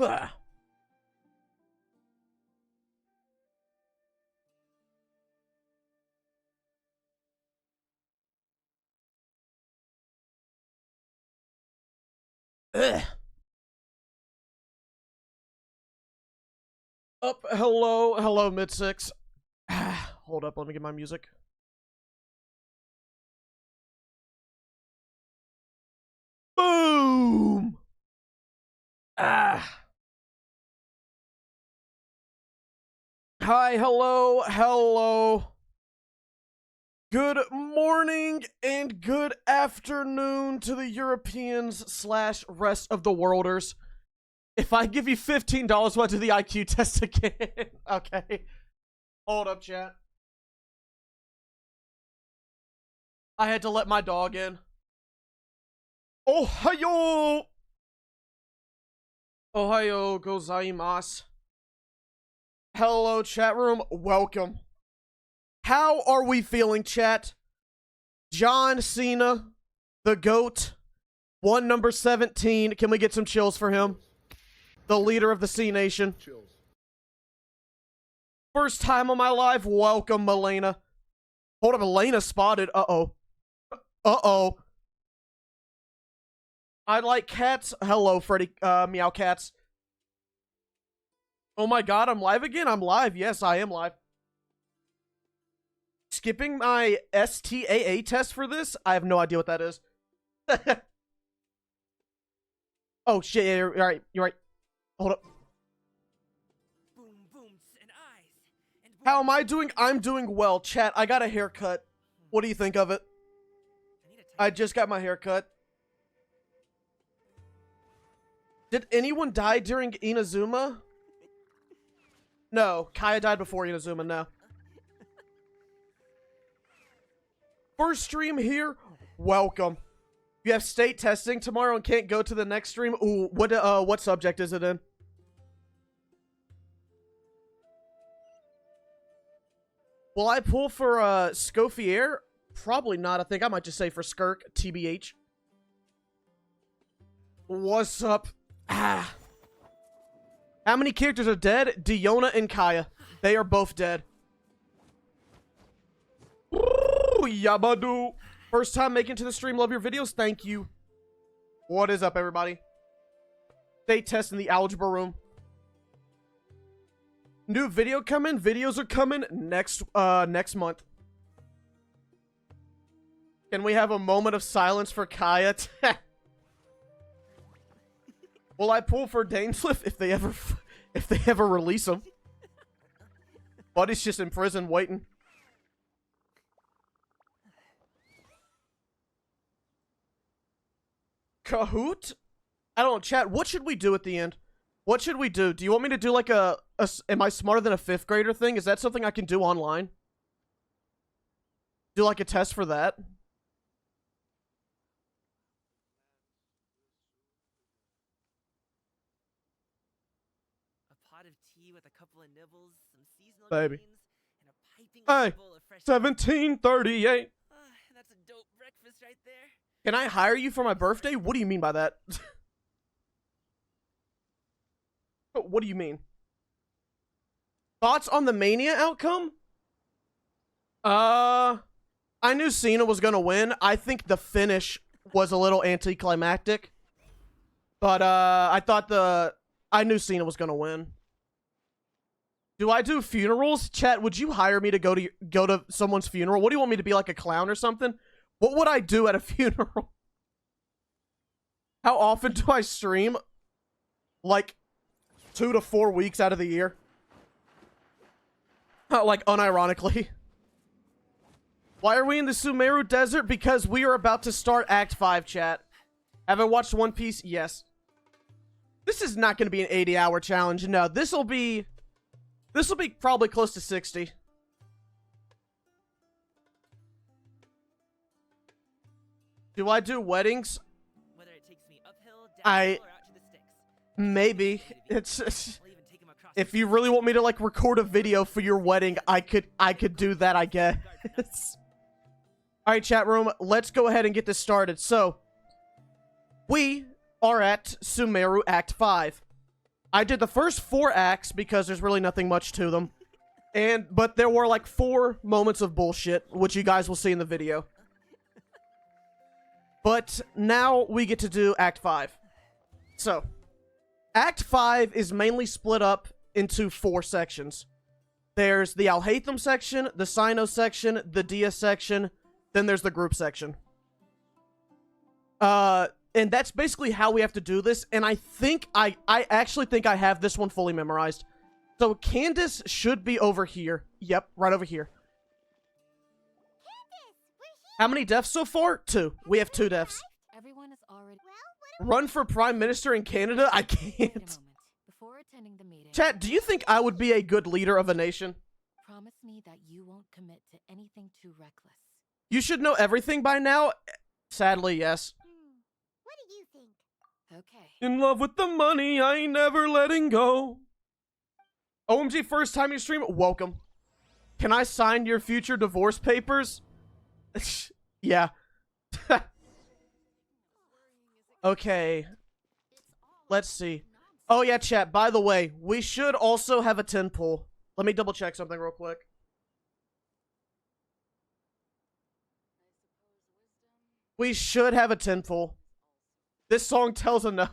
Up, hello, mid six. Hold up, let me get my music. Boom. Hi, hello. Good morning and good afternoon to the Europeans slash rest of the worlders. If I give you $15, we'll do the IQ test again. Okay. Hold up, chat. I had to let my dog in. Ohayo! Ohayo gozaimasu. Hello, chat room. Welcome. How are we feeling, chat? John Cena, the GOAT, one number 17. Can we get some chills for him? The leader of the C Nation. Chills. First time on my live. Welcome, Milena. Hold up, Milena spotted. Uh-oh. I like cats. Hello, Freddy. Meow cats. Oh my god, I'm live again? I'm live. Yes, I am live. Skipping my STAA test for this? I have no idea what that is. Oh, shit. Yeah, you're right. You're right. Hold up. How am I doing? I'm doing well. Chat, I got a haircut. What do you think of it? I just got my haircut. Did anyone die during Inazuma? No. Kaya died before Inazuma, no. First stream here. Welcome. You have state testing tomorrow and can't go to the next stream? Ooh, what subject is it in? Will I pull for Scofier? Probably not. I think I might just say for Skirk, TBH. What's up? How many characters are dead? Diona and Kaya. They are both dead. Ooh, Yabadu. First time making to the stream. Love your videos. Thank you. What is up, everybody? State test in the algebra room. New video coming. Videos are coming next month. Can we have a moment of silence for Kaya? Will I pull for Dainsliff if they ever release him? Buddy's just in prison waiting. Kahoot? I don't know, chat. What should we do at the end? What should we do? Do you want me to do like a am I smarter than a 5th grader thing? Is that something I can do online? Do like a test for that? A pot of tea with a couple of nibbles, some seasonal Baby. greens, and a piping Hey, bowl of fresh 1738. That's a dope breakfast right there. Can I hire you for my birthday? What do you mean by that? What do you mean? Thoughts on the Mania outcome? I knew Sino was gonna win. I think the finish was a little anticlimactic. But, I knew Sino was gonna win. Do I do funerals? Chat, would you hire me to go to someone's funeral? What do you want me to be, like a clown or something? What would I do at a funeral? How often do I stream? Like 2 to 4 weeks out of the year. Like, unironically. Why are we in the Sumeru Desert? Because we are about to start Act 5, chat. Have I watched One Piece? Yes. This is not going to be an 80-hour challenge. No, this will be probably close to 60. Do I do weddings? Whether it takes me uphill, downhill, or out to the sticks. Maybe. It's if you really want me to like record a video for your wedding, I could do that, I guess. All right, chat room, let's go ahead and get this started. So, we are at Sumeru Act 5. I did the first 4 acts because there's really nothing much to them. But there were like 4 moments of bullshit, which you guys will see in the video. But now we get to do Act 5. So, Act 5 is mainly split up into 4 sections. There's the Al-Haytham section, the Sino section, the Dia section, then there's the group section. And that's basically how we have to do this, and I actually think I have this one fully memorized. So Candace should be over here. Yep, right over here. How many deaths so far? 2. We have 2 deaths. Everyone is already Run for Prime Minister in Canada? I can't. Before attending the meeting, Chat, do you think I would be a good leader of a nation? promise me that you won't commit to anything too reckless. You should know everything by now. Sadly, yes. What do you think? Okay. In love with the money, I ain't never letting go. OMG, first time you stream? Welcome. Can I sign your future divorce papers? Yeah. Okay. Let's see. Oh yeah, chat, by the way, we should also have a 10 pull. Let me double check something real quick. We should have a 10 pull. This song tells enough.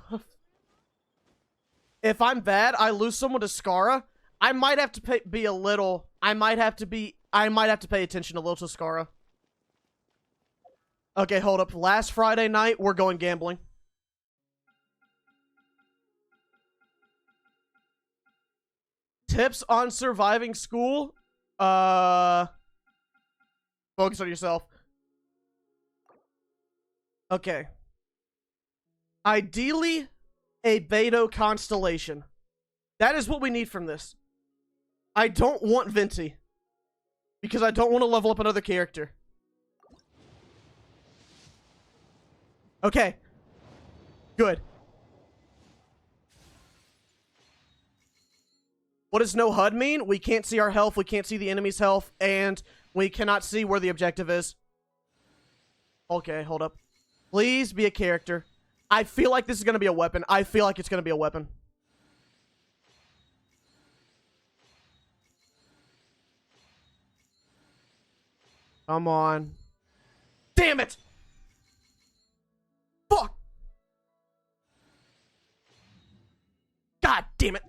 If I'm bad, I lose someone to Skara. I might have to pay attention a little to Skara. Okay, hold up. Last Friday night, we're going gambling. Tips on surviving school? Focus on yourself. Okay. Ideally, a Beto constellation. That is what we need from this. I don't want Venti. Because I don't want to level up another character. Okay. Good. What does no HUD mean? We can't see our health, we can't see the enemy's health, and we cannot see where the objective is. Okay, hold up. Please be a character. I feel like this is going to be a weapon. I feel like it's going to be a weapon. Come on. Damn it! Fuck! God damn it!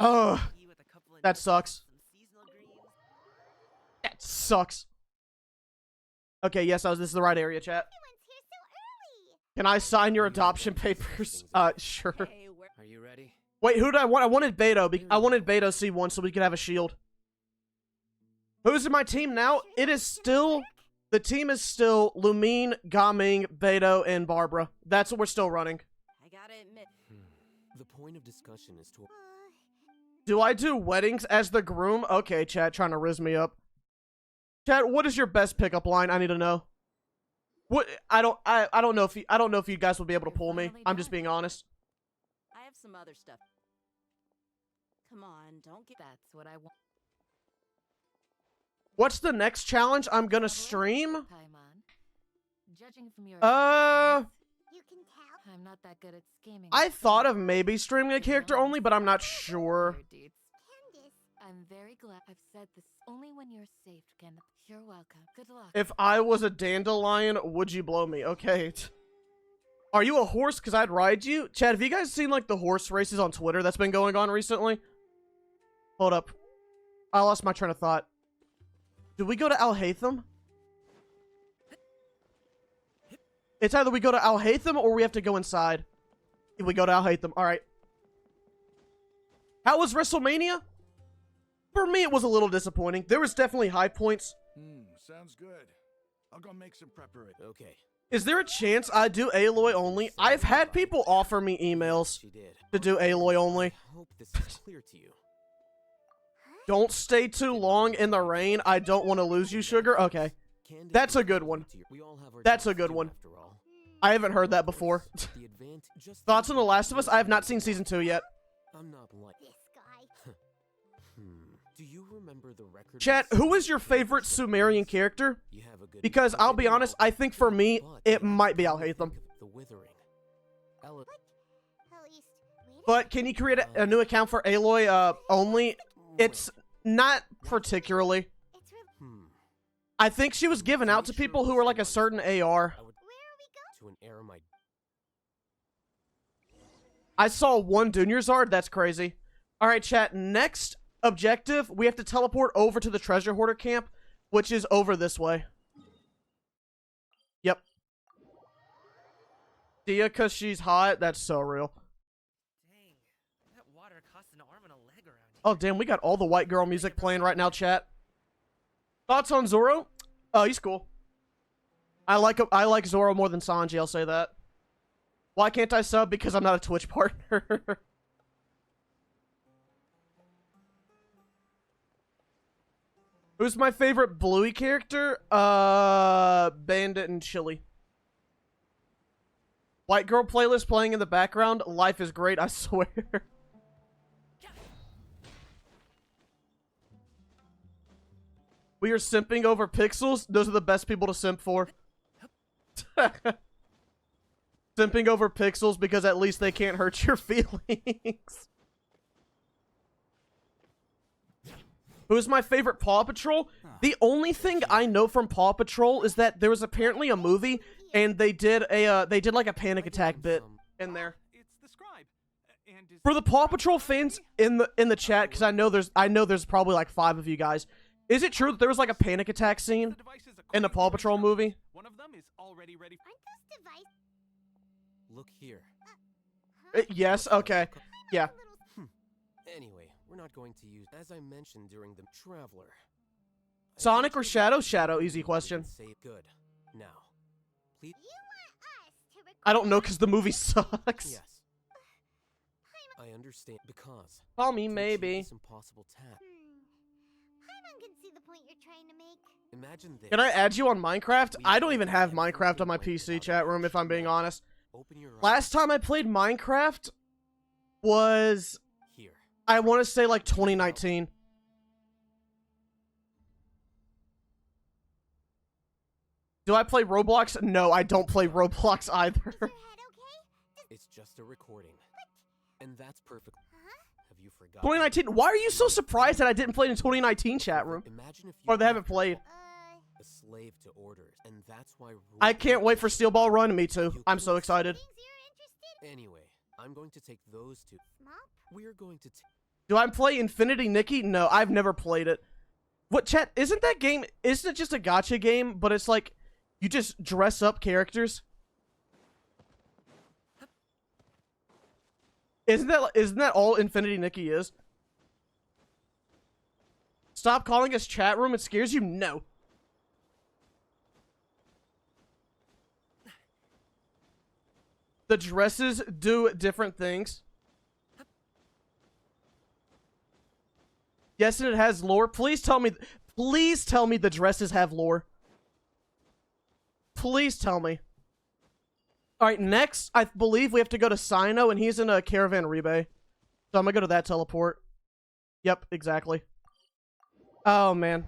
Oh, that sucks. That sucks. Okay, yes, this is the right area, chat. Can I sign your adoption papers? Sure. Are you ready? Wait, who did I want? I wanted Beto. I wanted Beto C1 so we could have a shield. Who's in my team now? It is still... The team is still Lumine, Gaming, Beto, and Barbara. That's what we're still running. I gotta admit. The point of discussion is to... Do I do weddings as the groom? Okay, chat, trying to riz me up. Chat, what is your best pickup line? I need to know. What? I don't know if you guys will be able to pull me. I'm just being honest. I have some other stuff. Come on, don't get. That's what I want. What's the next challenge I'm gonna stream? Paimon. Judging from your You can tell. I'm not that good at scheming. I thought of maybe streaming a character only, but I'm not sure. Candace. I'm very glad I've said this only when you're safe, Kenneth. You're welcome. Good luck. If I was a dandelion, would you blow me? Okay. Are you a horse? Because I'd ride you. Chad, have you guys seen, like, the horse races on Twitter that's been going on recently? Hold up. I lost my train of thought. Do we go to Al-Haytham? It's either we go to Al-Haytham or we have to go inside. If we go to Al-Haytham. Alright. How was WrestleMania? For me, it was a little disappointing. There was definitely high points. Sounds good. I'll go make some preparation. Okay. Is there a chance I do Aloy only? I've had people offer me emails She did. to do Aloy only. I hope this is clear to you. Don't stay too long in the rain. I don't want to lose you, Sugar. Okay. Candace, That's a good one. we all have our That's a jobs to good do one. after all. I haven't heard that before. The advantage just Thoughts on The Last of Us? I have not seen season 2 yet. I'm not like This guy. Do you remember the record? Chat, who is your favorite Sumerian character? You have a good Because I'll be honest, I think for me, But it might be what do you Al-Haytham. think of the withering. Ella, At least But can you create a new account for Aloy only? It's not particularly. It's real. I think she was given out to people who were like a certain AR. Where are we going? To an air my I saw one Dunyarzard. That's crazy. All right, chat. Next objective, we have to teleport over to the treasure hoarder camp, which is over this way. Yep. Dia, because she's hot. That's so real. Dang, that water costs an arm and a leg around here. Oh, damn. We got all the white girl music playing right now, chat. Thoughts on Zoro? Oh, he's cool. I like Zoro more than Sanji, I'll say that. Why can't I sub? Because I'm not a Twitch partner. Who's my favorite Bluey character? Bandit and Chili. White girl playlist playing in the background. Life is great, I swear. We are simping over pixels. Those are the best people to simp for. Simping over pixels because at least they can't hurt your feelings. Who's my favorite Paw Patrol? The only thing I know from Paw Patrol is that there was apparently a movie and they did like a panic attack bit in there. It's the scribe. And is For the Paw Patrol fans in the chat, because I know there's probably like 5 of you guys. Is it true that there was like a panic attack scene the devices in the according Paw to Patrol instructions. movie? One of them is already ready. Aren't those devices? look here. Yes, okay. Yeah. Anyway, we're not going to use as I mentioned during the traveler. Sonic or Shadow? Shadow, easy question. Say good. Now, please. You want us to record? I don't know because the movie sucks. Yes. I understand because Call me to achieve maybe. this impossible task. Paimon can see the point you're trying to make. Imagine this. Can I add you on Minecraft? I don't even have Minecraft on my PC chat room if I'm being honest. Open your eyes. Last time I played Minecraft was, Here. I want to say like 2019. Do I play Roblox? No, I don't play Roblox either. Your head okay? It's just a recording. And that's perfect. Have you forgotten? 2019? Why are you so surprised that I didn't play it in 2019 chat room? Imagine if you Or they haven't played. a slave to orders, and that's why I can't wait for Steel Ball Run. Me too. I'm so excited. Things you're interested? Anyway, I'm going to take those two. Small? We're going to Do I play Infinity Nikki? No, I've never played it. What, chat? Isn't that game, isn't it just a gacha game, but it's like, you just dress up characters? Isn't that all Infinity Nikki is? Stop calling us chat room, it scares you? No. The dresses do different things. Yes, and it has lore. Please tell me the dresses have lore. Please tell me. Alright, next, I believe we have to go to Sino, and he's in a caravan rebay. So I'm gonna go to that teleport. Yep, exactly. Oh, man.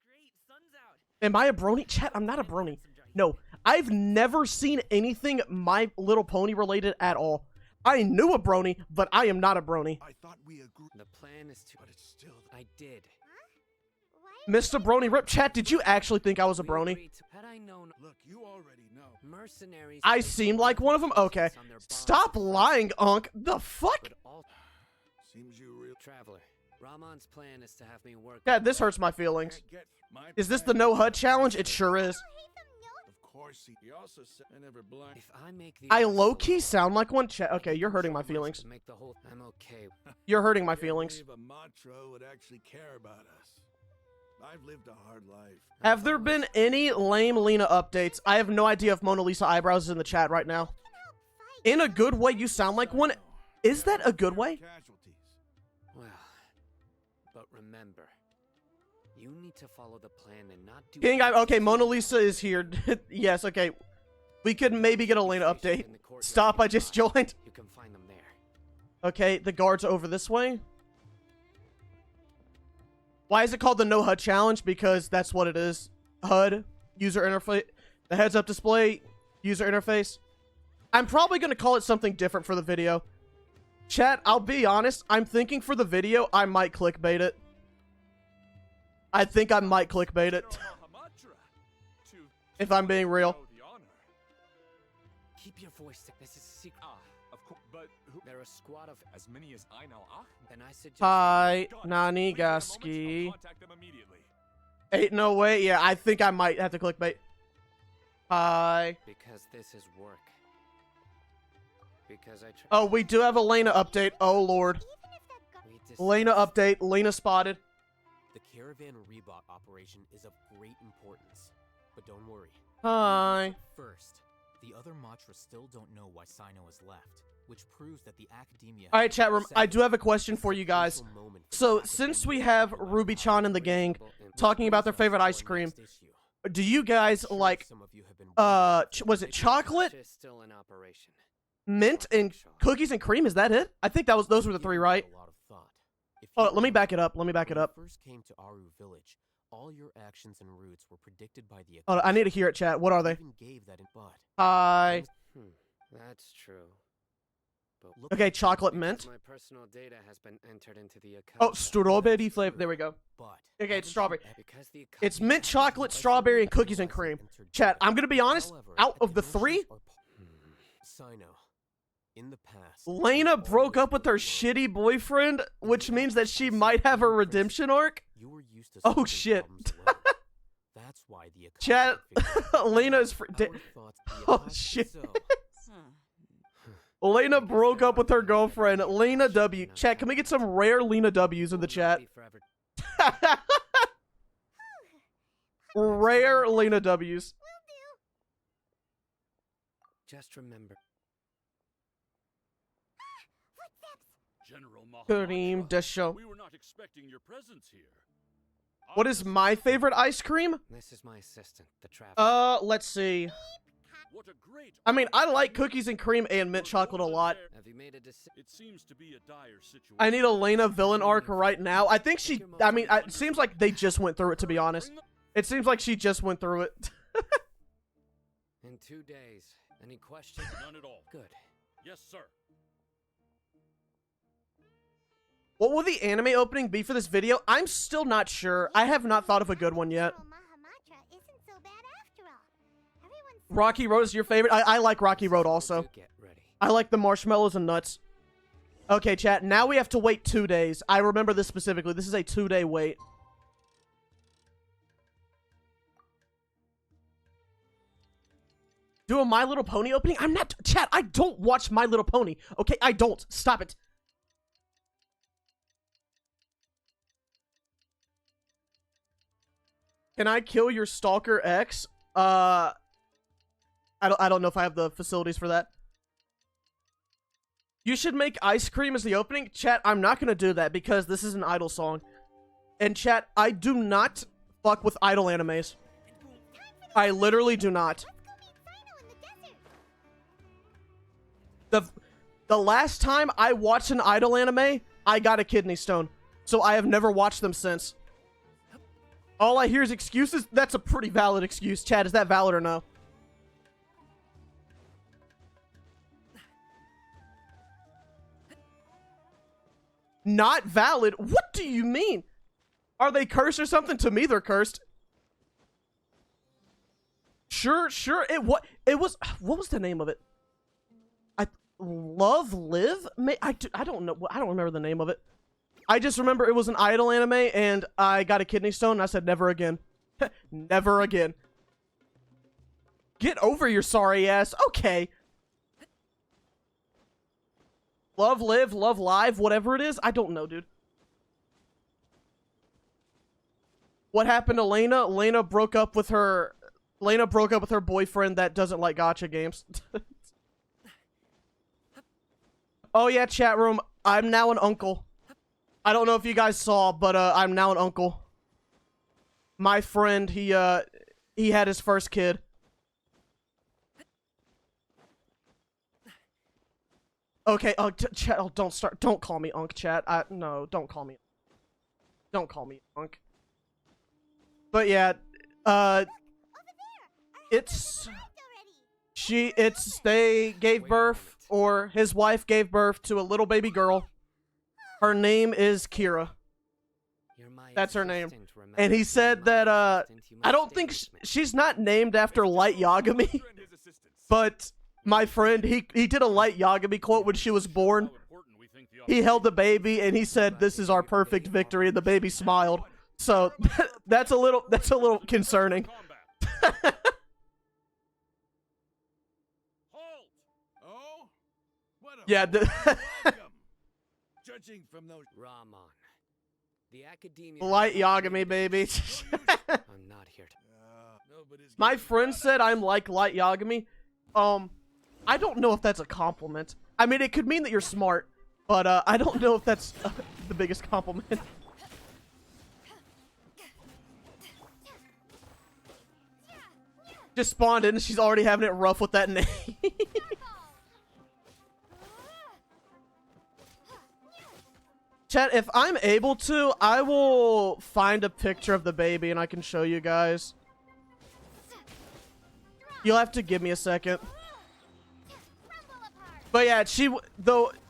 Great, sun's out. Am I a brony? Chat, I'm not a brony. No, I've never seen anything My Little Pony related at all. I knew a brony, but I am not a brony. I thought we agreed, The plan is to. but it's still. I did. Why? Mr. Brony Rip, chat, did you actually think I was a We brony? agreed to- Had I known Look, you already know. mercenaries. I placed seemed like one of them? Okay. on their Stop bonds, lying, Unk. The fuck? but all Seems you real. traveler. Ramon's plan is to have me work. Yeah, this hurts my feelings. Can't get my Is this the plan. no HUD challenge? It sure is. Of course, he also said I never blind. If I make the I low-key sound like one. Chat. Okay, you're hurting my feelings. Make the whole. I'm okay. You're hurting my Can't feelings. believe a Matro would actually care about us. I've lived a hard life. Have there been any lame Lena updates? I have no idea if Mona Lisa Eyebrows is in the chat right now. In a good way, you sound like one. Is that a good way? Casualties. Well, but remember, you need to follow the plan and not do. King, okay, Mona Lisa is here. Yes, okay. We could maybe get a Lena update. Stop, I just joined. You can find them there. Okay, the guards are over this way. Why is it called the no HUD challenge? Because that's what it is. HUD, user interface, the heads up display, user interface. I'm probably gonna call it something different for the video. Chat, I'll be honest. I'm thinking for the video, I might clickbait it. I think I might clickbait it. If I'm being real. Keep your voice down. This is a secret. Of course, but who? They're a squad of. As many as I know. Then I suggest. Hi, Got it. Nani Please wait a moment, Gaski. I'll contact them immediately. Ain't no way. Yeah, I think I might have to clickbait. Hi. Because this is work. Because I. Oh, we do have a Lena update. Oh, Lord. Lena update. Lena spotted. The caravan ribat operation is of great importance, but don't worry. Hi. First, the other Matra still don't know why Sino has left, which proves that the academia... Alright, chat room, I do have a question for you guys. So, since we have Ruby-chan and the gang talking about their favorite ice cream, do you guys like, was it chocolate, Still in operation. mint, and cookies and cream? Is that it? I think those were the three, right? Oh, let me back it up. Let me back it up. When you first came to Aru village, all your actions and routes were predicted by the Oh, I need to hear it, chat. What are they? Even gave that in bud. Hi. That's true. But Okay, chocolate mint. my personal data has been entered into the account. Oh, strawberry flavor. There we go. But Okay, it's strawberry. Because the It's mint chocolate, strawberry, and cookies and cream. Chat, I'm gonna be honest. Out of the three, Sino, in the past, Lena broke up with her shitty boyfriend, which means that she might have a redemption arc. you were used to Oh, solving shit. problems alone. That's why the Chat, Lena is Our thoughts be Oh, apart shit. so. Lena broke up with her girlfriend, Lena W. Chat, can we get some rare Lena W's in the chat? Be forever. Rare Lena W's. Just remember. General Kareem Mahamatra, Desho. we were not expecting your presence here. What is my favorite ice cream? This is my assistant, the traveler. Let's see. What a great I mean, I like cookies and cream and mint chocolate a lot. Have you made a decision? It seems to be a dire situation. I need a Lena villain arc right now. I think she, I mean, it seems like they just went through it, to be honest. It seems like she just went through it. In 2 days. Any questions? None at all. Good. Yes, sir. What will the anime opening be for this video? I'm still not sure. I have not thought of a good one yet. General Mahamatra isn't so bad after all. Everyone's Rocky Road is your favorite? I like Rocky Road also. Get ready. I like the marshmallows and nuts. Okay, chat. Now we have to wait 2 days. I remember this specifically. This is a 2-day wait. Do a My Little Pony opening? I'm not... Chat, I don't watch My Little Pony. Okay, I don't. Stop it. Can I kill your stalker ex? I don't know if I have the facilities for that. You should make ice cream as the opening. Chat, I'm not gonna do that because this is an idol song. And chat, I do not fuck with idol animes. I literally do not. Let's go meet Sino in the desert. The last time I watched an idol anime, I got a kidney stone. So I have never watched them since. All I hear is excuses. That's a pretty valid excuse. Chad, is that valid or no? Not valid? What do you mean? Are they cursed or something? To me, they're cursed. Sure. What was the name of it? Love Live? I don't know. I don't remember the name of it. I just remember it was an idol anime, and I got a kidney stone, and I said, never again. Never again. Get over your sorry ass. Okay. Love Live, Love Live, whatever it is. I don't know, dude. What happened to Lena? Lena broke up with her boyfriend that doesn't like gacha games. Oh, yeah, chat room. I'm now an uncle. I don't know if you guys saw, but I'm now an uncle. My friend, he had his first kid. Okay, chat, don't start. Don't call me Unc, chat. No, don't call me. Don't call me Unc. But yeah, it's... They gave birth, or his wife gave birth to a little baby girl. Her name is Kira. That's her name. And he said that, I don't think she's not named after Light Yagami, but my friend, he did a Light Yagami quote when she was born. He held the baby and he said, "This is our perfect victory," and the baby smiled. So that's a little concerning. Oh? What a Yeah. welcome. Judging from those Rahman. The academia. Light Yagami, baby. I'm not here to. nobody's My getting friend caught said up. I'm like Light Yagami. I don't know if that's a compliment. I mean, it could mean that you're smart, but I don't know if that's the biggest compliment. Just spawned in and she's already having it rough with that name. Chat, if I'm able to, I will find a picture of the baby and I can show you guys. You'll have to give me a second. But yeah,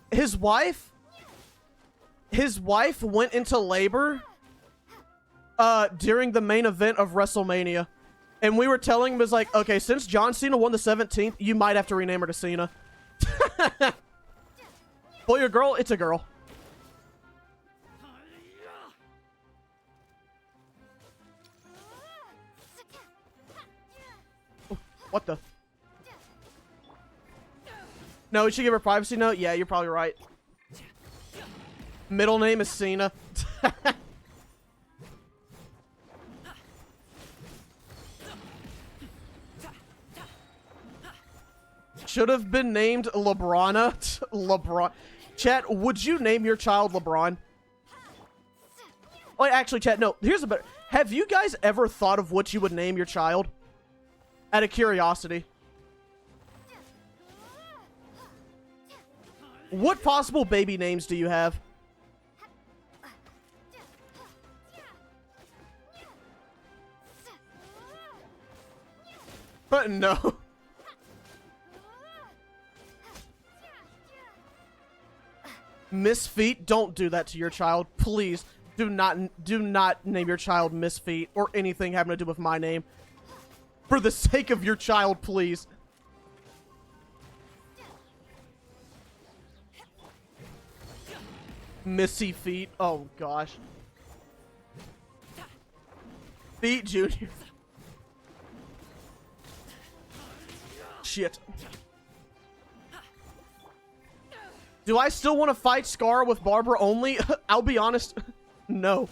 his wife went into labor during the main event of WrestleMania. And we were telling him, was like, okay, since John Cena won the 17th, you might have to rename her to Cena. Boy or girl? It's a girl. Oh, what the? No, we should give her privacy note? Yeah, you're probably right. Middle name is Cena. Should have been named LeBrona. LeBron. Chat, would you name your child LeBron? Oh, actually, chat, no. Here's a better. Have you guys ever thought of what you would name your child? Out of curiosity. What possible baby names do you have? But no. Misfeat, don't do that to your child. Please, do not name your child Misfeat or anything having to do with my name. For the sake of your child, please. Missy Feet. Oh gosh. Feet Junior. Shit. Do I still want to fight Scar with Barbara only? I'll be honest. No,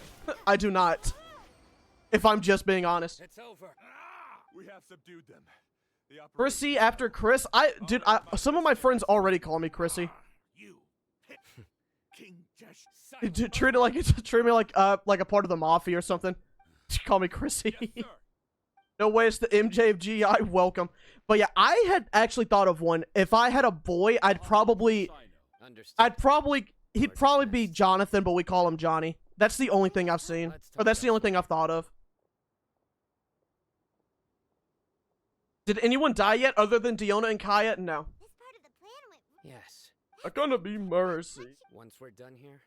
I do not. If I'm just being honest. It's over. We have subdued them. The Chrissy after Chris. Some of my friends already call me Chrissy. You. King Jesh. Treat me like a part of the mafia or something. Call me Chrissy. Yes, sir. No way, it's the MJ of GI. Welcome. But yeah, I had actually thought of one. If I had a boy, he'd probably be Jonathan, but we call him Johnny. That's the only thing I've seen. Or that's the only thing I've thought of. Did anyone die yet other than Diona and Kaya? No. This part of the plan went. Yes. I'm gonna be Mercy. Once we're done here.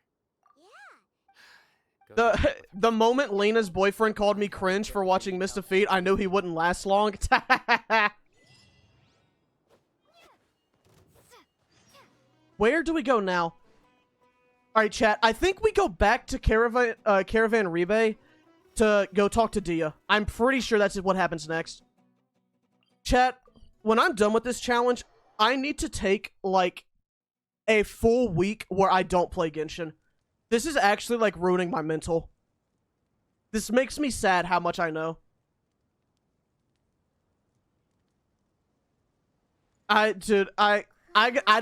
Yeah. Go The moment Lena's boyfriend called me cringe for watching Miss Defeat, I knew he wouldn't last long. Where do we go now? Alright, chat. I think we go back to Caravan Ribe to go talk to Dia. I'm pretty sure that's what happens next. Chat, when I'm done with this challenge, I need to take, like, a full week where I don't play Genshin. This is actually, like, ruining my mental. This makes me sad how much I know. Dude, I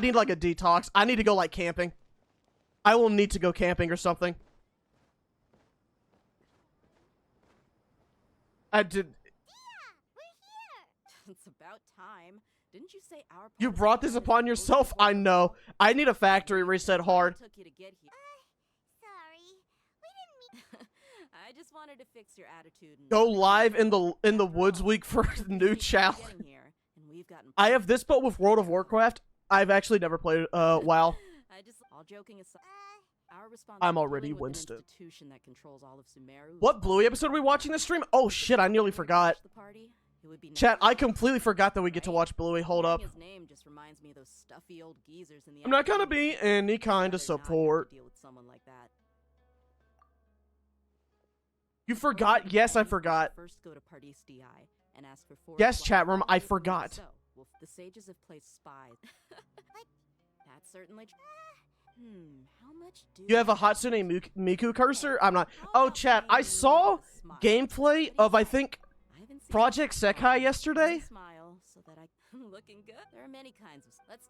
need, like, a detox. I need to go, like, camping. I will need to go camping or something. It's about time. Didn't you say our You brought this upon yourself? I know. I need a factory reset hard. Took you to get here. Sorry. We didn't mean. I just wanted to fix your attitude. And Go live in the woods week for new challenge. Getting here, and we've gotten. I have this, but with World of Warcraft, I've actually never played WoW. All joking aside, our I'm already responsibility with an Winston. institution that controls all of Sumeru. What Bluey episode are we watching this stream? Oh shit, I nearly forgot. The party, it would be Chat, nice. I completely forgot that we get to watch Bluey. Hold up. Hearing his name just reminds me of those stuffy old geezers in the I'm not gonna academy. be any kind I'd of rather not have to support. deal with someone like that. You forgot? Yes, I forgot. First go to Pardis DI and ask for four Yes, supplies. chat room, I forgot. So, well, the sages have placed spies. That's certainly. How much do You have a Hatsune Miku cursor? I'm not. Oh, chat, I saw gameplay of, I think, Project Sekai yesterday. Smile so that I'm looking good. There are many kinds of. Let's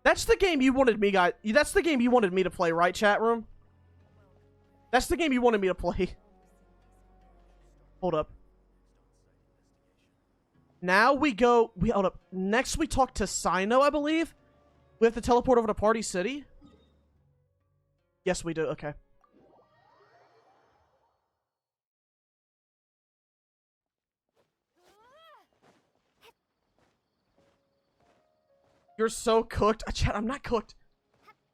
That's the game you wanted me, guys. That's the game you wanted me to play, right, chat room? That's the game you wanted me to play. Hold up. Now hold up. Next we talk to Sino, I believe. We have to teleport over to Party City. Yes, we do. Okay. You're so cooked. Chat, I'm not cooked.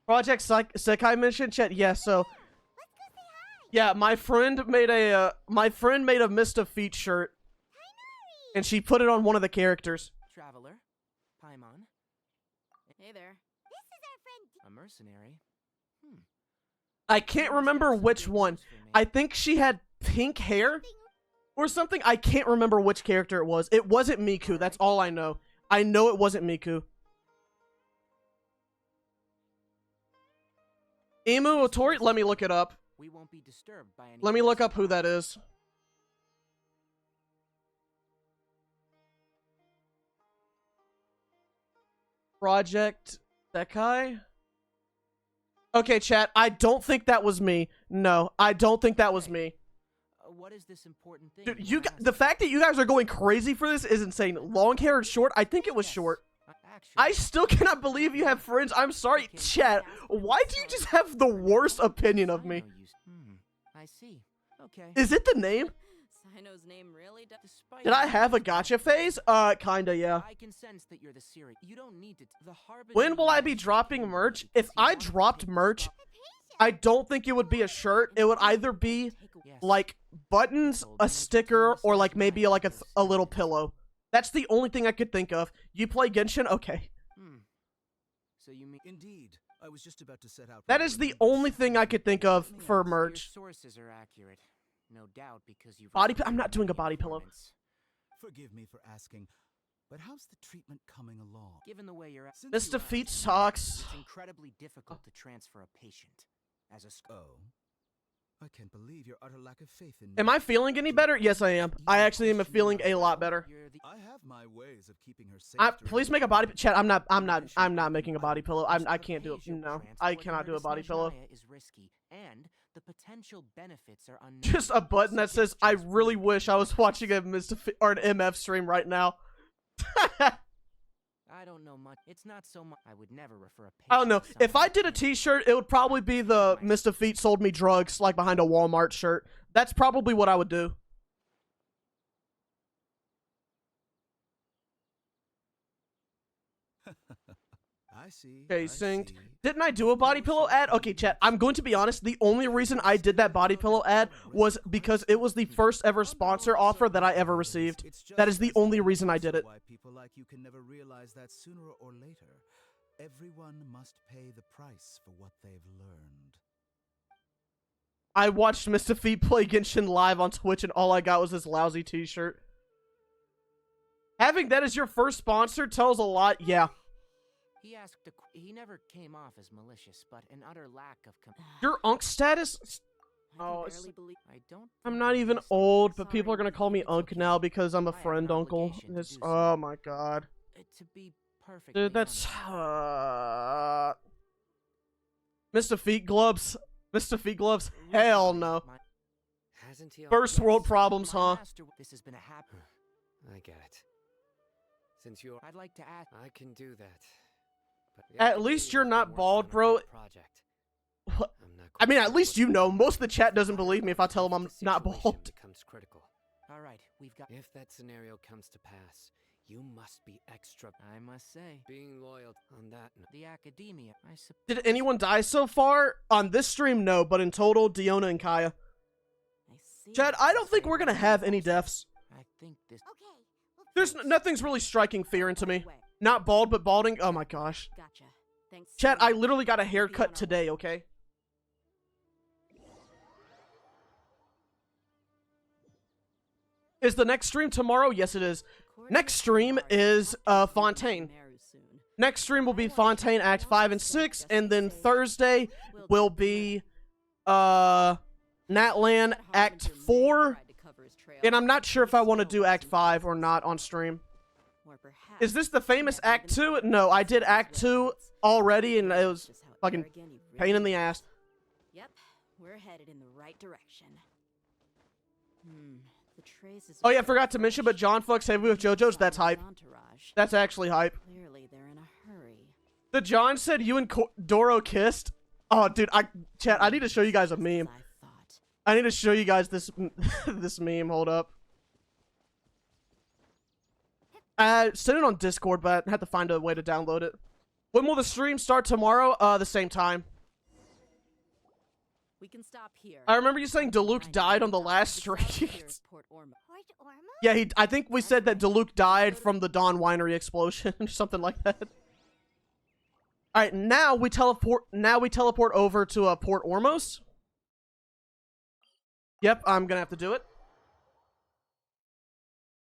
Project Sekai mission, chat. Yeah, so yeah, my friend made a Mr. Feet shirt, and she put it on one of the characters. Traveler, Paimon, Hey there. This is our friend. a mercenary. I can't remember which one. I think she had pink hair or something. I can't remember which character it was. It wasn't Miku. That's all I know. I know it wasn't Miku. Imu Otori? Let me look it up. We won't be disturbed by any. Let me look up who that is. Project Sekai? Okay, chat. I don't think that was me. No, I don't think that was me. What is this important thing? Dude, the fact that you guys are going crazy for this is insane. Long hair or short? I think it was short. Actually, I still cannot believe you have friends. I'm sorry, chat. Why do you just have the worst opinion of me? I see. Okay. Is it the name? Sino's name really does. Despite Did I have a gotcha phase? Kinda, yeah. I can sense that you're the Siri. You don't need to. The Harbinger When will I be knows dropping you merch? need If to I want to dropped take merch, stock. I don't think it would be a shirt. It would either be Yes. like buttons, a sticker, or like maybe like a little pillow. That's the only thing I could think of. You play Genshin? Okay. So you mean Indeed. I was just about to set out. That is the only thing I could think of for Your merch. sources are accurate, no doubt, because you've. Body I'm not doing a body pillow. Forgive me for asking, but how's the treatment coming along? Given the way you're at, Since This you defeat asked, sucks. it's incredibly difficult to transfer a patient as a. Oh, I can't believe your utter lack of faith in me. Am I feeling any better? Yes, I am. I actually am feeling a lot better. I have my ways of keeping her safe. Please make a body chat. I'm not making a body pillow. I can't do it. No, I cannot do a body pillow. Is risky, and the potential benefits are unknown. Just a button that says, "I really wish I was watching a or an MF stream right now." I don't know much. It's not so much. I would never refer a patient. I don't know. to If I someone did a who can't- T-shirt, it would probably be the Mr. Feet sold me drugs, like behind a Walmart shirt. That's probably what I would do. I see. Okay, I synced. see. Didn't I do a body pillow ad? Okay, chat. I'm going to be honest. The only reason I did that body pillow ad was because it was the first ever sponsor offer that I ever received. It's just That is the as only reason I did it. Why people like you can never realize that sooner or later, everyone must pay the price for what they've learned. I watched Mr. Feet play Genshin live on Twitch, and all I got was this lousy T-shirt. Having that as your first sponsor tells a lot. Yeah. He asked. He never came off as malicious, but an utter lack of. Your unk status? I can Oh, barely believe. I don't. I'm think not I even understand. old, but people are Sorry, gonna call me it's Unk okay. now because I'm a I have friend an uncle. obligation to It's, do so. oh my god. To be perfectly Dude, that's... honest, Mr. Feet Gloves? Mr. Feet Gloves? Hell no. Hasn't he? First world problems, my huh? master- This has been a habit. I get it. Since you're, I'd like to ask. I can do that. But At least you're not bald, bro. Project. What? I'm not I mean, going at to least what you know. you Most of the chat doesn't believe me if I tell them I'm the not situation bald. becomes critical. All right, we've got. If that scenario comes to pass, You must be extra. I must say, Being loyal on that note. the academia, I suppose. Did anyone die so far? On this stream, no, but in total, Diona and Kaya. I see. Chad, I don't think we're gonna have any deaths. I think this. Okay, well, There's nothing's really striking fear into me. Not bald, but balding. Oh my gosh. Gotcha. Thanks. Chad, I Sino. literally got a We'll be haircut on our today, way. okay? Is the next stream tomorrow? Yes, it is. According Next to stream Mark, is, I'll be Fontaine. Meru soon. Next stream will be Fontaine Act 5 and 6, and then Thursday will be, Natlan That Act Harbinger may 4, tried to cover his trail, and I'm not sure if I want to still do Act wasn't 5 or successful. not on stream. Or perhaps Is this the famous he never Act even 2? thought No, I did of Act his 2 records. already, and it was Just how fucking arrogant he pain in really the is. ass. Yep, we're headed in the right direction. The traces. Oh yeah, I forgot to mention, but John fucks heavy with JoJo's. That's hype. That's actually hype. Clearly, they're in a hurry. The John said you and Doro kissed. Oh, dude, chat. I need to show you guys a meme. As I thought. I need to show you guys this this meme. Hold up. I sent it on Discord, but I had to find a way to download it. When will the stream start tomorrow? The same time. We can stop here. I remember you saying Diluc died on the last The stream. south here is Port Ormo. Port Ormo? Yeah, I think we said that Diluc died from the Dawn Winery explosion or something like that. All right, now we teleport over to Port Ormos. Yep, I'm gonna have to do it.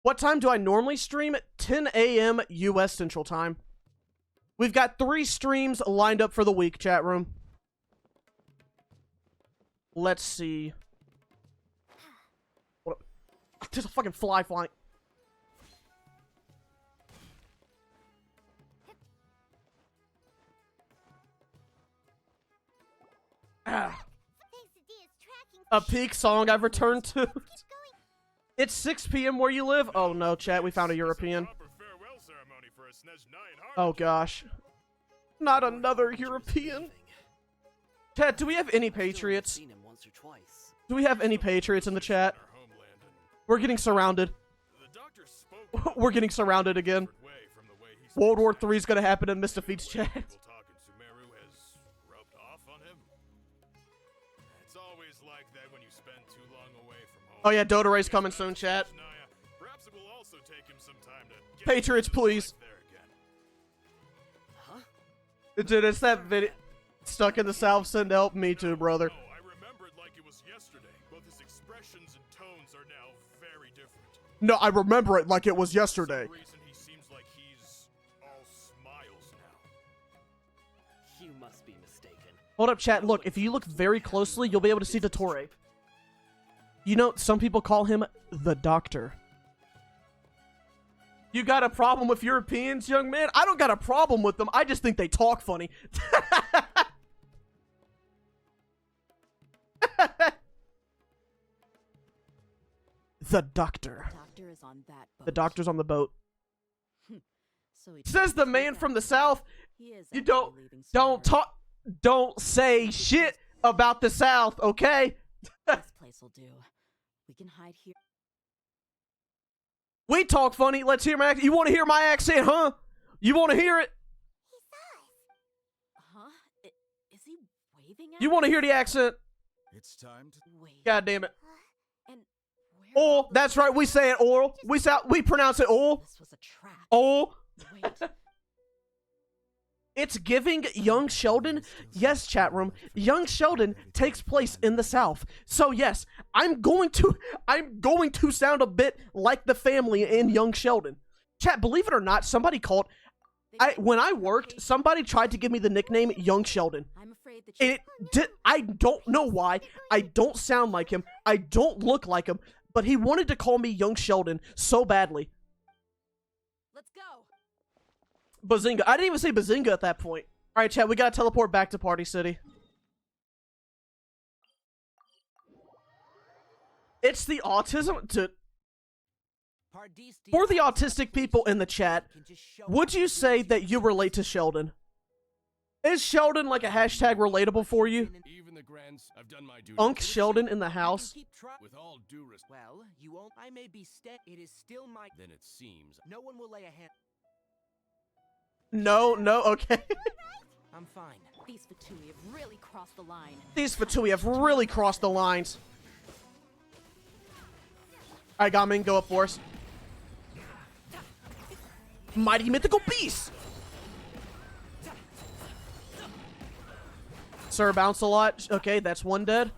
What time do I normally stream? 10 a.m. U.S. Central Time. We've got 3 streams lined up for the week, chat room. Let's see. What? There's a fucking fly flying. Ah. A peak song I've returned to. It's 6 p.m. where you live? Oh no, chat, we found a European. Oh gosh. Not another European. Chat, do we have any Patriots? Seen him once or twice. Do we have any Patriots in the chat? We're getting surrounded. We're getting surrounded again. World War III is gonna happen in Mr. Feet's chat. Oh yeah, Dodore's coming soon, chat. Patriots, please. Dude, it's that video. Stuck in the South, send help. Me too, brother. I remember it like it was yesterday. Both his expressions and tones are now very different. No, I remember it like it was yesterday. For some reason, he seems like he's all smiles now. You must be mistaken. Hold up, chat. Look, if you look very closely, you'll be able to see Dottore. You know, some people call him the Doctor. You got a problem with Europeans, young man? I don't got a problem with them. I just think they talk funny. The Doctor. Doctor is on that boat. The Doctor's on the boat. So he Says the man from the South. He is You actually don't leaving don't sooner. talk, don't say shit about the South, okay? This place will do. We can hide here. We talk funny. Let's hear my accent. You want to hear my accent, huh? You want to hear it? Huh? Is he waving at You want to hear the accent? It's time to. Wait. God damn it. And where Oh, that's right. We say it oral. We pronounce it oral. This was a trap. Oh. Wait. It's giving Young Sheldon. Yes, chat room. Young Sheldon takes place in the South. So yes, I'm going to sound a bit like the family in Young Sheldon. Chat, believe it or not, somebody called when I worked, somebody tried to give me the nickname Young Sheldon. I'm afraid that And I don't know why. I don't sound like him. I don't look like him, but he wanted to call me Young Sheldon so badly. Let's go. Bazinga. I didn't even say Bazinga at that point. Alright, chat, we gotta teleport back to Party City. It's the autism to... For the autistic people in the chat, would you say that you relate to Sheldon? Is Sheldon like a hashtag relatable for you? Even the grants, I've done my duty. Unc Sheldon in the house. With all due respect. Well, you won't. I may be It is still my. Then it seems. No one will lay a hand. No, okay. I'm fine. These Fatui have really crossed the line. These Fatui have really crossed the lines. Alright, Gamin, go up for us. Mighty Mythical Beast! Sir, bounce a lot. Okay, that's one dead.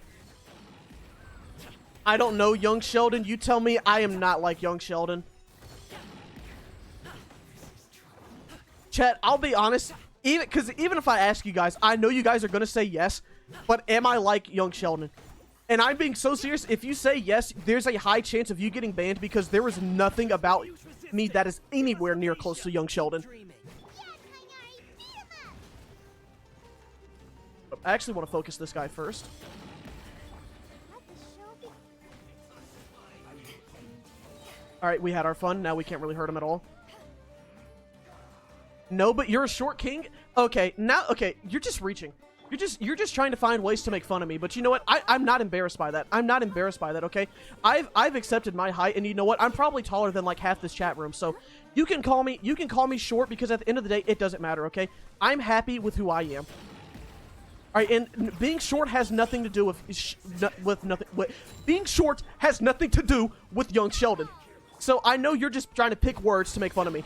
I don't know young Sheldon. You tell me. I am not like young Sheldon. Chat, I'll be honest. Even if I ask you guys, I know you guys are going to say yes. But am I like young Sheldon? And I'm being so serious. If you say yes, there's a high chance of you getting banned because there is nothing about me that is anywhere near close to young Sheldon. I actually want to focus this guy first. Alright, we had our fun. Now we can't really hurt him at all. No, but you're a short king? Okay, now, okay, you're just reaching. You're just trying to find ways to make fun of me. But you know what? I'm not embarrassed by that. I'm not embarrassed by that, okay? I've accepted my height, and you know what? I'm probably taller than like half this chat room. So you can call me short because at the end of the day, it doesn't matter, okay? I'm happy with who I am. Alright, and being short has nothing to do being short has nothing to do with young Sheldon. So I know you're just trying to pick words to make fun of me.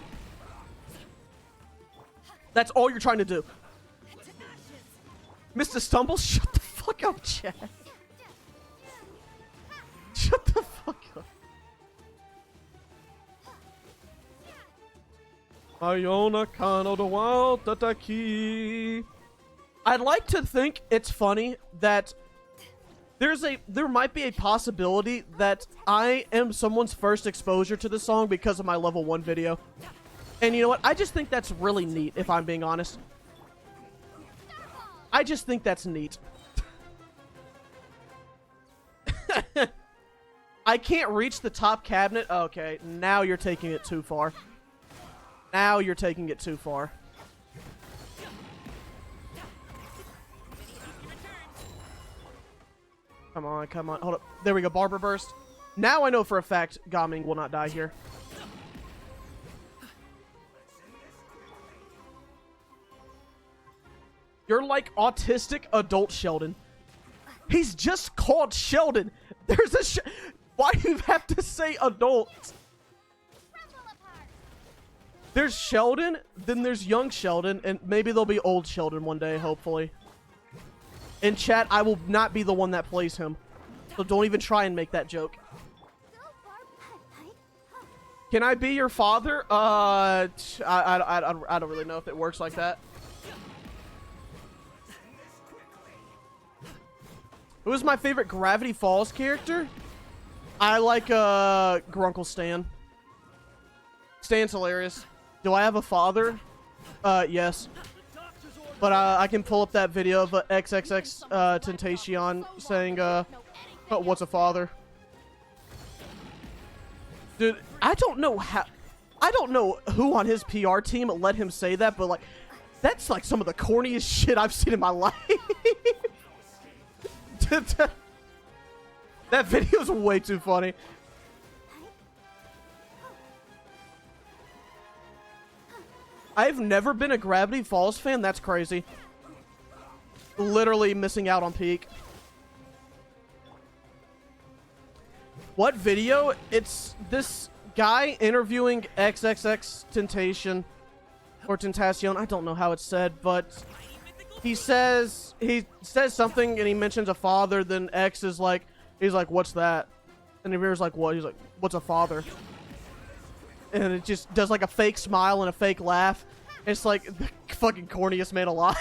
That's all you're trying to do. Mr. Stumbles, shut the fuck up, Chad. Shut the fuck up. Iona Kano the Wild Tataki. I'd like to think it's funny that there might be a possibility that I am someone's first exposure to this song because of my level 1 video. And you know what? I just think that's really neat, if I'm being honest. I just think that's neat. I can't reach the top cabinet. Okay, now you're taking it too far. Now you're taking it too far. Come on, come on. Hold up. There we go. Barber Burst. Now I know for a fact Gaming will not die here. You're like autistic adult Sheldon. He's just called Sheldon. There's a why do you have to say adult? There's Sheldon, then there's young Sheldon, and maybe there'll be old Sheldon one day, hopefully. In chat, I will not be the one that plays him. So don't even try and make that joke. Can I be your father? I don't really know if it works like that. Who's my favorite Gravity Falls character? I like Grunkle Stan. Stan's hilarious. Do I have a father? Yes. But I can pull up that video of XXX Tentacion saying, what's a father? Dude, I don't know who on his PR team let him say that, but like, that's like some of the corniest shit I've seen in my life. That video is way too funny. I've never been a Gravity Falls fan. That's crazy. Literally missing out on peak. What video? It's this guy interviewing XXX Temptation or Tentacion. I don't know how it's said, but he says something and he mentions a father. Then X is like, he's like, "What's that?" And the viewer's like, "What?" He's like, "What's a father?" And it just does like a fake smile and a fake laugh. It's like the fucking corniest man alive.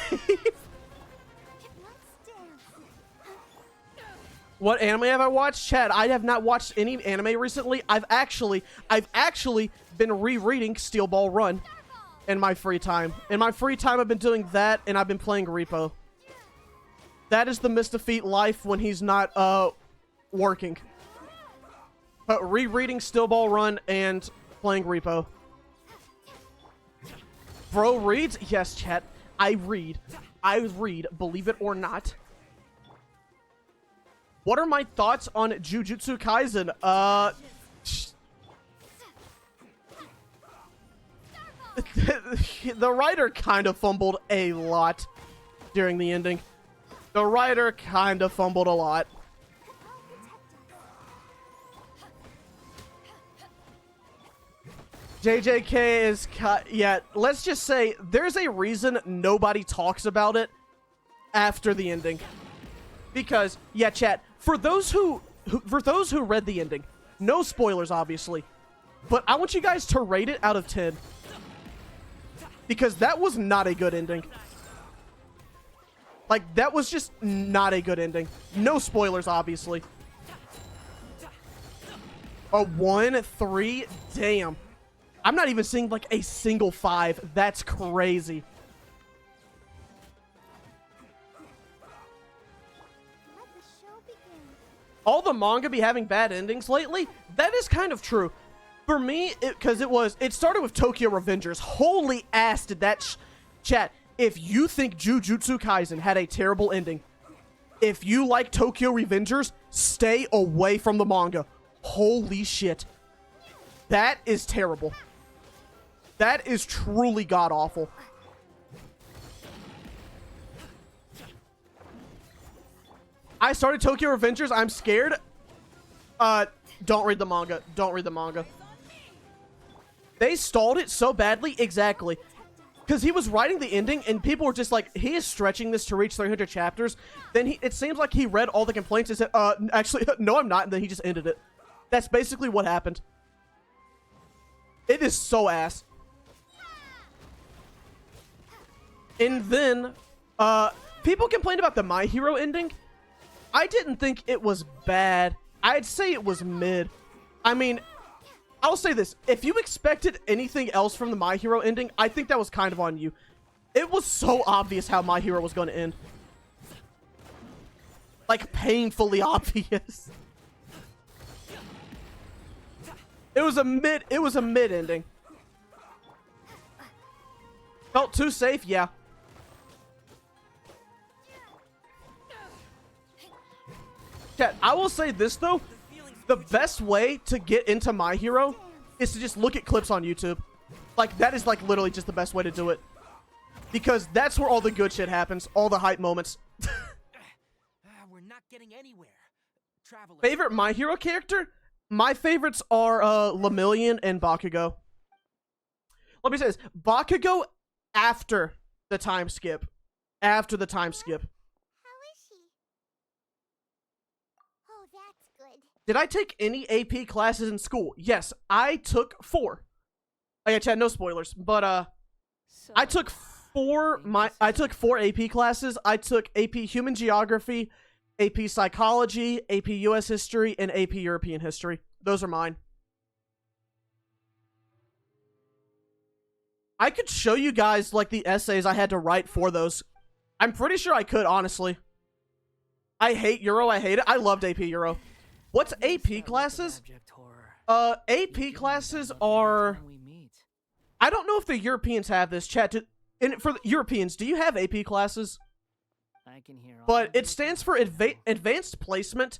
What anime have I watched? Chad, I have not watched any anime recently. I've actually been rereading Steel Ball Run in my free time. In my free time, I've been doing that, and I've been playing Repo. That is the Mr. Feet life when he's not working. But rereading Steel Ball Run and playing Repo. Bro reads? Yes, chat. I read. I read, believe it or not. What are my thoughts on Jujutsu Kaisen? The writer kind of fumbled a lot during the ending. The writer kind of fumbled a lot. JJK is yeah, let's just say there's a reason nobody talks about it after the ending. Because, yeah, chat, for those who read the ending, no spoilers obviously, but I want you guys to rate it out of 10. Because that was not a good ending. Like, that was just not a good ending. No spoilers, obviously. A 1, 3, damn. I'm not even seeing, like, a single 5. That's crazy. Let the show begin. All the manga be having bad endings lately? That is kind of true. For me, because it started with Tokyo Revengers. Holy ass did that chat. If you think Jujutsu Kaisen had a terrible ending, if you like Tokyo Revengers, stay away from the manga. Holy shit. That is terrible. That is truly god-awful. I started Tokyo Revengers. I'm scared. Don't read the manga. Don't read the manga. They stalled it so badly. Exactly. Because he was writing the ending, and people were just like, he is stretching this to reach 300 chapters. Then it seems like he read all the complaints and said, actually, no, I'm not. And then he just ended it. That's basically what happened. It is so ass. And then, people complained about the My Hero ending. I didn't think it was bad. I'd say it was mid. I mean, I'll say this. If you expected anything else from the My Hero ending, I think that was kind of on you. It was so obvious how My Hero was going to end. Like, painfully obvious. It was a mid ending. Felt too safe? Yeah. Chat, I will say this though. The best way to get into My Hero is to just look at clips on YouTube. Like, that is like literally just the best way to do it. Because that's where all the good shit happens. All the hype moments. We're not getting anywhere. Traveler. Favorite My Hero character? My favorites are Lemillion and Bakugo. Let me say this. Bakugo after the time skip. After the time skip. How is she? Oh, that's good. Did I take any AP classes in school? Yes, I took 4. Oh yeah, chat, no spoilers. But I took 4 AP classes. I took AP Human Geography, AP Psychology, AP US History, and AP European History. Those are mine. I could show you guys like the essays I had to write for those. I'm pretty sure I could, honestly. I hate Euro. I hate it. I loved AP Euro. What's AP classes? AP classes are... I don't know if the Europeans have this, chat. For the Europeans, do you have AP classes? But it stands for Advanced Placement.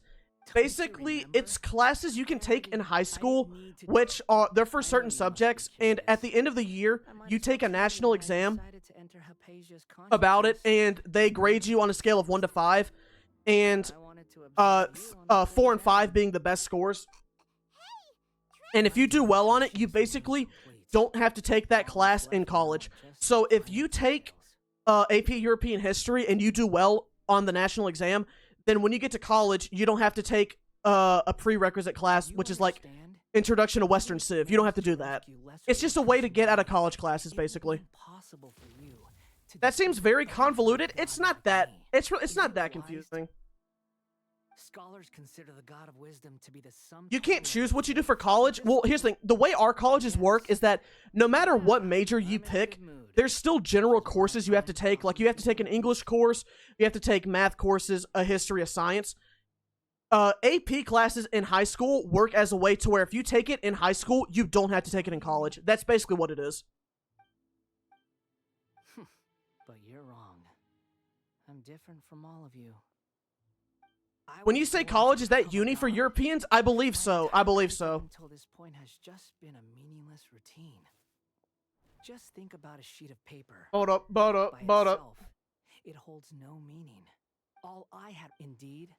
Basically, it's classes you can take in high school, which are they're for certain subjects, and at the end of the year, you take a national exam about it, and they grade you on a scale of 1 to 5, and 4 and 5 being the best scores. And if you do well on it, you basically don't have to take that class in college. So if you take AP European History and you do well on the national exam, then when you get to college, you don't have to take a prerequisite class, which is like Introduction to Western Civ. You don't have to do that. It's just a way to get out of college classes, basically. That seems very convoluted. It's not that. It's not that confusing. Scholars consider the god of wisdom to be the sum. You can't choose what you do for college. Well, here's the thing. The way our colleges work is that no matter what major you pick, there's still general courses you have to take. Like, you have to take an English course, you have to take math courses, a history, a science. AP classes in high school work as a way to where if you take it in high school, you don't have to take it in college. That's basically what it is. But you're wrong. I'm different from all of you. When you say college, is that uni for Europeans? I believe so. I believe so. Until this point has just been a meaningless routine. Just think about a sheet of paper. Hold up, hold up, By hold up. itself, it holds no meaning. All I had, indeed,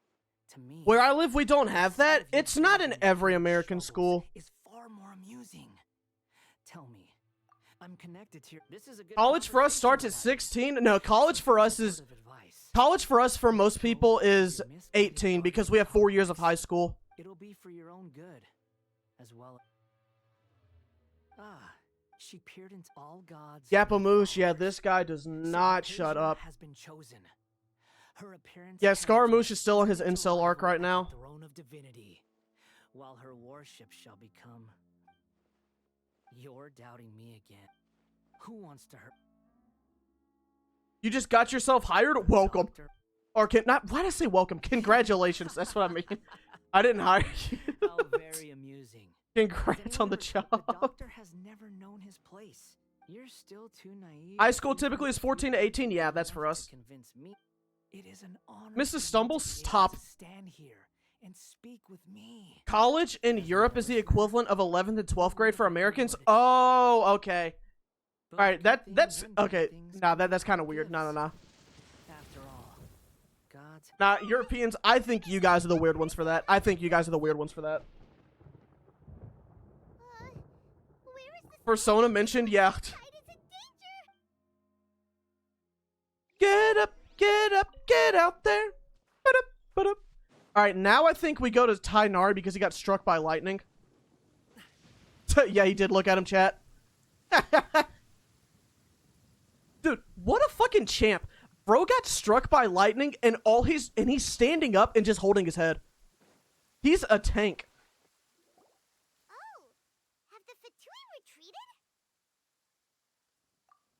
to me. Where I live, we don't have that. It's not in every American school. Is far more amusing. Tell me, I'm connected to your. This is a good College for us starts at 16. No, college for us is. College for us, for most people, is 18 because we have 4 years of high school. It'll be for your own good, as well. She peered into all gods. Yapamoosh, yeah, this guy does not shut up. Has been chosen. Her appearance. Yeah, Scaramouche is still on his incel arc right now. Throne of divinity, while her worship shall become. You're doubting me again. Who wants to hurt? You just got yourself hired? Welcome. Or not, why did I say welcome? Congratulations, that's what I mean. I didn't hire you. How very amusing. Congrats on the job. The doctor has never known his place. You're still too naive. High school typically is 14 to 18. Yeah, that's for us. Convince me. It is an honor. Mrs. Stumble, stop. Stand here and speak with me. College in Europe is the equivalent of 11th and 12th grade for Americans. Oh, okay. All right, that's okay. Nah, that's kind of weird. No. After all, God's. Nah, Europeans. I think you guys are the weird ones for that. Where is this Persona mentioned, yeah. side? Is in danger? Get up, get out there. Ba-da. All right, now I think we go to Tainari because he got struck by lightning. Yeah, he did. Look at him, chat. Dude, what a fucking champ. Bro got struck by lightning and he's standing up and just holding his head. He's a tank. Oh, have the Fatui retreated?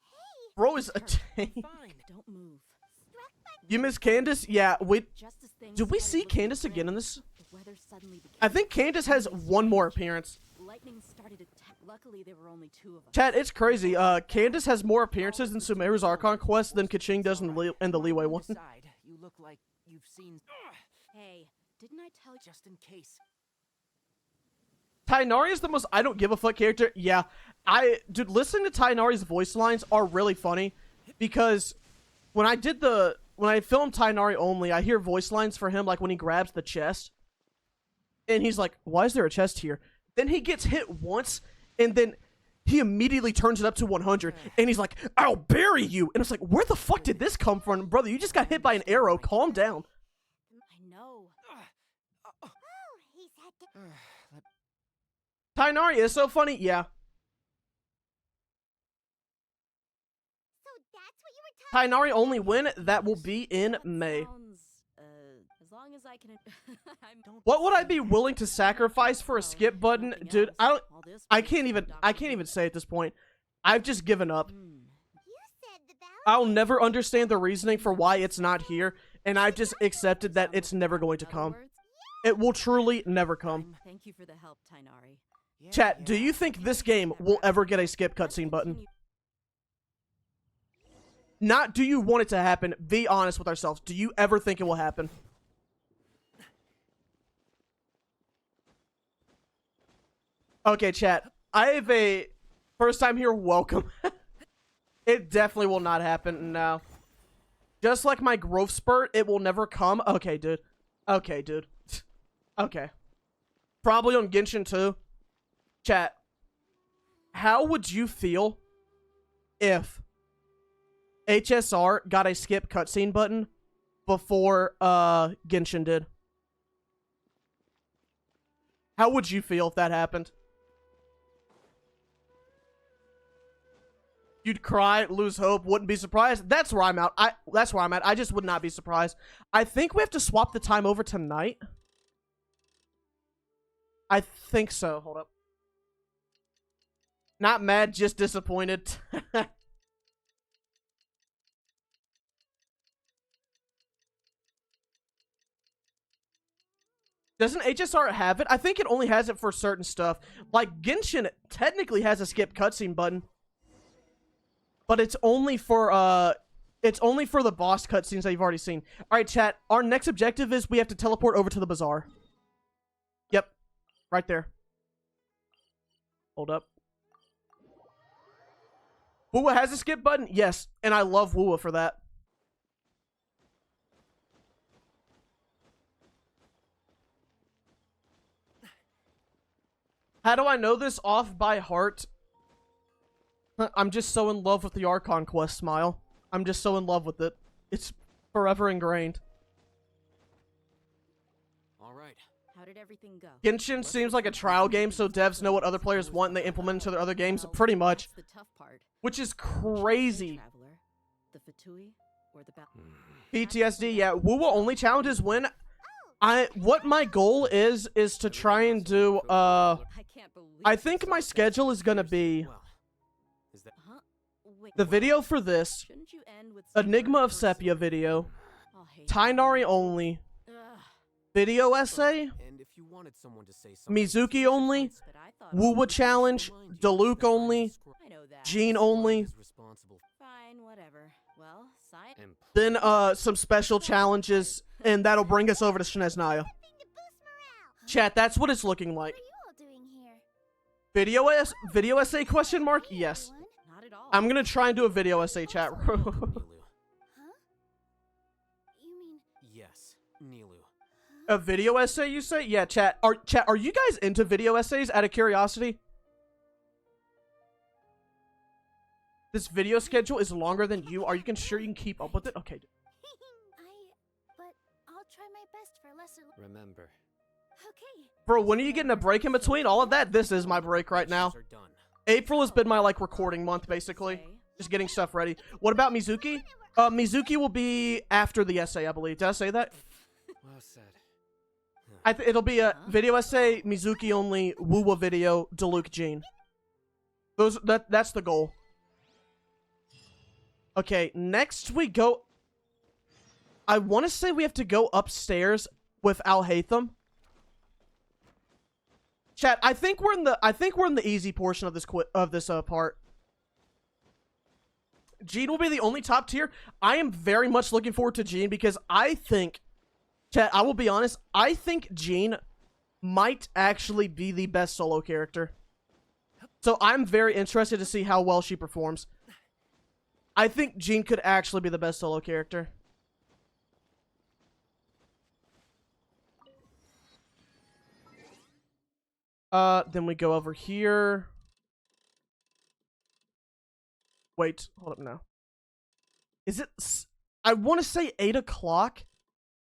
Hey, Bro is a tank. Fine, don't move. struck by You miss Candace? Yeah, Just as things did we started see looking Candace grim, again in this? the weather suddenly became I think Candace has one more appearance. Lightning started attack. Luckily, there were only two of us. Chat, it's crazy. Candace has more appearances in Sumeru's Archon Quest than Kaching does in the Leeway one. Side, you look like you've seen. Hey, didn't I tell you? Just in case. Tainari is the most I don't give a fuck character. Yeah, dude, listening to Tainari's voice lines are really funny because when I filmed Tainari only, I hear voice lines for him like when he grabs the chest and he's like, "Why is there a chest here?" Then he gets hit once and then he immediately turns it up to 100 and he's like, "I'll bury you." And it's like, where the fuck did this come from, brother? You just got hit by an arrow. Calm down. I know. Oh, he's had to. Tainari is so funny. Yeah. So that's what you were talking Tainari only win. That will be in That May. sounds, as long as I can. What would I be willing to sacrifice for a skip button? Dude, I can't even say at this point. I've just given up. You said the balance. I'll never understand the reasoning for why it's not here, and I've just accepted that it's never going to come. It will truly never come. Thank you for the help, Tainari. Chat, do you think this game will ever get a skip cutscene button? Not do you want it to happen, be honest with ourselves. Do you ever think it will happen? Okay, chat. I have a first time here, welcome. It definitely will not happen, no. Just like my growth spurt, it will never come. Okay, dude. Okay, dude. Okay. Probably on Genshin too. Chat. How would you feel if HSR got a skip cutscene button before Genshin did? How would you feel if that happened? You'd cry, lose hope, wouldn't be surprised. That's where I'm at. That's where I'm at. I just would not be surprised. I think we have to swap the time over tonight. I think so. Hold up. Not mad, just disappointed. Doesn't HSR have it? I think it only has it for certain stuff. Like, Genshin technically has a skip cutscene button. But it's only for, It's only for the boss cutscenes that you've already seen. All right, chat. Our next objective is we have to teleport over to the bazaar. Yep. Right there. Hold up. Woowa has a skip button? Yes. And I love Woowa for that. How do I know this off by heart? I'm just so in love with the Archon quest smile. I'm just so in love with it. It's forever ingrained. All right. How did everything go? Genshin seems like a trial game, so devs know what other players want and they implement it into their other games. Well, Pretty much. that's the tough part. Which is crazy. Traveler, the Fatui, or the PTSD, yeah. Woowa only challenges when what my goal is to try and do, I can't believe I think my schedule is gonna be Well, is that Huh? Wait, the video for this, shouldn't you end with Enigma of some Sepia video, I'll hate Tainari only, Ugh, video essay, and if you wanted someone to say something, Mizuki only, but I thought Woowa challenge, Diluc only, I know that. Jean only, is responsible Fine, whatever. Well, sign. and then some special challenges, and that'll bring us over to Sneznaya. Thing to boost morale. Chat, that's what it's looking like. What are you all doing here? Video essay question mark? Yes. Everyone? Not at all. I'm gonna try and do a video essay, chat. Nilu. Huh? You mean Yes, Nilu. A video essay, you say? Yeah, chat. Are you guys into video essays out of curiosity? This video schedule is longer than you. Are you sure you can keep up with it? Okay. but I'll try my best for lesser. Remember, Okay. Bro, when are you getting a break in between all of that? This is my break right now. Are done. April has been my, like, recording month, basically. Just getting stuff ready. What about Mizuki? Mizuki will be after the essay, I believe. Did I say that? well said. It'll be a video essay, Mizuki only, Woowa video, Diluc Jean. That's the goal. Okay, next we go. I want to say we have to go upstairs with Al Haytham. Chat, I think we're in the easy portion of this part. Jean will be the only top tier. I am very much looking forward to Jean because I think, chat, I will be honest, I think Jean might actually be the best solo character. So I'm very interested to see how well she performs. I think Jean could actually be the best solo character. Then we go over here. Wait, hold up now. Is it... I want to say 8 o'clock.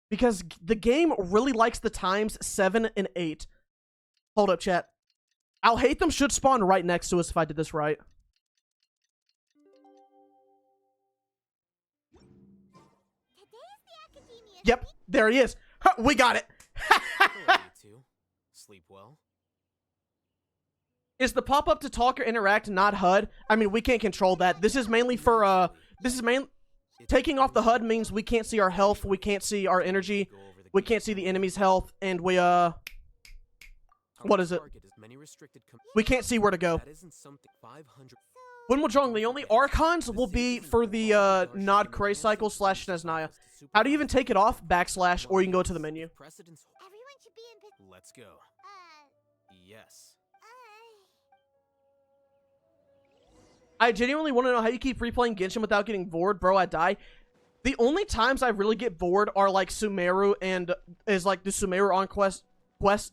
Because the game really likes the times 7 and 8. Hold up, chat. Al Haytham should spawn right next to us if I did this right. Today's the academia. Yep, there he is. Huh, we got it. Hello, you two. Sleep well. Is the pop-up to talk or interact not HUD? I mean, we can't control that. This is mainly for, taking off the HUD means we can't see our health, we can't see our energy, we can't see the enemy's health, and we, what is it? We can't see where to go. That isn't something 500. When Wojong, the only Archons will be for the, Nod Cray Cycle / Sneznaya. How do you even take it off? / or you can go to the menu. Precedence. Everyone should be in. Let's go. Yes. I genuinely want to know how you keep replaying Genshin without getting bored. Bro, I die. The only times I really get bored are like Sumeru and is like the Sumeru on quest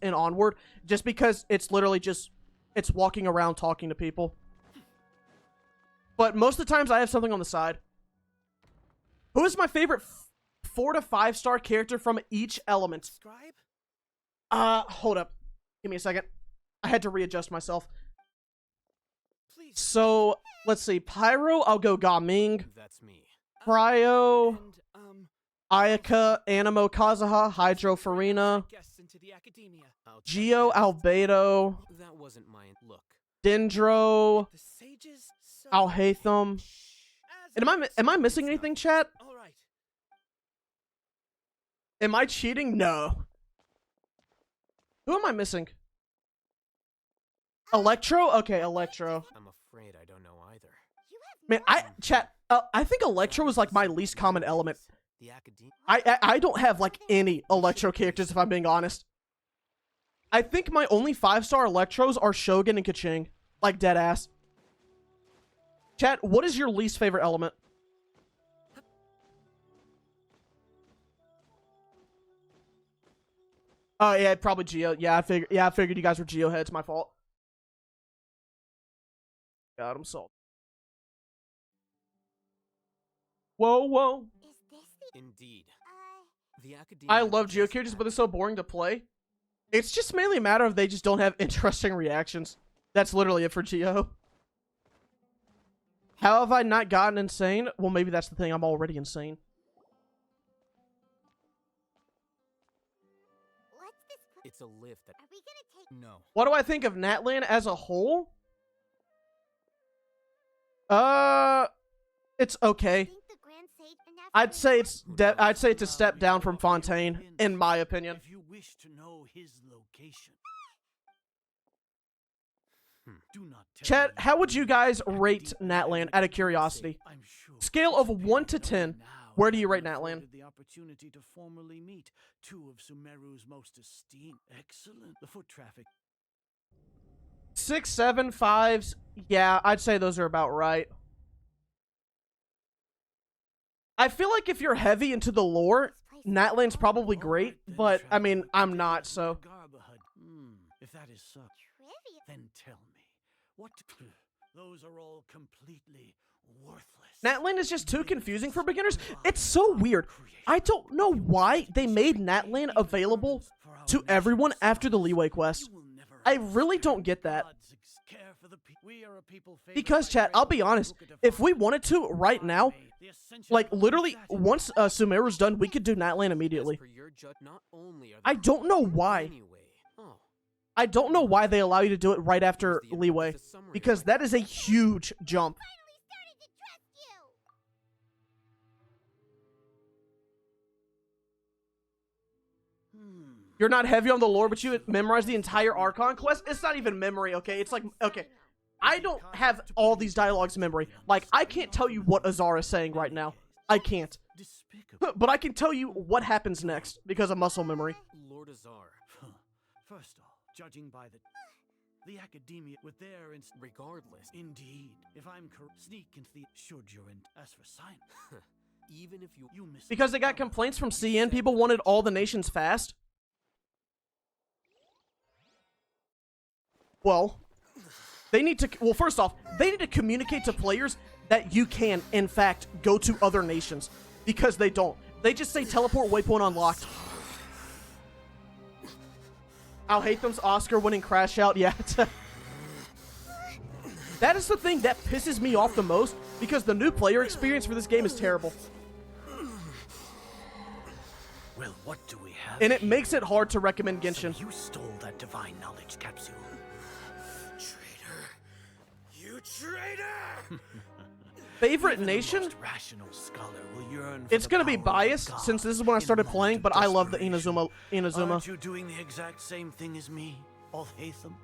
and onward. Just because it's literally just, it's walking around talking to people. But most of the times I have something on the side. Who is my favorite 4 to 5 star character from each element? Scribe? Hold up. Give me a second. I had to readjust myself. Please. So, let's see. Pyro, I'll go Gaming. That's me. Cryo, And, Ayaka, Animo, Kazuha, Hydro, Farina, guests into the academia. I'll check Geo, that. Albedo, That wasn't my look. Dendro, The sages. So Al Haytham. As And am I missing anything, chat? All right. Am I cheating? No. Who am I missing? Electro? Okay, Electro. I'm afraid I don't know either. You have Man, chat, I think Electro is like my least common element. The academy. I don't have like any Electro characters if I'm being honest. I think my only 5-star Electros are Shogun and Kaching. Like dead ass. Chat, what is your least favorite element? Oh yeah, probably Geo. Yeah, I figured you guys were Geo heads. My fault. God, I'm salty. Whoa, whoa. Is this the... Indeed. The academy. I love Geo characters, but they're so boring to play. It's just mainly a matter of they just don't have interesting reactions. That's literally it for Geo. How have I not gotten insane? Well, maybe that's the thing. I'm already insane. What's this... It's a lift that. Are we gonna take... No. What do I think of Natlan as a whole? It's okay. Think the Grand Sage enough I'd to say accept? it's a step down from Fontaine, in my opinion. If you wish to know his location, do not tell Chat, me how would you guys the rate academy Natlan out of curiosity? I'm sure Scale of it's 1 to very 10, known now where do you that rate we Natlan? afforded the opportunity to formally meet two of Sumeru's most esteemed. Excellent. The foot traffic. 6, 7, 5s. Yeah, I'd say those are about right. I feel like if you're heavy into the lore, Natlan's probably great, but I mean, I'm not, so. If that is so, Trivia. then tell me, what? Those are all completely worthless. Natlan is just too confusing for beginners. It's so weird. I don't know why they made Natlan available to everyone after the Leeway quest. I really don't get that. Because, chat, I'll be honest, if we wanted to right now, like, literally, once Sumeru's done, we could do Natlan immediately. I don't know why. I don't know why they allow you to do it right after Leeway, because that is a huge jump. Finally started to trust you. You're not heavy on the lore, but you memorize the entire Archon quest? It's not even memory, okay? It's like, okay, I don't have all these dialogues in memory. Like, I can't tell you what Azar is saying right now. I can't. But I can tell you what happens next, because of muscle memory. Lord Azar. First off, judging by the academia with their Regardless. Indeed, if I'm sneak into the should you're in. As for science, Even if you miss Because they got complaints from CN, people wanted all the nations fast. Well, they need to, well, first off, they need to communicate to players that you can, in fact, go to other nations. Because they don't. They just say teleport waypoint unlocked. I'll hate them's Oscar winning Crash Out, yeah. That is the thing that pisses me off the most, because the new player experience for this game is terrible. Well, what do we have? And it makes it hard to recommend Genshin. You stole that divine knowledge capsule. You traitor! Favorite Even the nation? most rational scholar will yearn for It's the gonna be power of biased, God since this is when I in started a playing, moment but of I love the desperation. Inazuma. Aren't you doing the exact same thing as me, Al-Hatham?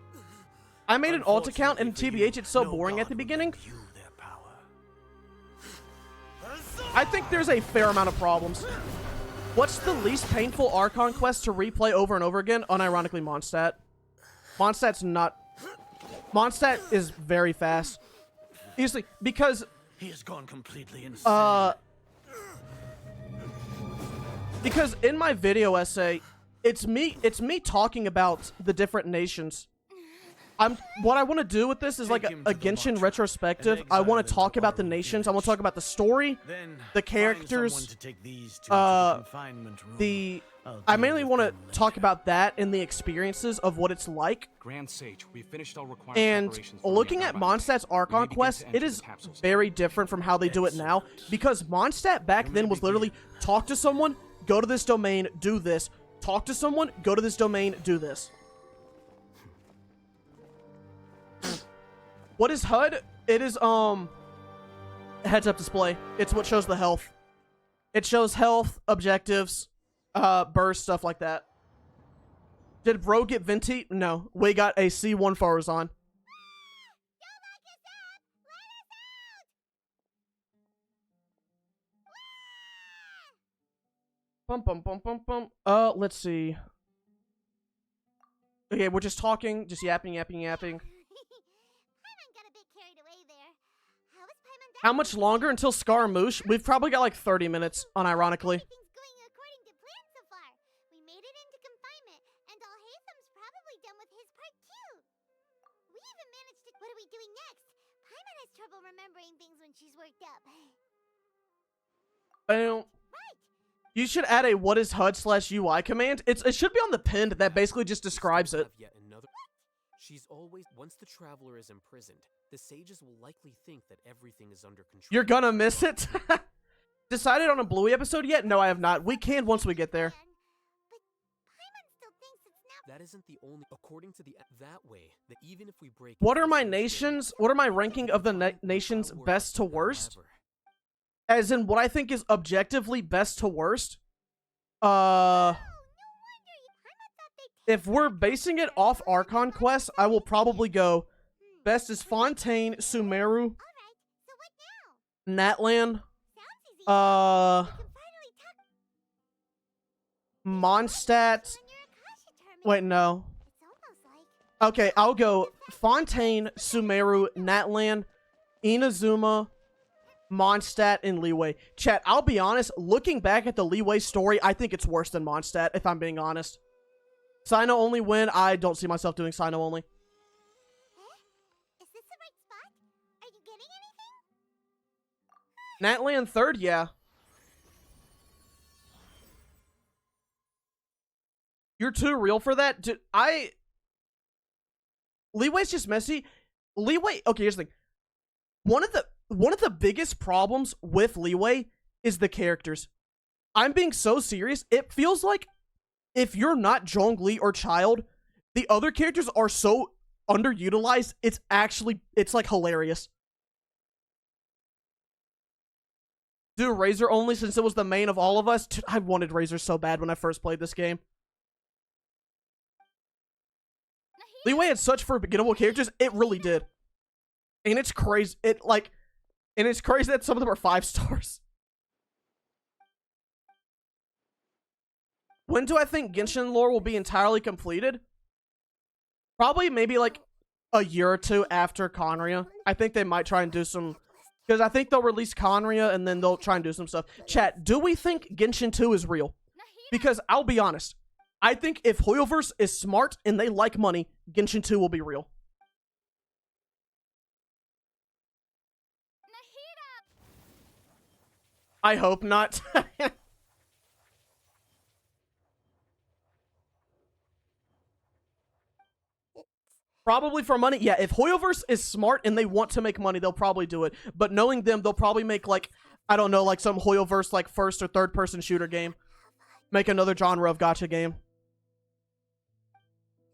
I made an alt account, and Unfortunately for TBH, you, it's so no boring at God the will beginning. lend you their power. I think there's a fair amount of problems. What's the least painful Archon quest to replay over and over again? Unironically, Mondstadt. Mondstadt's not... Mondstadt is very fast. Usually, because... He has gone completely insane. Because in my video essay, it's me talking about the different nations. What I want to do with this is like a Genshin retrospective. I want to talk about the nations. I want to talk about the story, the characters, I mainly want to talk about that and the experiences of what it's like. Grand Sage, we finished our required And preparations for looking the at caravan. Mondstadt's We may Archon begin quest, to enter it is the capsules. very different from how they do it now. Because Mondstadt back then was literally talk to someone, go to this domain, do this. Talk to someone, go to this domain, do this. What is HUD? It is, heads-up display. It's what shows the health. It shows health, objectives, burst, stuff like that. Did bro get Venti? No. We got a C1 Farazan. Bum bum bum bum bum. Let's see. Okay, we're just talking, just yapping. Paimon got a bit carried away there. How is Paimon How much longer until Scaramouche? We've probably got like 30 minutes, unironically. Everything's going according to plan so far. We made it into confinement, and Alhaitham's probably done with his part too. We even managed to. What are we doing next? Paimon has trouble remembering things when she's worked up. You should add a what is HUD/UI command. It should be on the pin that basically just describes it. Yet another. She's always. Once the traveler is imprisoned, the sages will likely think that everything is under control. You're gonna miss it. Decided on a Bluey episode yet? No, I have not. We can once we get there. But Paimon still thinks it's now. That isn't the only. According to the that way, that even if we break. What are my nations? What are my ranking of the nations best to worst? As in what I think is objectively best to worst. If we're basing it off Archon Quest, I will probably go best is Fontaine, Sumeru, Natlan, Mondstadt. Wait, no. Okay, I'll go Fontaine, Sumeru, Natlan, Inazuma, Mondstadt, and Leeway. Chat, I'll be honest, looking back at the Leeway story, I think it's worse than Mondstadt, if I'm being honest. Sino only win, I don't see myself doing Sino only. Is this the right spot? Are you getting anything? Natlan third, yeah. You're too real for that? Dude, Leeway's just messy. Leeway, okay, here's the thing. One of the biggest problems with Leeway is the characters. I'm being so serious. It feels like if you're not Zhongli or Child, the other characters are so underutilized. It's like hilarious. Do Razor only since it was the main of all of us. Dude, I wanted Razor so bad when I first played this game. Leeway had such forgettable characters. It really did. And it's crazy. And it's crazy that some of them are 5 stars. When do I think Genshin lore will be entirely completed? Probably maybe like a year or two after Conria. I think they might try and do some... Because I think they'll release Conria and then they'll try and do some stuff. Chat, do we think Genshin 2 is real? Because I'll be honest. I think if Hoyoverse is smart and they like money, Genshin 2 will be real. I hope not. Probably for money. Yeah, if Hoyoverse is smart and they want to make money, they'll probably do it. But knowing them, they'll probably make, like, I don't know, like some Hoyoverse, like, first or third person shooter game. Make another genre of gacha game.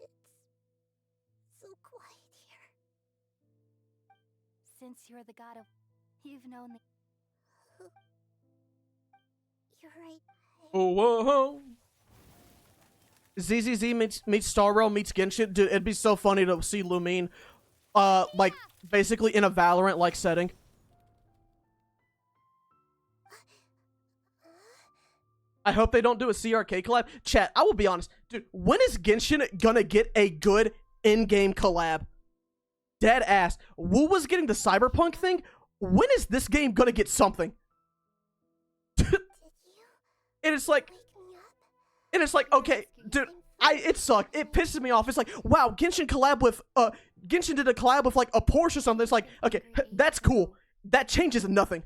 It's so quiet here. Since you're the god of... You've known the... You're right. Oh, whoa. ZZZ meets Starrail meets Genshin. Dude, it'd be so funny to see Lumine, like, basically in a Valorant-like setting. I hope they don't do a CRK collab. Chat, I will be honest. Dude, when is Genshin gonna get a good in-game collab? Dead ass. Wu was getting the Cyberpunk thing. When is this game gonna get something? And it's like, okay, dude, it sucked. It pisses me off. It's like, wow, Genshin did a collab with, like, a Porsche or something. It's like, okay, that's cool. That changes nothing.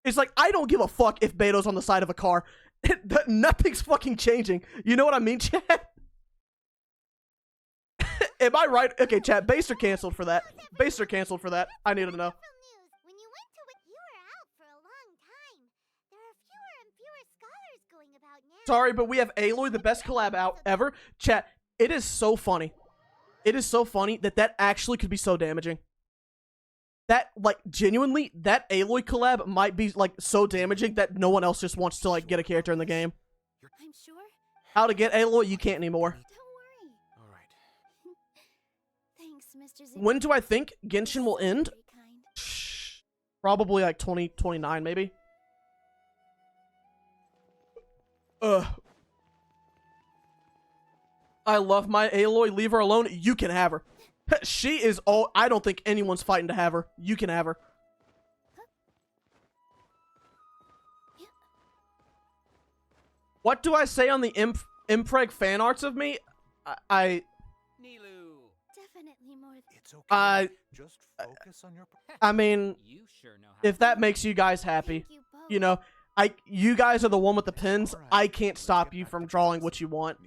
It's like, I don't give a fuck if Beto's on the side of a car. Nothing's fucking changing. You know what I mean, chat? Am I right? Okay, chat, Baster canceled for that. Baster canceled for that. I need to know. When you went to it, you were out for a long time. There are fewer and fewer scholars going about now. Sorry, but we have Aloy, the best collab out ever. Chat, it is so funny. It is so funny that actually could be so damaging. That, like, genuinely, that Aloy collab might be, like, so damaging that no one else just wants to, like, get a character in the game. I'm sure. How to get Aloy, you can't anymore. Don't worry. All right. Thanks, Mr. Z. When do I think Genshin will end? Probably, like, 2029, maybe. I love my Aloy. Leave her alone. You can have her. She is all. I don't think anyone's fighting to have her. You can have her. What do I say on the Impreg fan arts of me? Nilu. Definitely more. It's okay. Just focus on your. I mean, You sure know how if that makes you guys happy, Thank you both. you know, you guys are the one with the pins. I can't stop you from drawing what you want.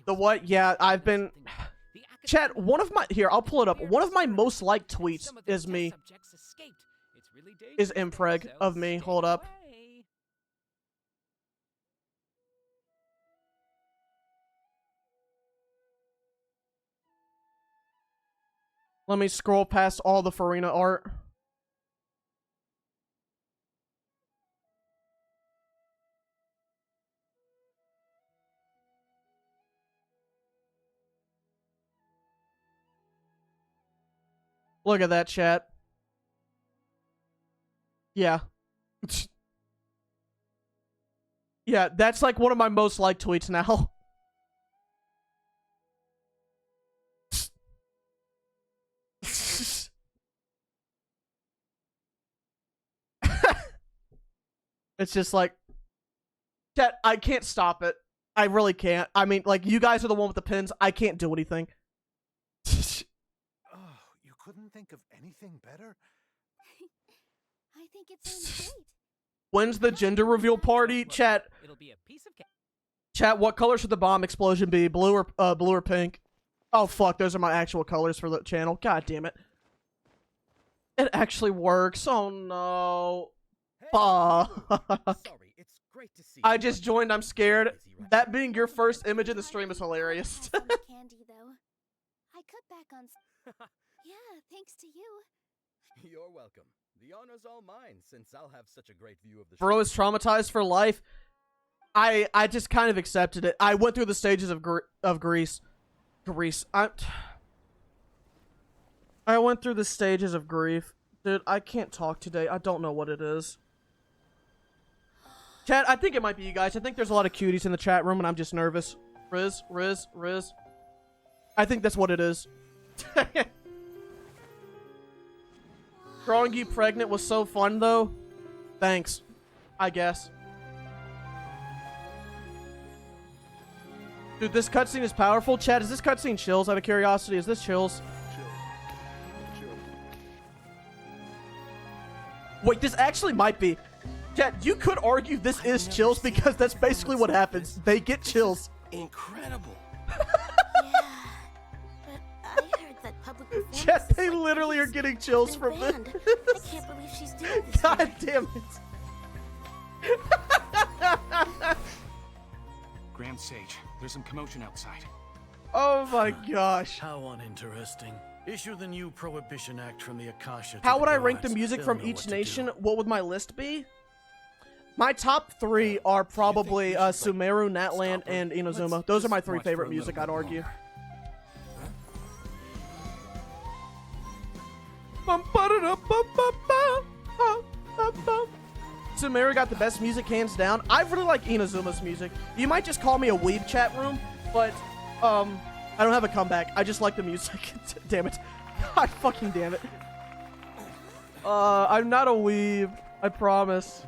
The what? Yeah, I've been. Chat, one of my here, I'll pull it up. One of my most liked tweets is me. Is Impreg of me. Hold up. Let me scroll past all the Farina art. Look at that, chat. Yeah. Yeah, that's like one of my most liked tweets now. It's just like, chat, I can't stop it. I really can't. I mean, like, you guys are the one with the pins. I can't do anything. Oh, you couldn't think of anything better? I think it sounds great. When's the gender reveal party? Chat. It'll be a piece of cake. Chat, what color should the bomb explosion be? Blue or pink? Oh, fuck. Those are my actual colors for the channel. God damn it. It actually works. Oh, no. Fuck. Sorry, it's great to see. I just joined. I'm scared. That being your first image in the stream is hilarious. Have some candy though. I cut back on. Yeah, thanks to you. You're welcome. The honor's all mine, since I'll have such a great view of the Bro is traumatized for life. I just kind of accepted it. I went through the stages of Greece. I went through the stages of grief. Dude, I can't talk today. I don't know what it is. Chat, I think it might be you guys. I think there's a lot of cuties in the chat room and I'm just nervous. Riz. I think that's what it is. Drawing you pregnant was so fun, though. Thanks. I guess. Dude, this cutscene is powerful. Chat, is this cutscene chills? Out of curiosity, is this chills? Wait, this actually might be. Chat, you could argue this is chills because that's basically what happens. They get chills. Incredible. Chat, they literally are getting chills from this. I can't believe she's doing this. God damn it. Grand Sage, there's some commotion outside. Oh my gosh. How uninteresting. Issue the new Prohibition Act from the Akasha. How would I rank the music from each nation? What would my list be? My top 3 are probably Sumeru, Natlan, and Inazuma. Those are my 3 favorite music, I'd argue. Sumeru got the best music hands down. I really like Inazuma's music. You might just call me a weeb, chat room, but I don't have a comeback. I just like the music. Damn it. God fucking damn it. I'm not a weeb. I promise.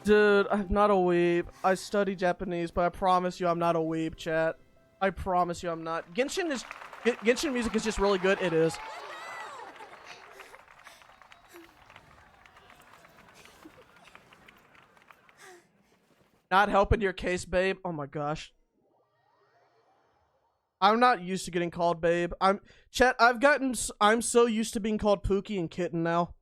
Dude, I'm not a weeb. I study Japanese, but I promise you I'm not a weeb, chat. I promise you I'm not. Genshin music is just really good. It is. Not helping your case, babe. Oh my gosh. I'm not used to getting called babe. I'm so used to being called Pookie and Kitten now.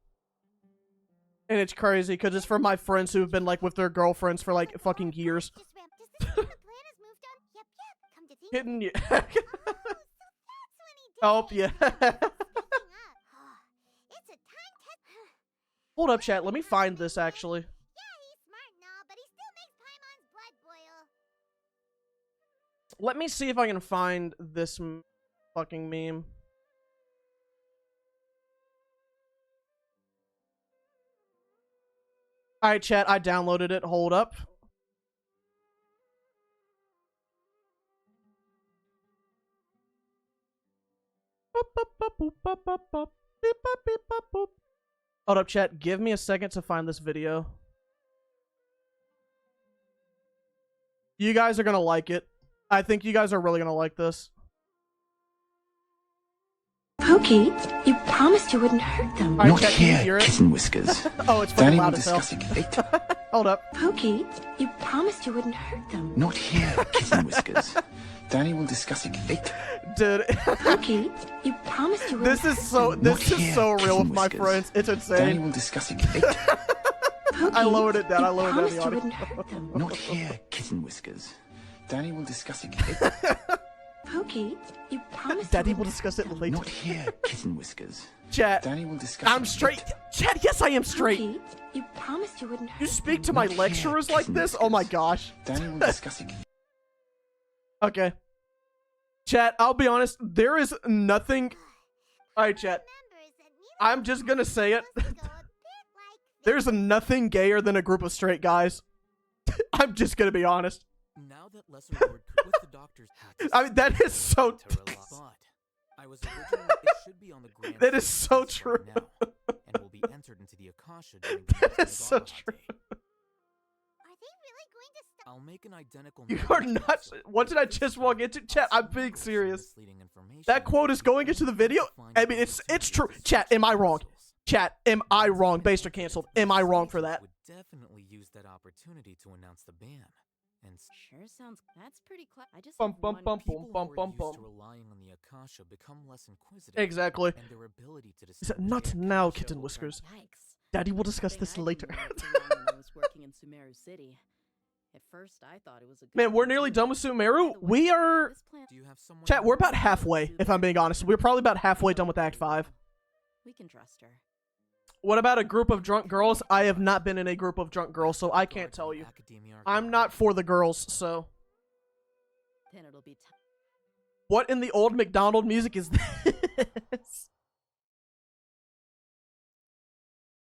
And it's crazy because it's from my friends who've been like with their girlfriends for like fucking years. Kitten, yeah. Help, yeah. Hold up, chat. Let me find this actually. Let me see if I can find this fucking meme. Alright, chat, I downloaded it. Hold up. Hold up, chat. Give me a second to find this video. You guys are gonna like it. I think you guys are really gonna like this. Pookie, you promised you wouldn't hurt them. Right, Not chat, can you here, hear it? Kitten Whiskers. Oh, it's fucking Danny will loud as hell. discuss it later. Hold up. Pookie, you promised you wouldn't hurt them. Not here, Kitten Whiskers. Danny will discuss it later. Dude. Pookie, you promised you wouldn't This is so Not this is here, so real Kitten with my Whiskers. friends. It's Danny insane. will discuss it later. Pookie, I lowered it down. you I lowered down promised the you audio. wouldn't hurt them. Not here, Kitten Whiskers. Danny will discuss it later. Pookie, you promised Daddy you will wouldn't discuss hurt it them. later. Not here, Kitten Whiskers. Chat. Danny will discuss I'm it straight. later. Chat, yes, I am straight. Pookie, you promised you wouldn't hurt You speak to my Not here, lecturers like Kitten this? Oh my Whiskers. gosh. Danny will discuss it. Okay. Chat, I'll be honest. There is nothing. Alright, chat. I'm just gonna say it. There's nothing gayer than a group of straight guys. I'm just gonna be honest. Now that Lesser Lord with the doctor's hat. I mean, that is so. But I was originally it should be on the grand. That is so right true. now, and will be entered into the Akasha during the That next is so Megara true. Day. Are they really going to stop? I'll make an identical. You are not. What did I just walk into? Chat, I'm being serious. That quote is going into the video. I mean, it's true. Chat, am I wrong? Chat, am I wrong? Based or canceled? Am I wrong for that? Would definitely use that opportunity to announce the ban. And Sure sounds. That's pretty clever. I just Bum have bum one bum people bum who bum are bum used to bum. relying on the Akasha become less inquisitive. Exactly. And their ability to Is it discern not the now, Akasha Kitten will Whiskers? Yikes. Daddy will discuss Thing this I didn't later. know too long when I was working in Sumeru City. At first, I thought it was a good Man, we're thing, nearly too. done with By Sumeru. the way, We are. this plant- Do you have someone? Chat, we're about halfway, if I'm being honest. We're probably about halfway done with Act 5. We can trust her. What about a group of drunk girls? I have not been in a group of drunk girls, so I can't tell you. I'm not for the girls, so. Then it'll be time. What in the old McDonald music is this?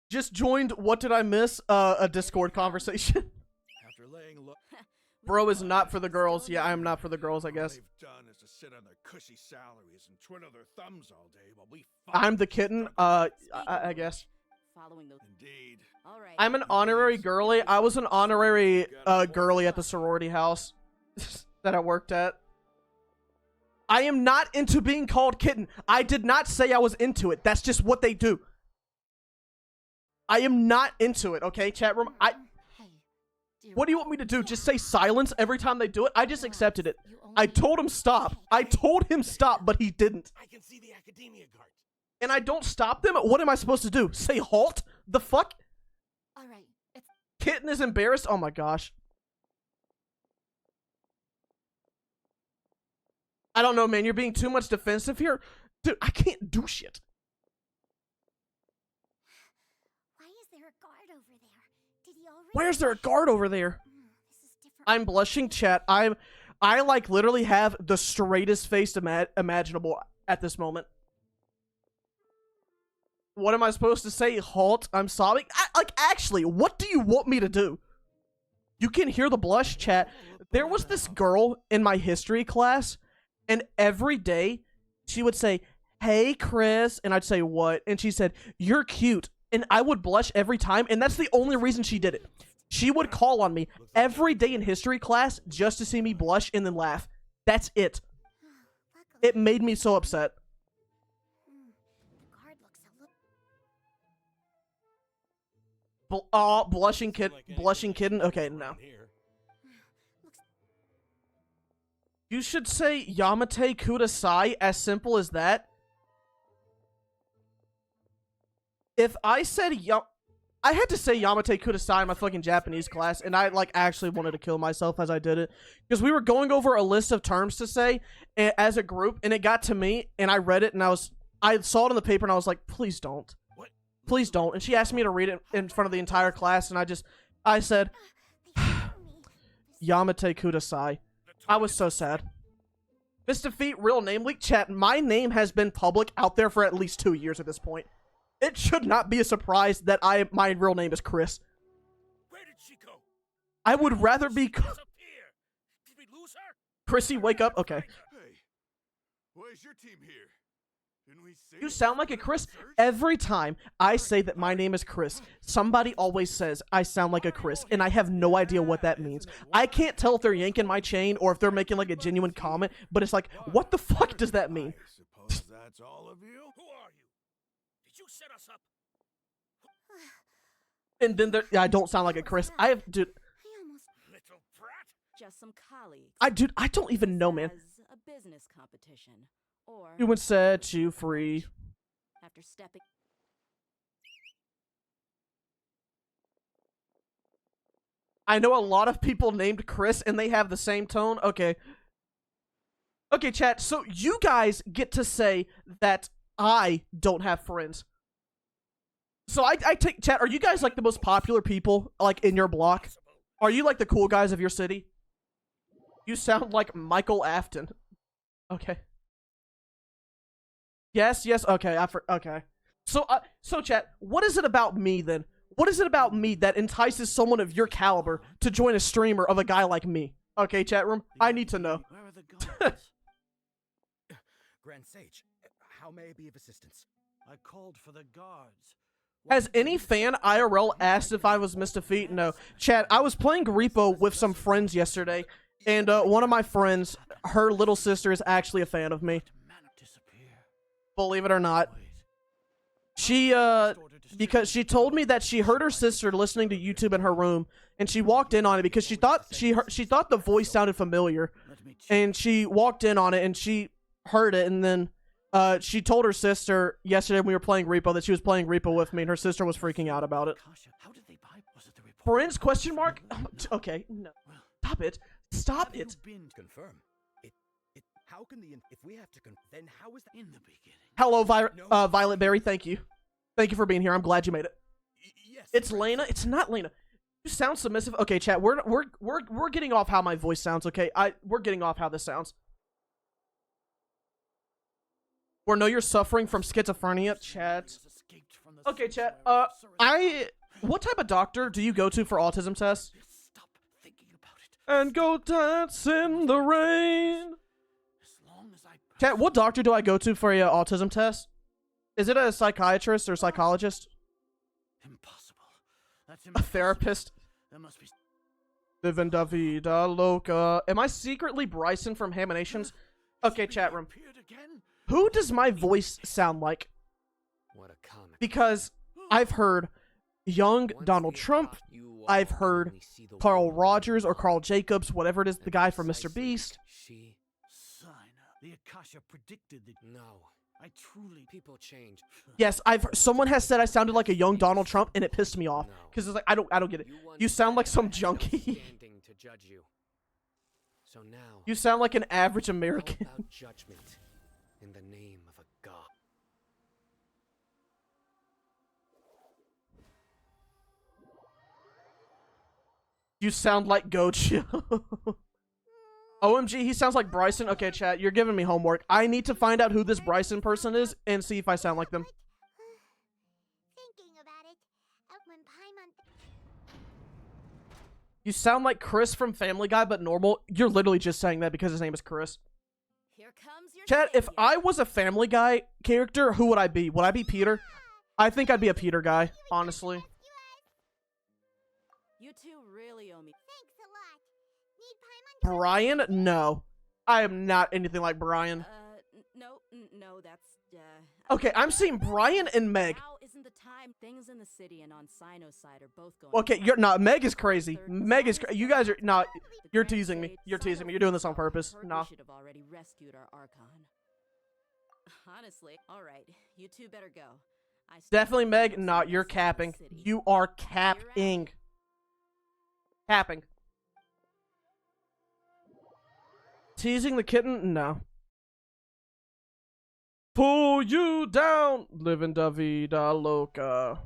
Just joined What Did I Miss? A Discord conversation. After laying low, Bro is not for the girls. Yeah, I am not for the girls, I all guess. they've done is to sit on their cushy salaries and twiddle their thumbs all day while we. I'm the kitten. I guess. Following those. Indeed. All right. I'm an honorary girly. I was an honorary girly at the sorority house that I worked at. I am not into being called kitten. I did not say I was into it. That's just what they do. I am not into it, okay, chat room? Hey, dear What do you want me to do? Just say silence every time they do it? I just accepted it. I told him stop. I told him stop, but he didn't. I can see the academia guard. And I don't stop them? What am I supposed to do? Say halt? The fuck? All right, it's Kitten is embarrassed? Oh my gosh. I don't know, man. You're being too much defensive here. Dude, I can't do shit. Why is there a guard over there? Did he already? Why is there a guard over there? This is different. I'm blushing, chat. I like literally have the straightest face imaginable at this moment. What am I supposed to say? Halt. I'm sobbing. Actually, what do you want me to do? You can hear the blush, chat. There was this girl in my history class, and every day she would say, "Hey, Chris," and I'd say, "What?" And she said, "You're cute." And I would blush every time, and that's the only reason she did it. She would call on me every day in history class just to see me blush and then laugh. That's it. It made me so upset. The guard looks a little. Blushing kitten. Okay, no. You should say Yamate Kudasai, as simple as that. If I said I had to say Yamate Kudasai in my fucking Japanese class, and I, actually wanted to kill myself as I did it. Because we were going over a list of terms to say as a group, and it got to me, and I read it, and I saw it on the paper, and I was like, please don't. Please don't. And she asked me to read it in front of the entire class, and I said, Yamate Kudasai. I was so sad. Mr. Feet, real name leak, chat. My name has been public out there for at least 2 years at this point. It should not be a surprise that my real name is Chris. Where did she go? I would rather be Did we lose her? Chrissy, wake up. Okay. Hey, why is your team here? You sound like a Chris. Every time I say that my name is Chris, somebody always says I sound like a Chris, and I have no idea what that means. I can't tell if they're yanking my chain or if they're making like a genuine comment, but it's like, what the fuck does that mean? Suppose that's all of you? Who are you? Did you set us up? And then I don't sound like a Chris. I have, dude. Little brat. Just some colleagues. Dude, I don't even know, man. As a business competition, or You would set you free. after stepping. I know a lot of people named Chris and they have the same tone. Okay. Okay, chat. So you guys get to say that I don't have friends. So I take chat. Are you guys like the most popular people like in your block? Are you like the cool guys of your city? You sound like Michael Afton. Okay. Yes, yes. Okay, okay. So so chat, what is it about me then? What is it about me that entices someone of your caliber to join a streamer of a guy like me? Okay, chat room, I need to know. Where are the guards? Grand Sage, how may I be of assistance? I called for the guards. Has any fan IRL asked if I was Mr. Feet? No. Chat, I was playing Repo with some friends yesterday, and one of my friends, her little sister is actually a fan of me. Believe it or not. She, because she told me that she heard her sister listening to YouTube in her room, and she walked in on it because she thought the voice sounded familiar, and she walked in on it and she heard it, and then she told her sister yesterday when we were playing Repo that she was playing Repo with me, and her sister was freaking out about it. Friends? Question mark? Okay, no. Stop it. Stop it. Confirm. How can if we have to then how is that in the beginning? Hello, Violet Berry. Thank you. Thank you for being here. I'm glad you made it. Yes. It's Lena. It's not Lena. You sound submissive. Okay, chat. We're getting off how my voice sounds. Okay, we're getting off how this sounds. Or no, you're suffering from schizophrenia, chat. Okay, chat. What type of doctor do you go to for autism tests? Stop thinking about it. And go dance in the rain. As long as I Chat, what doctor do I go to for a autism test? Is it a psychiatrist or psychologist? Impossible. That's A impossible. therapist? That must be Living da vida loca. Am I secretly Bryson from Haminations? Okay, chat room. appeared again. Who does my voice sound like? What a comic. Because I've heard young Donald Trump. I've heard Carl Rogers or Carl Jacobs, whatever it is, the guy from Mr. Beast. She. Sign. The Akasha predicted that. No. I truly. People change. Yes, someone has said I sounded like a young Donald Trump, and it pissed me off because it's like I don't get it. You sound like some junkie. Standing to judge you. So now. You sound like an average How American. about judgment in the name of a god? You sound like Gochu. OMG, he sounds like Bryson. Okay, chat, you're giving me homework. I need to find out who this Bryson person is and see if I sound like them. Thinking about it, when Paimon. You sound like Chris from Family Guy, but normal. You're literally just saying that because his name is Chris. Here comes your Chat, if savior. I was a Family Guy character, who would I be? Would I be Peter? I think I'd be a Peter guy, honestly. You two really owe me. Thanks a lot. Need Paimon to Brian? No. I am not anything like Brian. No, that's Okay, I'm seeing Brian and Meg. Now isn't the time. Things in the city and on Sino's side are both going. Okay, you're not. Meg is crazy. Meg is. You guys are not. You're teasing me. You're teasing me. You're doing this on purpose. Nah. We should have already rescued our Archon. Honestly, all right. You two better go. Definitely Meg. Nah, you're capping. You are capping. Capping. Teasing the kitten? No. Pull you down, living da vida loca.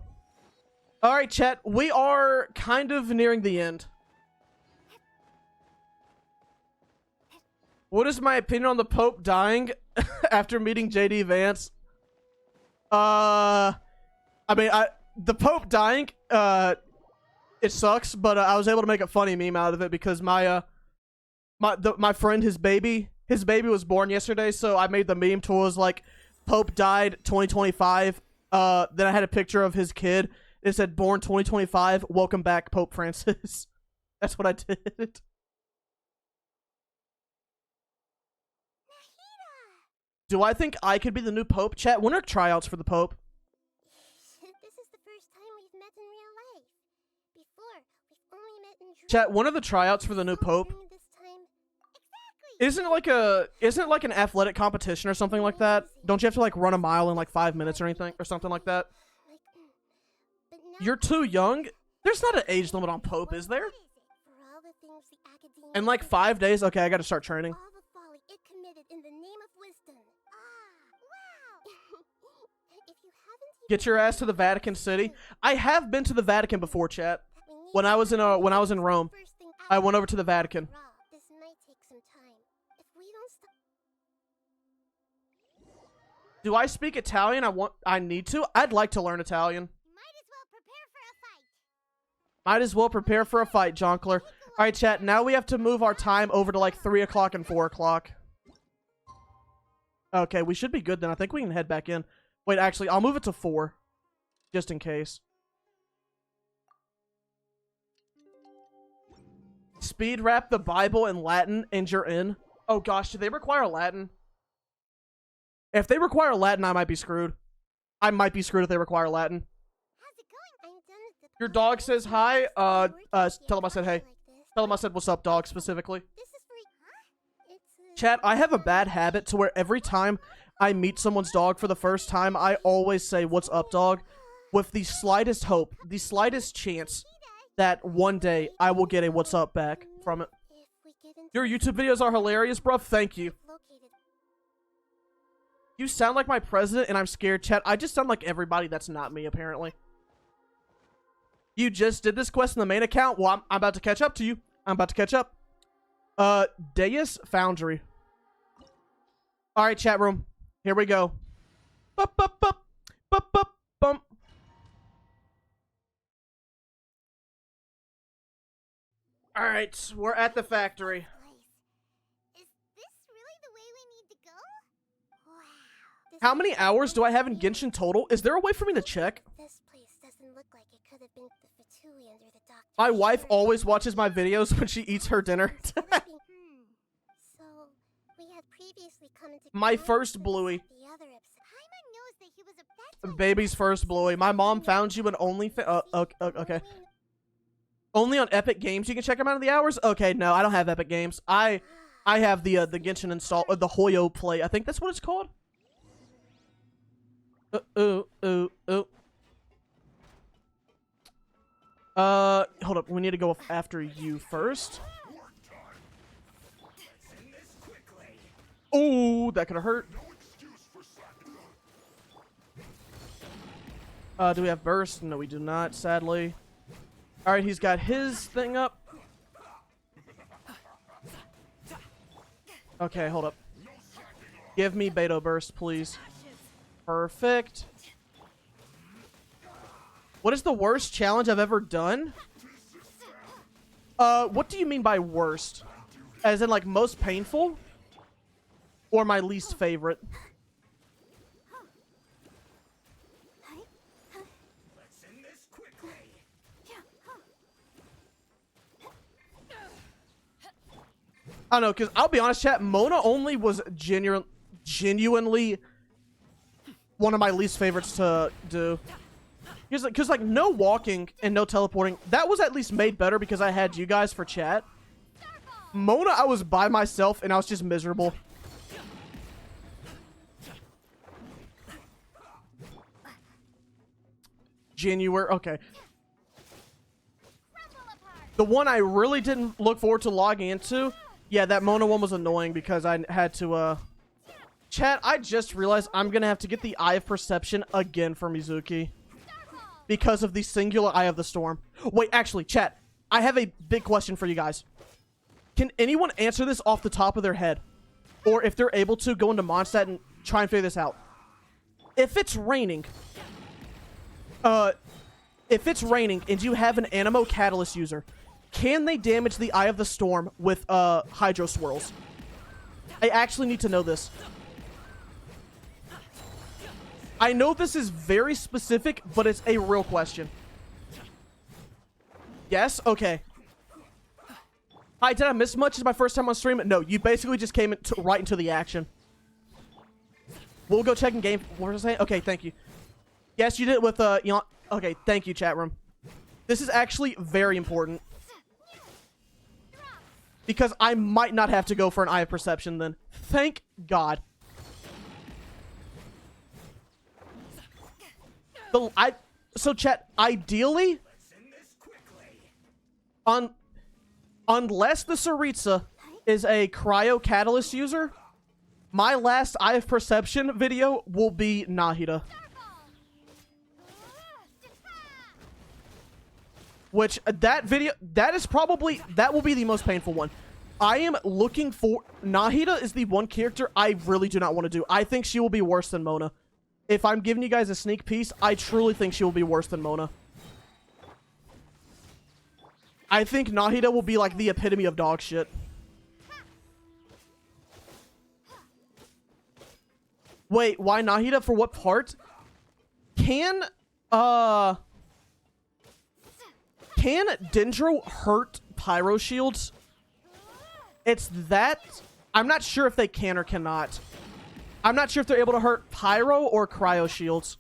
Alright, chat, we are kind of nearing the end. What is my opinion on the Pope dying after meeting JD Vance? I mean, the Pope dying, it sucks, but I was able to make a funny meme out of it because my friend, his baby was born yesterday, so I made the meme towards like, Pope died 2025. Then I had a picture of his kid. It said born 2025. Welcome back, Pope Francis. That's what I did. Do I think I could be the new Pope? Chat, when are tryouts for the Pope? This is the first time we've met in real life. Before, we've only met in Chat, when are the tryouts for the new Pope? this time. Exactly. Isn't it like an athletic competition or something like that? Don't you have to like run a mile in like 5 minutes or anything or something like that? But now You're too young. There's not an age limit on Pope, is there? for all the things the academia In like 5 days? Okay, I gotta start training. all the folly it committed in the name of wisdom. Wow. If you haven't Get your ass to the Vatican City. I have been to the Vatican before, chat. When I was in Rome, first thing I went over to the Vatican. This might take some time. If we don't stop Do I speak Italian? I need to. I'd like to learn Italian. might as well prepare for a fight. Might as well prepare for a fight, Jonkler. Alright, chat, now we have to move our time over to like 3 o'clock and 4 o'clock. Okay, we should be good then. I think we can head back in. Wait, actually, I'll move it to 4. Just in case. Speed rap the Bible in Latin and you're in. Oh gosh, do they require Latin? If they require Latin, I might be screwed. I might be screwed if they require Latin. How's it going? I'm done with the Your dog says hi. Tell him I said hey. Tell him I said what's up, dog, specifically. This is for It's Chat, I have a bad habit to where every time I meet someone's dog for the first time, I always say, what's up, dog? With the slightest hope, the slightest chance that one day I will get a what's up back from it. if we get into Your YouTube videos are hilarious, bruv. Thank you. located. You sound like my president, and I'm scared, chat. I just sound like everybody that's not me, apparently. You just did this quest in the main account? Well, I'm about to catch up to you. I'm about to catch up. Deus Foundry. Alright, chat room. Here we go. Bup, bup, bup. Bup, bup, bump. Alright, we're at the factory. Is this really the way we need to go? Wow. How many hours do I have in Genshin total? Is there a way for me to check? This place doesn't look like it could have been the Fatui under the doctor. My wife always watches my videos when she eats her dinner. So, we had previously come into My contact first with Bluey. the other Paimon knows that he was a Baby's first Bluey. My mom found you in okay. Only on Epic Games you can check them out of the hours? Okay, no, I don't have Epic Games. I have the Genshin install, or the Hoyo Play. I think that's what it's called. Hold up. We need to go after you first. Oh, that could have hurt. Do we have burst? No, we do not, sadly. Alright, he's got his thing up. Okay, hold up. Give me Beto burst, please. Perfect. What is the worst challenge I've ever done? What do you mean by worst? As in, like, most painful? Or my least favorite? I don't know, because I'll be honest, chat, Mona only was genuinely one of my least favorites to do. Because, like, no walking and no teleporting, that was at least made better because I had you guys for chat. Mona, I was by myself and I was just miserable. January, okay. The one I really didn't look forward to logging into, yeah, that Mona one was annoying because I had to, Chat, I just realized I'm gonna have to get the Eye of Perception again for Mizuki. Because of the singular Eye of the Storm. Wait, actually, chat, I have a big question for you guys. Can anyone answer this off the top of their head? Or if they're able to, go into Mondstadt and try and figure this out. If it's raining, and you have an Anemo Catalyst user, can they damage the Eye of the Storm with, Hydro Swirls? I actually need to know this. I know this is very specific, but it's a real question. Yes? Okay. Hi, did I miss much? Is my first time on stream? No, you basically just came right into the action. We'll go check in game. What was I saying? Okay, thank you. Yes, you did it with, okay, thank you, chat room. This is actually very important. Because I might not have to go for an Eye of Perception then. Thank God. So chat, ideally, unless the Saritsa is a Cryo Catalyst user, my last Eye of Perception video will be Nahida. Which, that video, that will be the most painful one. I am looking for... Nahida is the one character I really do not want to do. I think she will be worse than Mona. If I'm giving you guys a sneak peek, I truly think she will be worse than Mona. I think Nahida will be like the epitome of dog shit. Wait, why Nahida? For what part? Can Dendro hurt Pyro Shields? It's that... I'm not sure if they can or cannot. I'm not sure if they're able to hurt Pyro or Cryo Shields.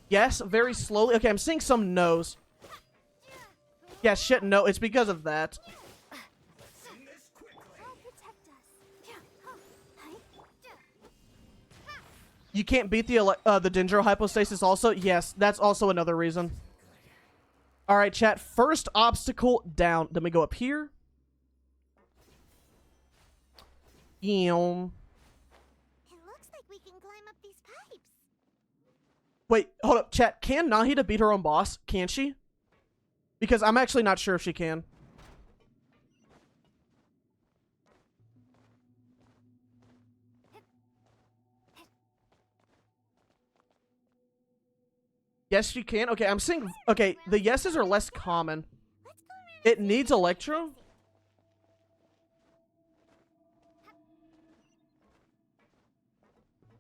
Yes, very slowly. Okay, I'm seeing some no's. Yeah, shit, no. It's because of that. You can't beat the Dendro Hypostasis also? Yes, that's also another reason. Alright, chat. First obstacle down. Then we go up here. It looks like we can climb up these pipes. Wait, hold up. Chat, can Nahida beat her own boss? Can she? Because I'm actually not sure if she can. Yes, she can. Okay, I'm seeing... Okay, the yeses are less common. It needs Electro?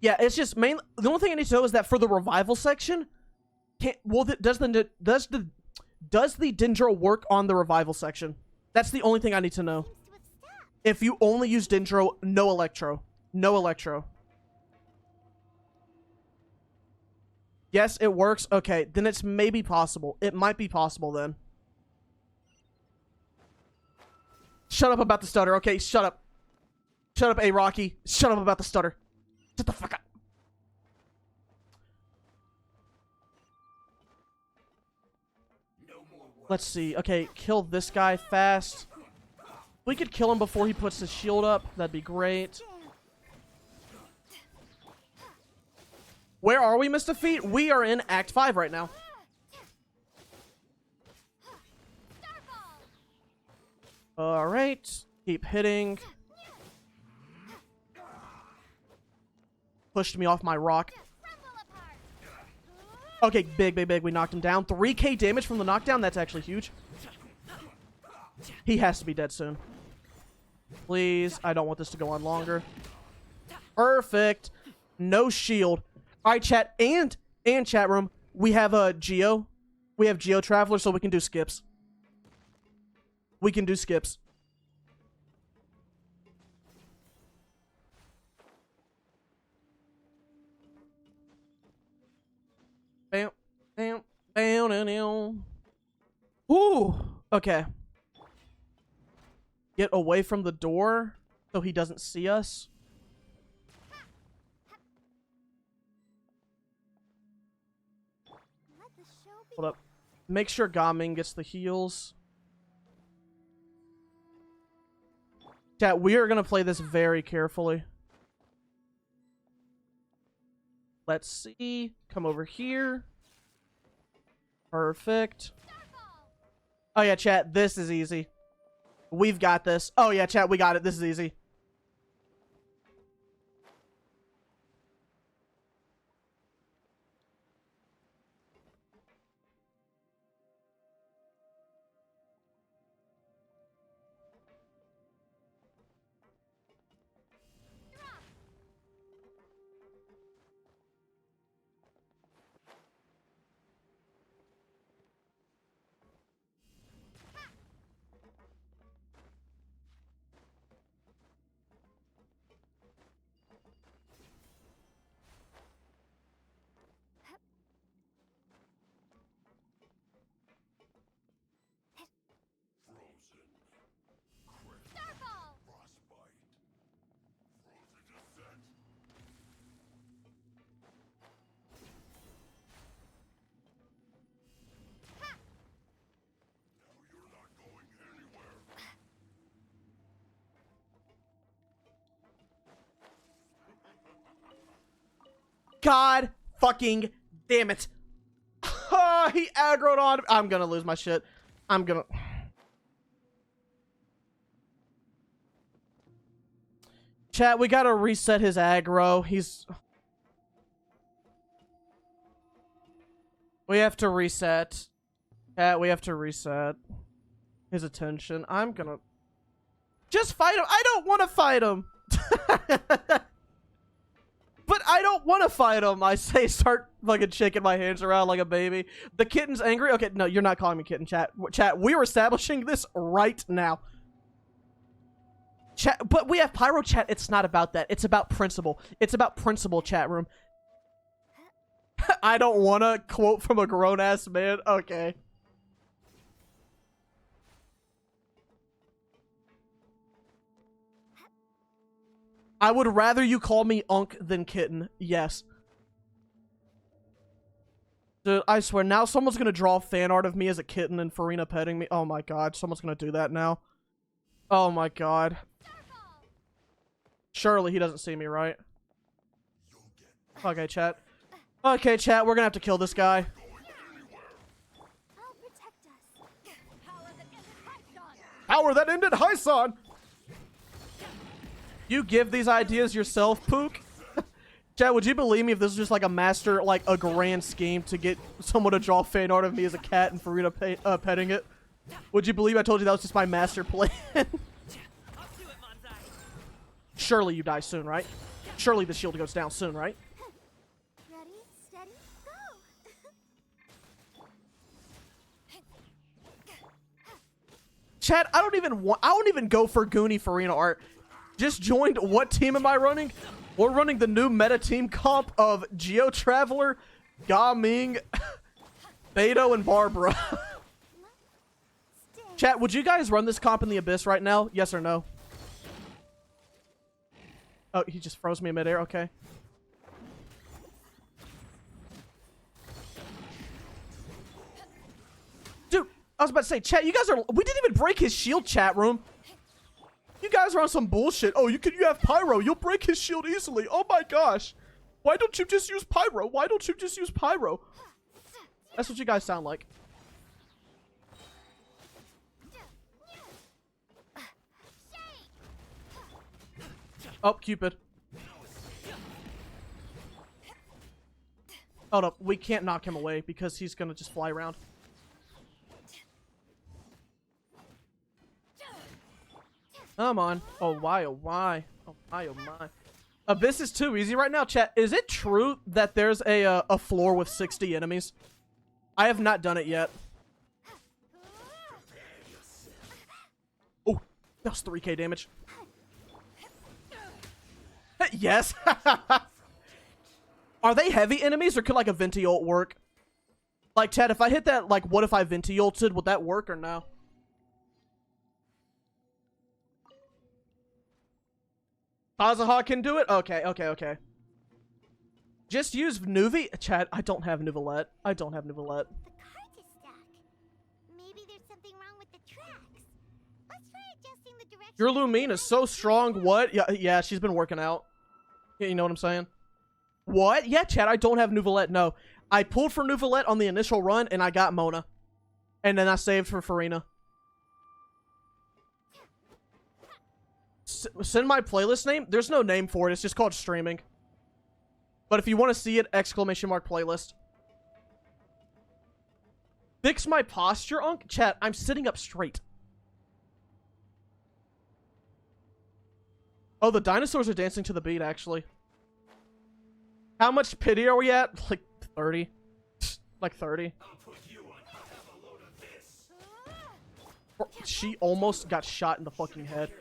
Yeah, it's just mainly... The only thing I need to know is that for the revival section... does the Dendro work on the revival section? That's the only thing I need to know. If you only use Dendro, no Electro. No Electro. Yes, it works. Okay, then it's maybe possible. It might be possible then. Shut up about the stutter. Okay, shut up. Shut up, A-Rocky. Shut up about the stutter. Shut the fuck up. Let's see. Okay, kill this guy fast. We could kill him before he puts his shield up. That'd be great. Where are we, Mr. Feet? We are in Act 5 right now. Alright. Keep hitting. Pushed me off my rock. Okay, big. We knocked him down. 3k damage from the knockdown. That's actually huge. He has to be dead soon. Please. I don't want this to go on longer. Perfect. No shield. Alright, chat. And chat room. We have a Geo. We have Geo Traveler, so we can do skips. We can do skips. Bam, bam, bam, bam. Ooh, okay. Get away from the door so he doesn't see us. Hold up. Make sure Gaming gets the heals. Chat, we are going to play this very carefully. Let's see. Come over here. Perfect. Oh yeah, chat, this is easy. We've got this. Oh yeah, chat, we got it. This is easy. God fucking damn it. He aggroed on. I'm gonna lose my shit. I'm gonna. Chat, we gotta reset his aggro. We have to reset. Chat, we have to reset his attention. I'm gonna just fight him. I don't want to fight him. But I don't want to fight him. I say start fucking shaking my hands around like a baby. The kitten's angry. Okay, no, you're not calling me kitten, chat. Chat, we are establishing this right now. Chat, but we have pyro, chat. It's not about that. It's about principle. It's about principle, chat room. I don't want to quote from a grown-ass man. Okay. I would rather you call me Unk than Kitten. Yes. Dude, I swear, now someone's gonna draw fan art of me as a kitten and Farina petting me. Oh my god, someone's gonna do that now. Oh my god. Surely he doesn't see me, right? Okay, chat. Okay, chat, we're gonna have to kill this guy. Power that ended Hyson! You give these ideas yourself, Pook? Chat, would you believe me if this was just like a master, like a grand scheme to get someone to draw fan art of me as a cat and Farina petting it? Would you believe I told you that was just my master plan? Surely you die soon, right? Surely the shield goes down soon, right? Ready, steady, go! Chat, I don't even go for Goonie Farina art. Just joined. What team am I running? We're running the new meta team comp of Geo Traveler, Ga Ming, Beto, and Barbara. Chat, would you guys run this comp in the Abyss right now? Yes or no? Oh, he just froze me in midair. Okay. Dude, I was about to say, chat, you guys are... We didn't even break his shield, chat room. You guys are on some bullshit. Oh, you have pyro. You'll break his shield easily. Oh my gosh. Why don't you just use pyro? Why don't you just use pyro? That's what you guys sound like. Oh, Cupid. Hold up. We can't knock him away because he's gonna just fly around. Come on. Oh, why? Oh, why? Oh, my, oh, my. Abyss is too easy right now, chat. Is it true that there's a floor with 60 enemies? I have not done it yet. Oh, that was 3k damage. Yes. Are they heavy enemies or could like a Venti ult work? Like, chat, if I hit that, like, what if I Venti ulted? Would that work or no? Kazaha can do it? Okay, okay, okay. Just use Nuvi. Chat, I don't have Nuvolette. I don't have Nuvolette. The cards is stuck. Maybe there's something wrong with the tracks. Let's try adjusting the direction. Your Lumine is so strong. What? Yeah, she's been working out. Yeah, you know what I'm saying? What? Yeah, chat, I don't have Nuvolette. No. I pulled for Nuvolette on the initial run, and I got Mona. And then I saved for Farina. Send my playlist name. There's no name for it. It's just called streaming. But if you want to see it, !playlist. Fix my posture, Unk. Chat, I'm sitting up straight. Oh, the dinosaurs are dancing to the beat, actually. How much pity are we at? Like 30. Like 30. She almost got shot in the fucking head.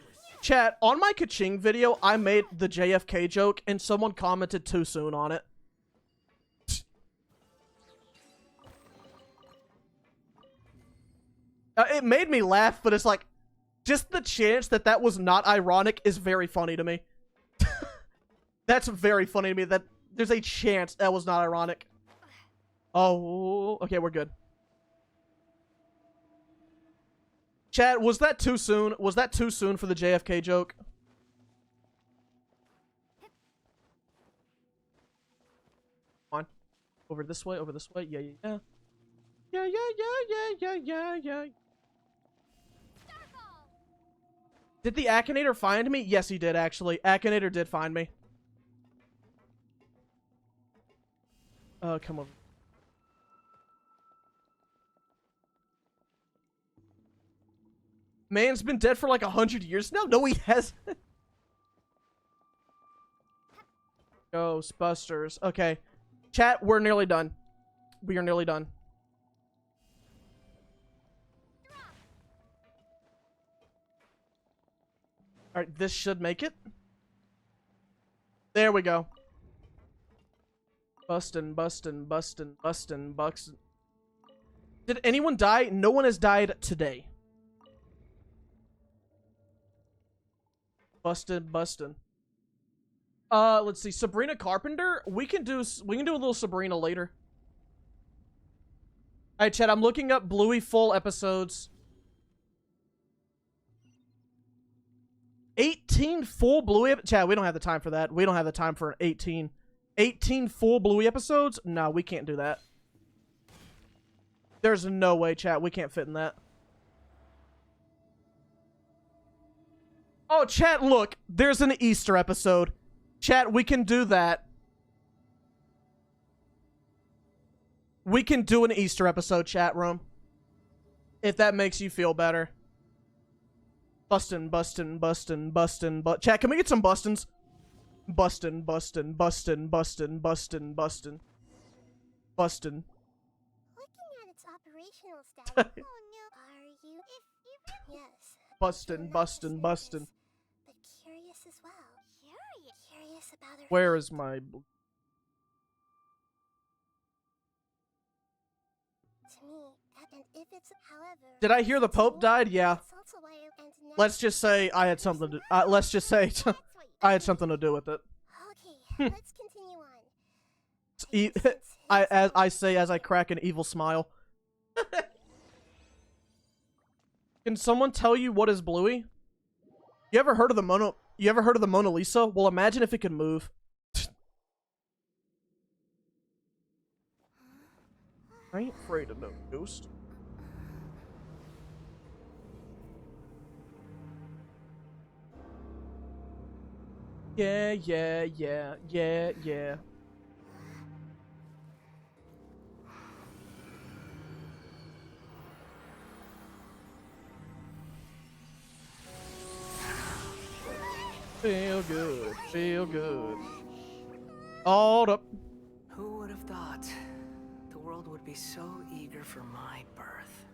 Chat, on my Kaching video, I made the JFK joke, and someone commented too soon on it. It made me laugh, but it's like, just the chance that that was not ironic is very funny to me. That's very funny to me, that there's a chance that was not ironic. Oh, okay, we're good. Chat, was that too soon? Was that too soon for the JFK joke? Over this way, over this way. Yeah, yeah, yeah. Yeah, yeah, yeah, yeah, yeah, yeah, yeah. Did the Akinator find me? Yes, he did, actually. Akinator did find me. Come over. Man's been dead for like 100 years now? No, he hasn't. Ghostbusters. Okay. Chat, we're nearly done. We are nearly done. Alright, this should make it. There we go. Bustin', bustin', bustin', bustin', bustin'. Did anyone die? No one has died today. Bustin', bustin'. Let's see. Sabrina Carpenter? We can do a little Sabrina later. Alright, chat, I'm looking up Bluey full episodes. 18 full Bluey chat, we don't have the time for that. We don't have the time for 18 full Bluey episodes? No, we can't do that. There's no way, chat. We can't fit in that. Oh, chat, look. There's an Easter episode. Chat, we can do that. We can do an Easter episode, chat room. If that makes you feel better. Bustin', bustin', bustin', bustin', chat, can we get some bustins? Bustin', bustin', bustin', bustin', bustin', bustin'. Bustin'. Looking at its operational status. Oh no, are you? Yes. Bustin', bustin', bustin'. But curious as well. Curious about her. Where is my... To me, and if it's, however... Did I hear the Pope died? Yeah. Let's just say I had something to... let's just say I had something to do with it. Okay, let's continue on. As I say as I crack an evil smile. Can someone tell you what is Bluey? You ever heard of the Mona Lisa? Well, imagine if it could move. I ain't afraid of no ghost. Yeah, yeah, yeah, yeah, yeah. Feel good, feel good. All up. Who would have thought the world would be so eager for my birth?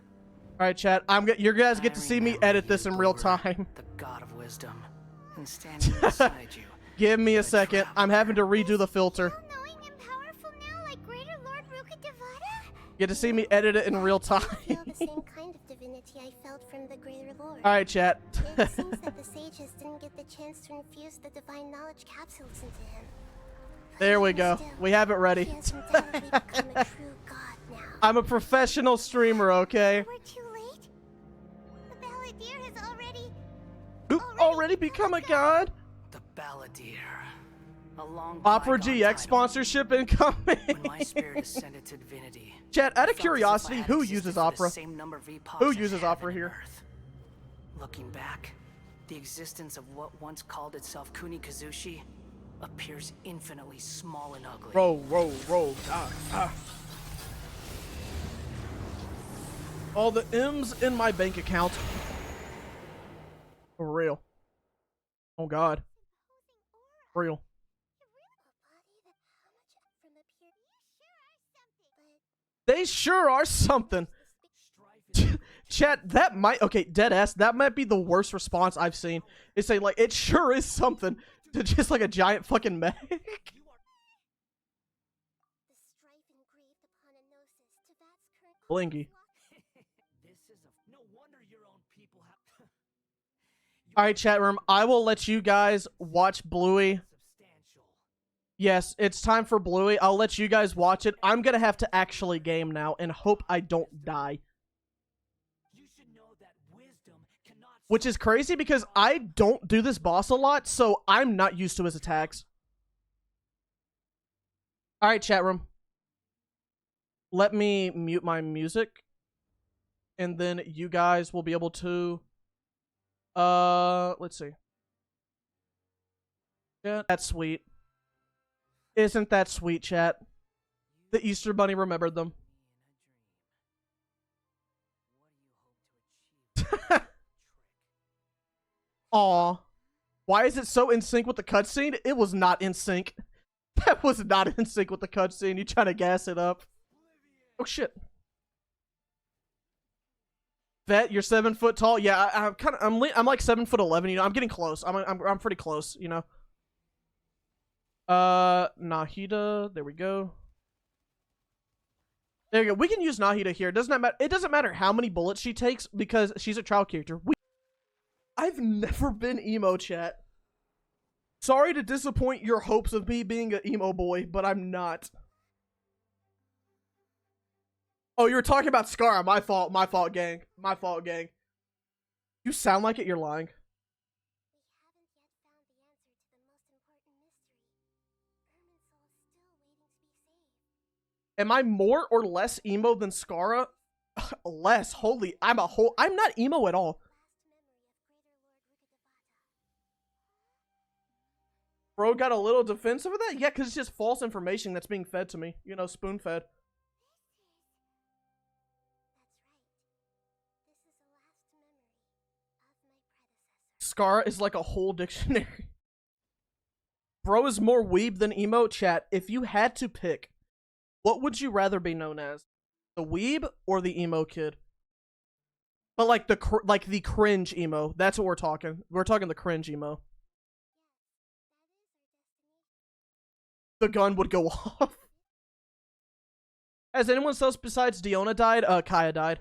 All right, chat. You guys get to see me edit this in real time. The god of wisdom, and standing beside you. Give me a second. I'm having to redo the filter. All-knowing and powerful now, like Greater Lord Rukkhadevata? Get to see me edit it in real time. I feel the same kind of divinity I felt from the Greater Lord. All right, chat. It seems that the sages didn't get the chance to infuse the divine knowledge capsules into him. There we go. We have it ready. He has undoubtedly become a true god now. I'm a professional streamer, okay? We're too late. The balladeer has already become a god? The balladeer. A long Opera GX sponsorship incoming. When my spirit ascended to divinity. Chat, out of curiosity, who uses Opera? Who uses Opera here? Looking back, the existence of what once called itself Kunikazushi appears infinitely small and ugly. Roll. All the M's in my bank account. For real. Oh god. For real. They sure are something. Chat, that might... Okay, deadass, that might be the worst response I've seen. It's saying, like, it sure is something. To just, like, a giant fucking mech. Blingy. Alright, chat room, I will let you guys watch Bluey. Yes, it's time for Bluey. I'll let you guys watch it. I'm gonna have to actually game now and hope I don't die. Which is crazy because I don't do this boss a lot, so I'm not used to his attacks. Alright, chat room. let me mute my music, and then you guys will be able to, let's see. Yeah, that's sweet. Isn't that sweet, chat? The Easter Bunny remembered them. Aw. Why is it so in sync with the cutscene? It was not in sync. That was not in sync with the cutscene. You trying to gas it up. Oh shit. Vet, you're 7 foot tall. Yeah, I'm like 7'11". You know, I'm getting close. I'm pretty close. You know. Nahida. There we go. There you go. We can use Nahida here. It doesn't matter how many bullets she takes because she's a trial character. I've never been emo, chat. Sorry to disappoint your hopes of me being an emo boy, but I'm not. Oh, you were talking about Scar. My fault, gang. My fault, gang. You sound like it, you're lying. Am I more or less emo than Scara? Less. Holy, I'm not emo at all. Bro got a little defensive of that? Yeah, because it's just false information that's being fed to me. You know, spoon-fed. Scar is like a whole dictionary. Bro is more weeb than emo. Chat, if you had to pick, what would you rather be known as? The weeb or the emo kid? But like the cringe emo. That's what we're talking. We're talking the cringe emo. The gun would go off. Has anyone else besides Diona died? Kaya died.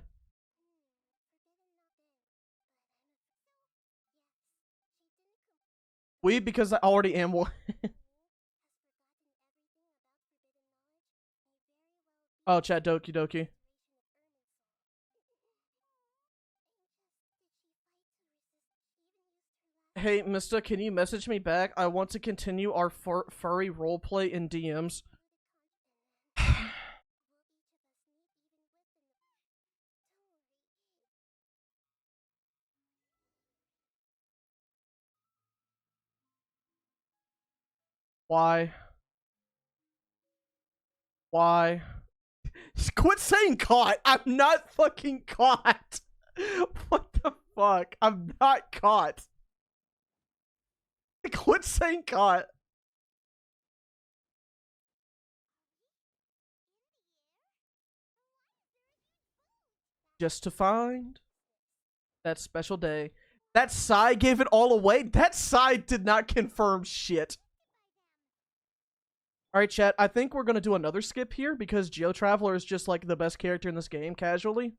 We, because I already am one. Oh, chat, dokie dokie. Hey, Mista, can you message me back? I want to continue our furry roleplay in DMs. Why? Why? Quit saying caught. I'm not fucking caught. What the fuck? I'm not caught. Quit saying caught. Just to find that special day. That sigh gave it all away. That sigh did not confirm shit. Alright, chat. I think we're going to do another skip here because Geo Traveler is just like the best character in this game, casually.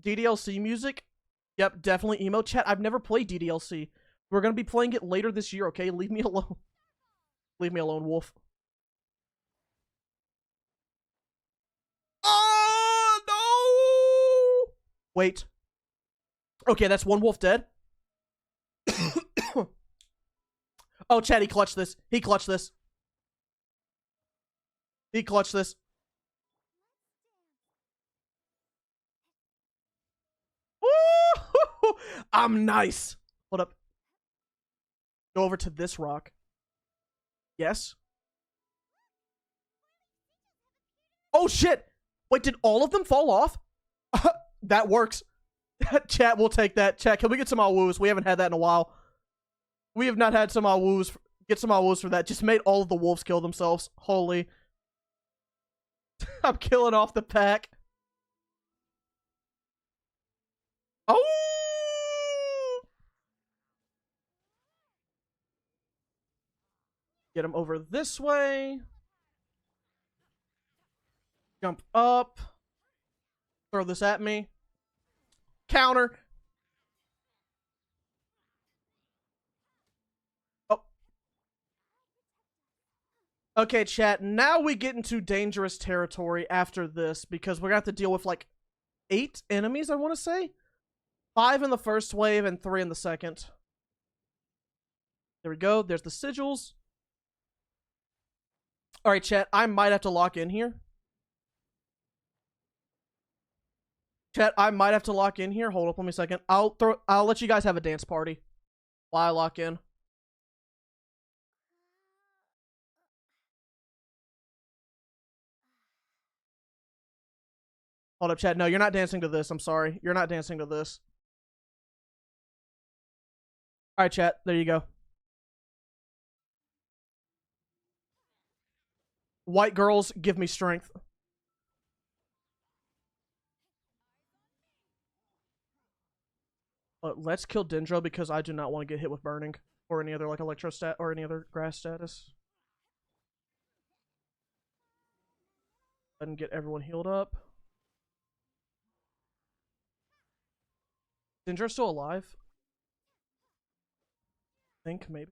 DDLC music? Yep, definitely emo. Chat, I've never played DDLC. We're going to be playing it later this year, okay? Leave me alone. Leave me alone, wolf. Oh, no! Wait. Okay, that's one wolf dead. Oh, chat, he clutched this. He clutched this. He clutched this. Ooh, I'm nice. Hold up. Go over to this rock. Yes. Oh, shit. Wait, did all of them fall off? That works. Chat, we'll take that. Chat, can we get some Awus? We haven't had that in a while. We have not had some Awus. Get some Awus for that. Just made all of the wolves kill themselves. Holy. I'm killing off the pack. Oh! Get him over this way. Jump up. Throw this at me. Counter. Oh. Okay, chat. Now we get into dangerous territory after this because we're going to have to deal with like 8 enemies, I want to say. 5 in the first wave and 3 in the second. There we go. There's the sigils. All right, chat. I might have to lock in here. Chat, I might have to lock in here. Hold up, let me a second. I'll let you guys have a dance party while I lock in. Hold up, chat. No, you're not dancing to this. I'm sorry. You're not dancing to this. All right, chat. There you go. White girls give me strength. Let's kill Dendro because I do not want to get hit with burning or any other like electrostat or any other grass status. And get everyone healed up. Dendro's still alive? I think maybe.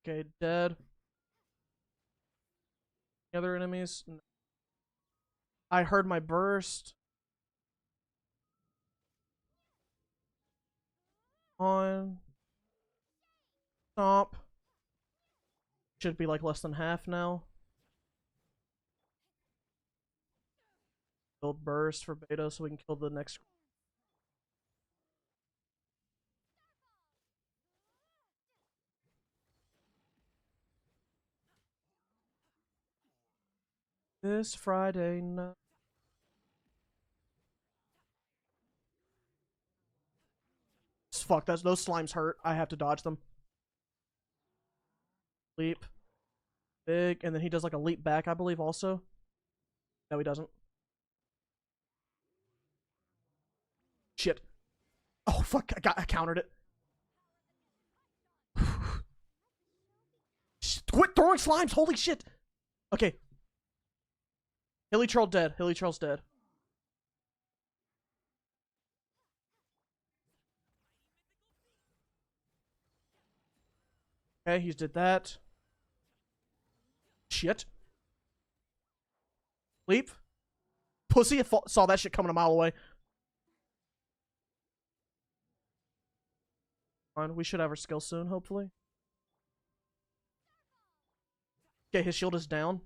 Okay, dead. Any other enemies? No. I heard my burst. On. Stomp. Should be like less than half now. Build burst for beta so we can kill the next. This Friday night. Fuck, those slimes hurt. I have to dodge them. Leap. Big. And then he does like a leap back, I believe, also. No, he doesn't. Shit. Oh, fuck. I countered it. Quit throwing slimes. Holy shit. Okay. Hilly Troll dead. Hilly Troll's dead. Okay, he's did that. Shit. Leap. Pussy saw that shit coming a mile away. Fine, we should have our skill soon, hopefully. Okay, his shield is down.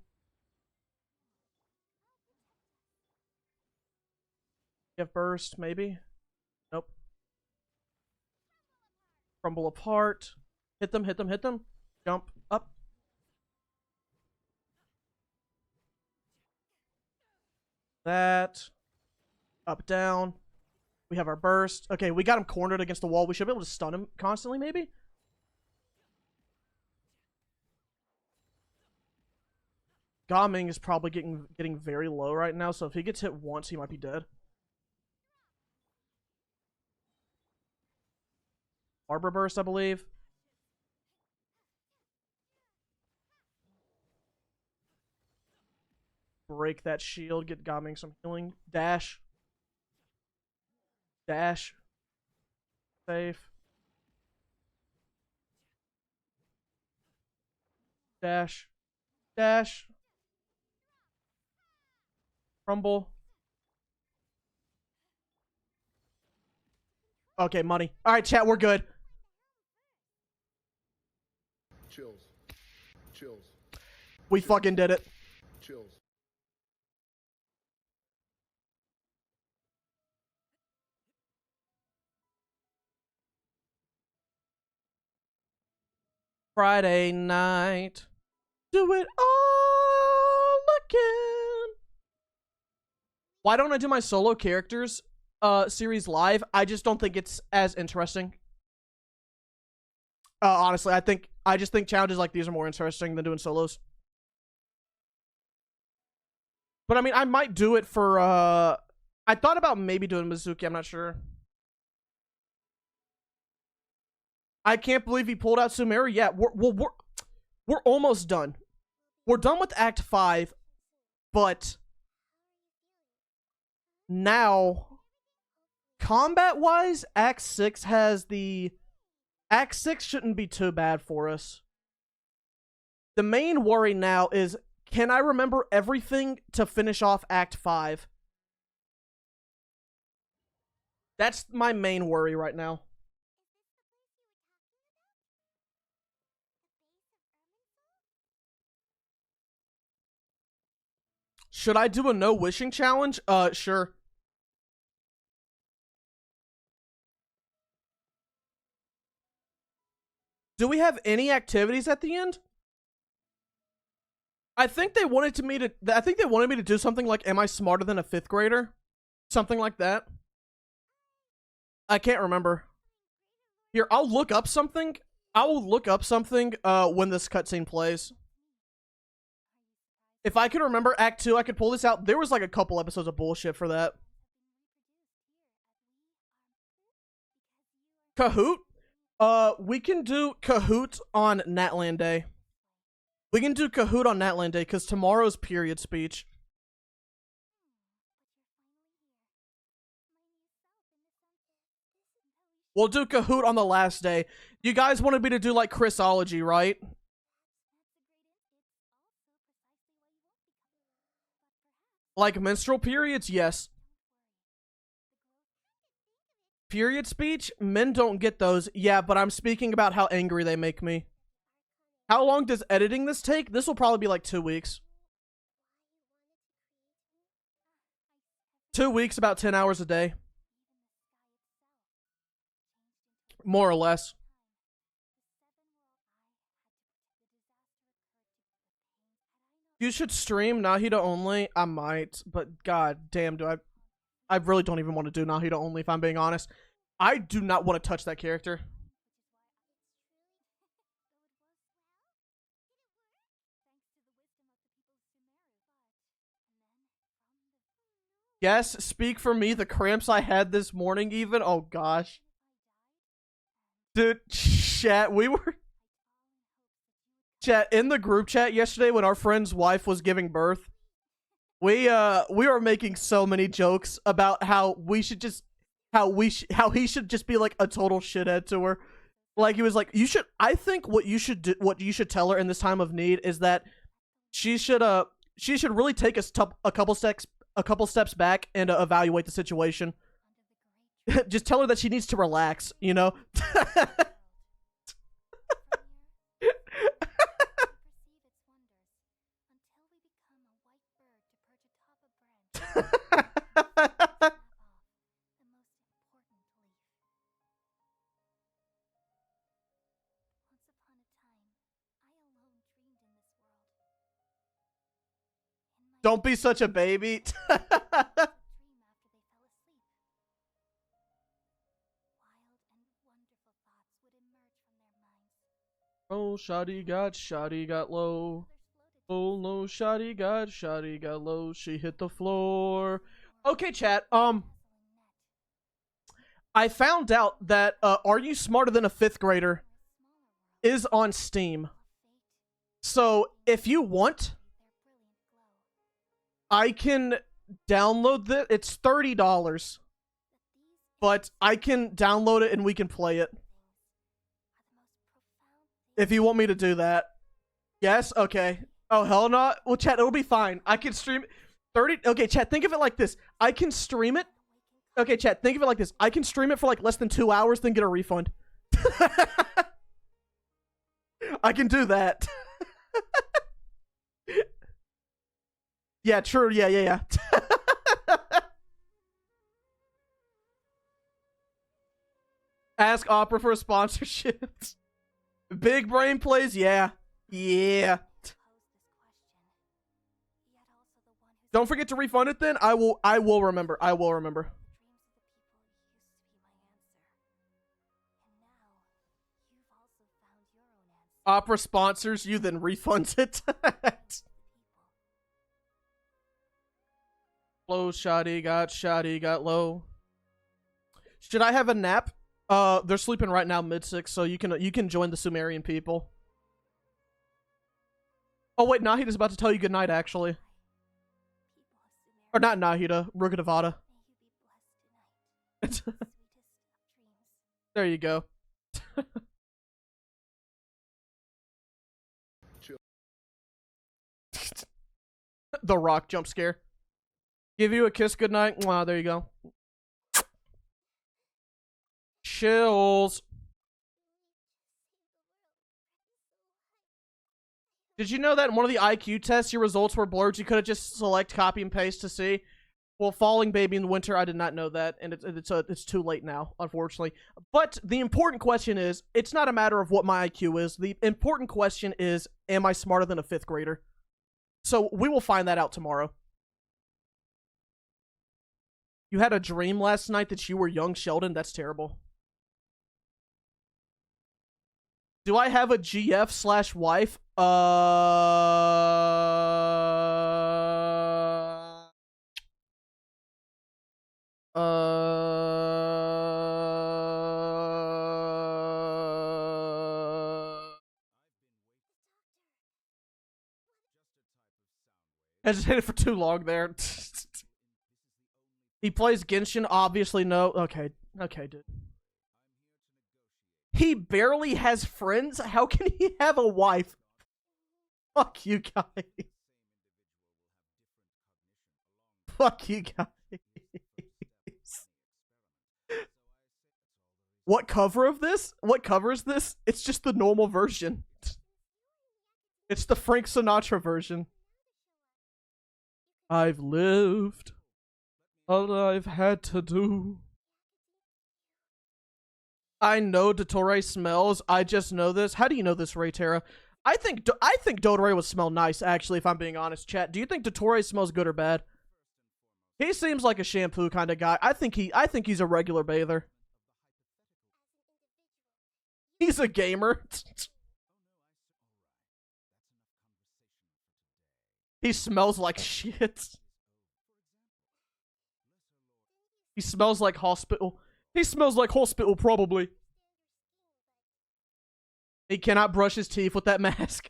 You have burst, maybe? Nope. Crumble apart. Hit them, hit them, hit them. Jump up. That. Up, down. We have our burst. Okay, we got him cornered against the wall. We should be able to stun him constantly, maybe? Gaming is probably getting very low right now, so if he gets hit once, he might be dead. Arbor burst, I believe. Break that shield, get Gaming some healing. Dash. Dash. Safe. Dash. Dash. Crumble. Okay, money. Alright, chat, we're good. Chills. Chills. We fucking did it. Chills. Friday night. Do it all again. Why don't I do my solo characters series live? I just don't think it's as interesting. Honestly, I just think challenges like these are more interesting than doing solos. But I mean, I might do it for I thought about maybe doing Mizuki, I'm not sure. I can't believe he pulled out Sumeru. Yeah, we're almost done. We're done with Act 5, but now, combat-wise, Act 6 has the... Act 6 shouldn't be too bad for us. The main worry now is, can I remember everything to finish off Act 5? That's my main worry right now. Should I do a no wishing challenge? Sure. Do we have any activities at the end? I think they wanted me to do something like, am I smarter than a 5th grader? Something like that. I can't remember. Here, I'll look up something. I will look up something when this cutscene plays. If I could remember Act 2, I could pull this out. There was like a couple episodes of bullshit for that. Kahoot? We can do Kahoot on Natland Day. We can do Kahoot on Natland Day, because tomorrow's period speech. We'll do Kahoot on the last day. You guys wanted me to do, like, Chrisology, right? Like menstrual periods? Yes. Period speech? Men don't get those. Yeah, but I'm speaking about how angry they make me. How long does editing this take? This will probably be like 2 weeks. 2 weeks, about 10 hours a day. More or less. You should stream Nahida only. I might, but god damn, I really don't even want to do Nahida only, if I'm being honest. I do not want to touch that character. Yes, speak for me. The cramps I had this morning even. Oh gosh. Dude, chat, Chat, in the group chat yesterday when our friend's wife was giving birth, we were making so many jokes about how he should just be like a total shithead to her. Like, he was like, I think what you should tell her in this time of need is that she should really take a couple steps back and evaluate the situation. Just tell her that she needs to relax, you know? Don't be such a baby. Oh, shoddy got low. Oh no, shoddy got low. She hit the floor. Okay, chat. I found out that Are You Smarter Than a 5th Grader is on Steam. So if you want, I can download it. It's $30. But I can download it and we can play it. If you want me to do that. Yes? Okay. Oh, hell no. Well, chat, it'll be fine. I can stream 30. Okay, chat, think of it like this. I can stream it. Okay, chat, think of it like this. I can stream it for like less than 2 hours, then get a refund. I can do that. Yeah, true. Yeah. Ask Opera for sponsorships. Big brain plays, yeah. Don't forget to refund it then. I will remember. Opera sponsors you, then refunds it. Low, shoddy got low. Should I have a nap? They're sleeping right now, mid-6, so you can join the Sumerian people. Oh wait, Nahida's about to tell you goodnight, actually. Or not Nahida, Rugadavada. There you go. The Rock jump scare. Give you a kiss goodnight. Wow, there you go. Chills. Did you know that in one of the IQ tests, your results were blurred? You could have just select copy and paste to see. Well, Falling Baby in the Winter, I did not know that, and it's too late now, unfortunately. But the important question is, it's not a matter of what my IQ is. The important question is, am I smarter than a 5th grader? So we will find that out tomorrow. You had a dream last night that you were young Sheldon? That's terrible. Do I have a GF/wife? Hesitated for too long there. He plays Genshin? Obviously, no. Okay, dude. He barely has friends? How can he have a wife? Fuck you guys. Fuck you guys. What cover of this? What covers this? It's just the normal version. It's the Frank Sinatra version. I've lived all I've had to do. I know Dottore smells. I just know this. How do you know this, Ray Terra? I think Dottore would smell nice, actually, if I'm being honest. Chat, do you think Dottore smells good or bad? He seems like a shampoo kind of guy. I think he's a regular bather. He's a gamer. He smells like shit. He smells like hospital. He smells like hospital, probably. He cannot brush his teeth with that mask.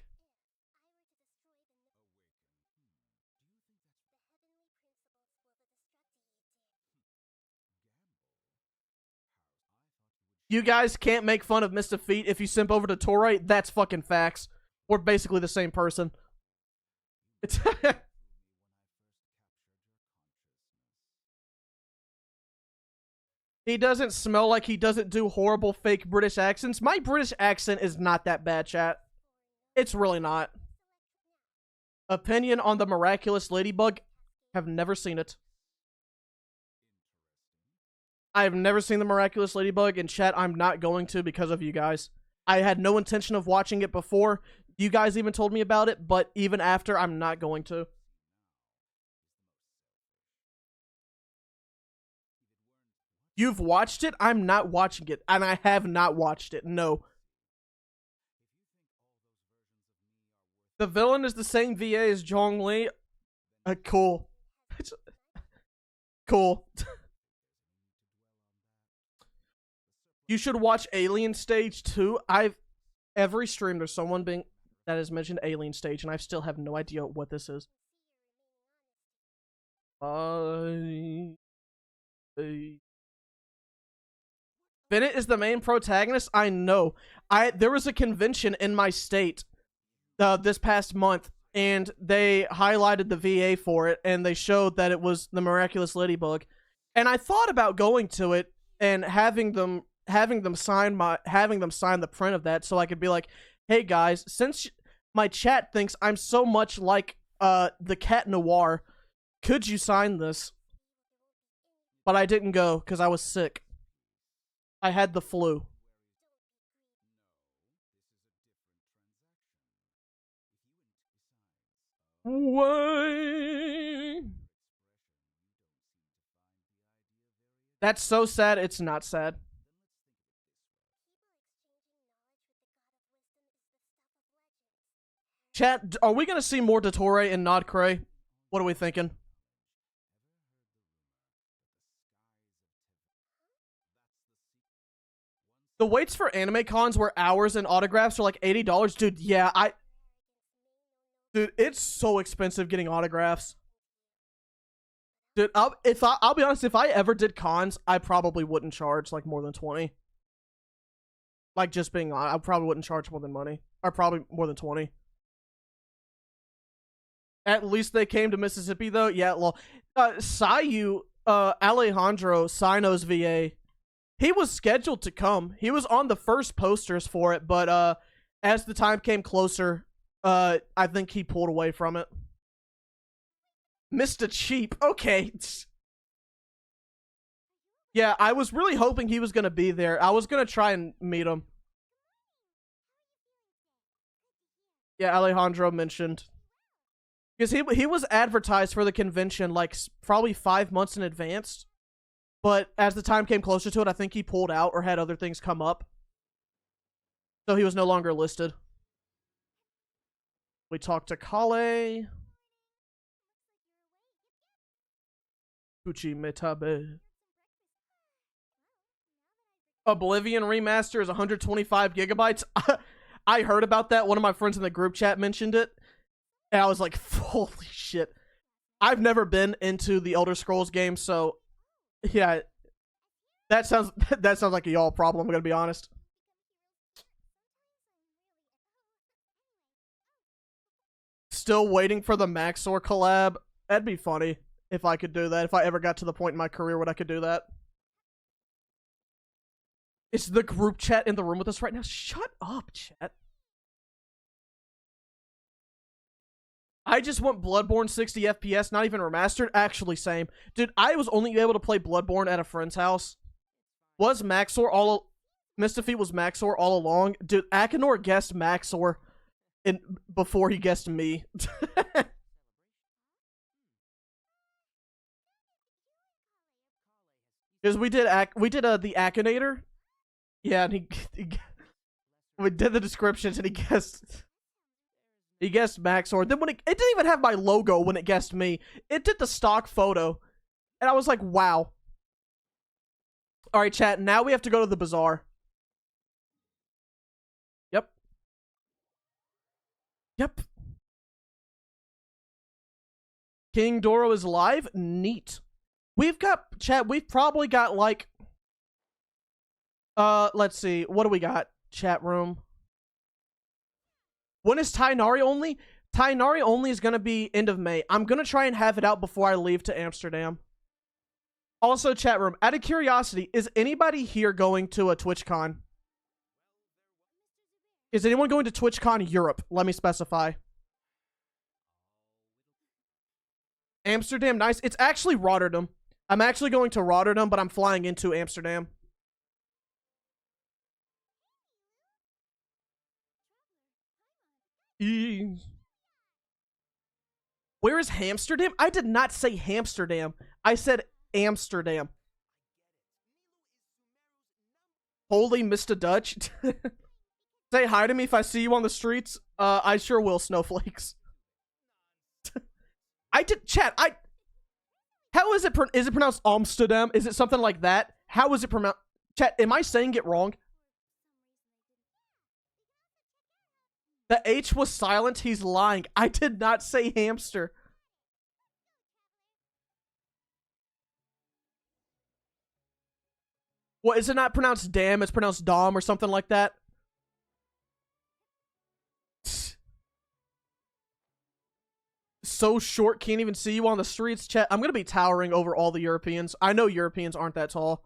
You guys can't make fun of Mr. Feet if you simp over to Torre. That's fucking facts. We're basically the same person. It's He doesn't smell like he doesn't do horrible fake British accents. My British accent is not that bad, chat. It's really not. Opinion on the miraculous ladybug? Have never seen it. I have never seen the miraculous ladybug, and chat, I'm not going to because of you guys. I had no intention of watching it before. You guys even told me about it, but even after, I'm not going to. You've watched it? I'm not watching it, and I have not watched it. No. The villain is the same VA as Zhong Li. Cool. Cool. You should watch Alien Stage 2. Every stream there's someone that has mentioned Alien Stage, and I still have no idea what this is. Bennett is the main protagonist? I know. There was a convention in my state this past month, and they highlighted the VA for it, and they showed that it was the miraculous ladybug. And I thought about going to it and having them sign the print of that, so I could be like, hey guys, since my chat thinks I'm so much like the Cat Noir, could you sign this? But I didn't go because I was sick. I had the flu. Why? That's so sad, it's not sad. Chat, are we gonna see more Dottore and Nod Cray? What are we thinking? The waits for anime cons where hours and autographs are like $80. Dude, yeah, Dude, it's so expensive getting autographs. Dude, I'll be honest, if I ever did cons, I probably wouldn't charge like more than 20. Like, just being honest, I probably wouldn't charge more than money. Or probably more than 20. At least they came to Mississippi, though. Yeah, well, Sayu, Alejandro, Sino's VA, He was scheduled to come. He was on the first posters for it, but as the time came closer, I think he pulled away from it. Mr. Cheap. Okay. Yeah, I was really hoping he was going to be there. I was going to try and meet him. Yeah, Alejandro mentioned. Because he was advertised for the convention like probably 5 months in advance. But as the time came closer to it, I think he pulled out or had other things come up. So he was no longer listed. We talked to Kale. Kuchi Metabe. Oblivion remaster is 125 gigabytes. I heard about that. One of my friends in the group chat mentioned it. And I was like, holy shit. I've never been into the Elder Scrolls game, so yeah. That sounds like a y'all problem, I'm gonna be honest. Still waiting for the Maxor collab. That'd be funny if I could do that. If I ever got to the point in my career where I could do that. Is the group chat in the room with us right now? Shut up, chat. I just want Bloodborne 60 FPS, not even remastered. Actually, same. Dude, I was only able to play Bloodborne at a friend's house. Was Maxor Mistafeet was Maxor all along? Dude, Akinor guessed Maxor before he guessed me. Because we did the Akinator. Yeah, and we did the descriptions and he guessed Maxor. Then when it didn't even have my logo when it guessed me. It did the stock photo. And I was like, wow. Alright, chat, now we have to go to the bazaar. Yep. Yep. King Doro is live? Neat. We've probably got like let's see. What do we got? Chat room. When is Tainari only? Tainari only is going to be end of May. I'm going to try and have it out before I leave to Amsterdam. Also, chat room, out of curiosity, is anybody here going to a TwitchCon? Is anyone going to TwitchCon Europe? Let me specify. Amsterdam, nice. It's actually Rotterdam. I'm actually going to Rotterdam, but I'm flying into Amsterdam. Where is Hamsterdam? I did not say Hamsterdam. I said Amsterdam. Holy Mr. Dutch. Say hi to me if I see you on the streets. I sure will, snowflakes. Chat, how is it pronounced Amsterdam? Is it something like that? How is it pronounced? Chat, am I saying it wrong? The H was silent. He's lying. I did not say hamster. What, is it not pronounced damn? It's pronounced dom or something like that? So short, can't even see you on the streets. Chat, I'm gonna be towering over all the Europeans. I know Europeans aren't that tall.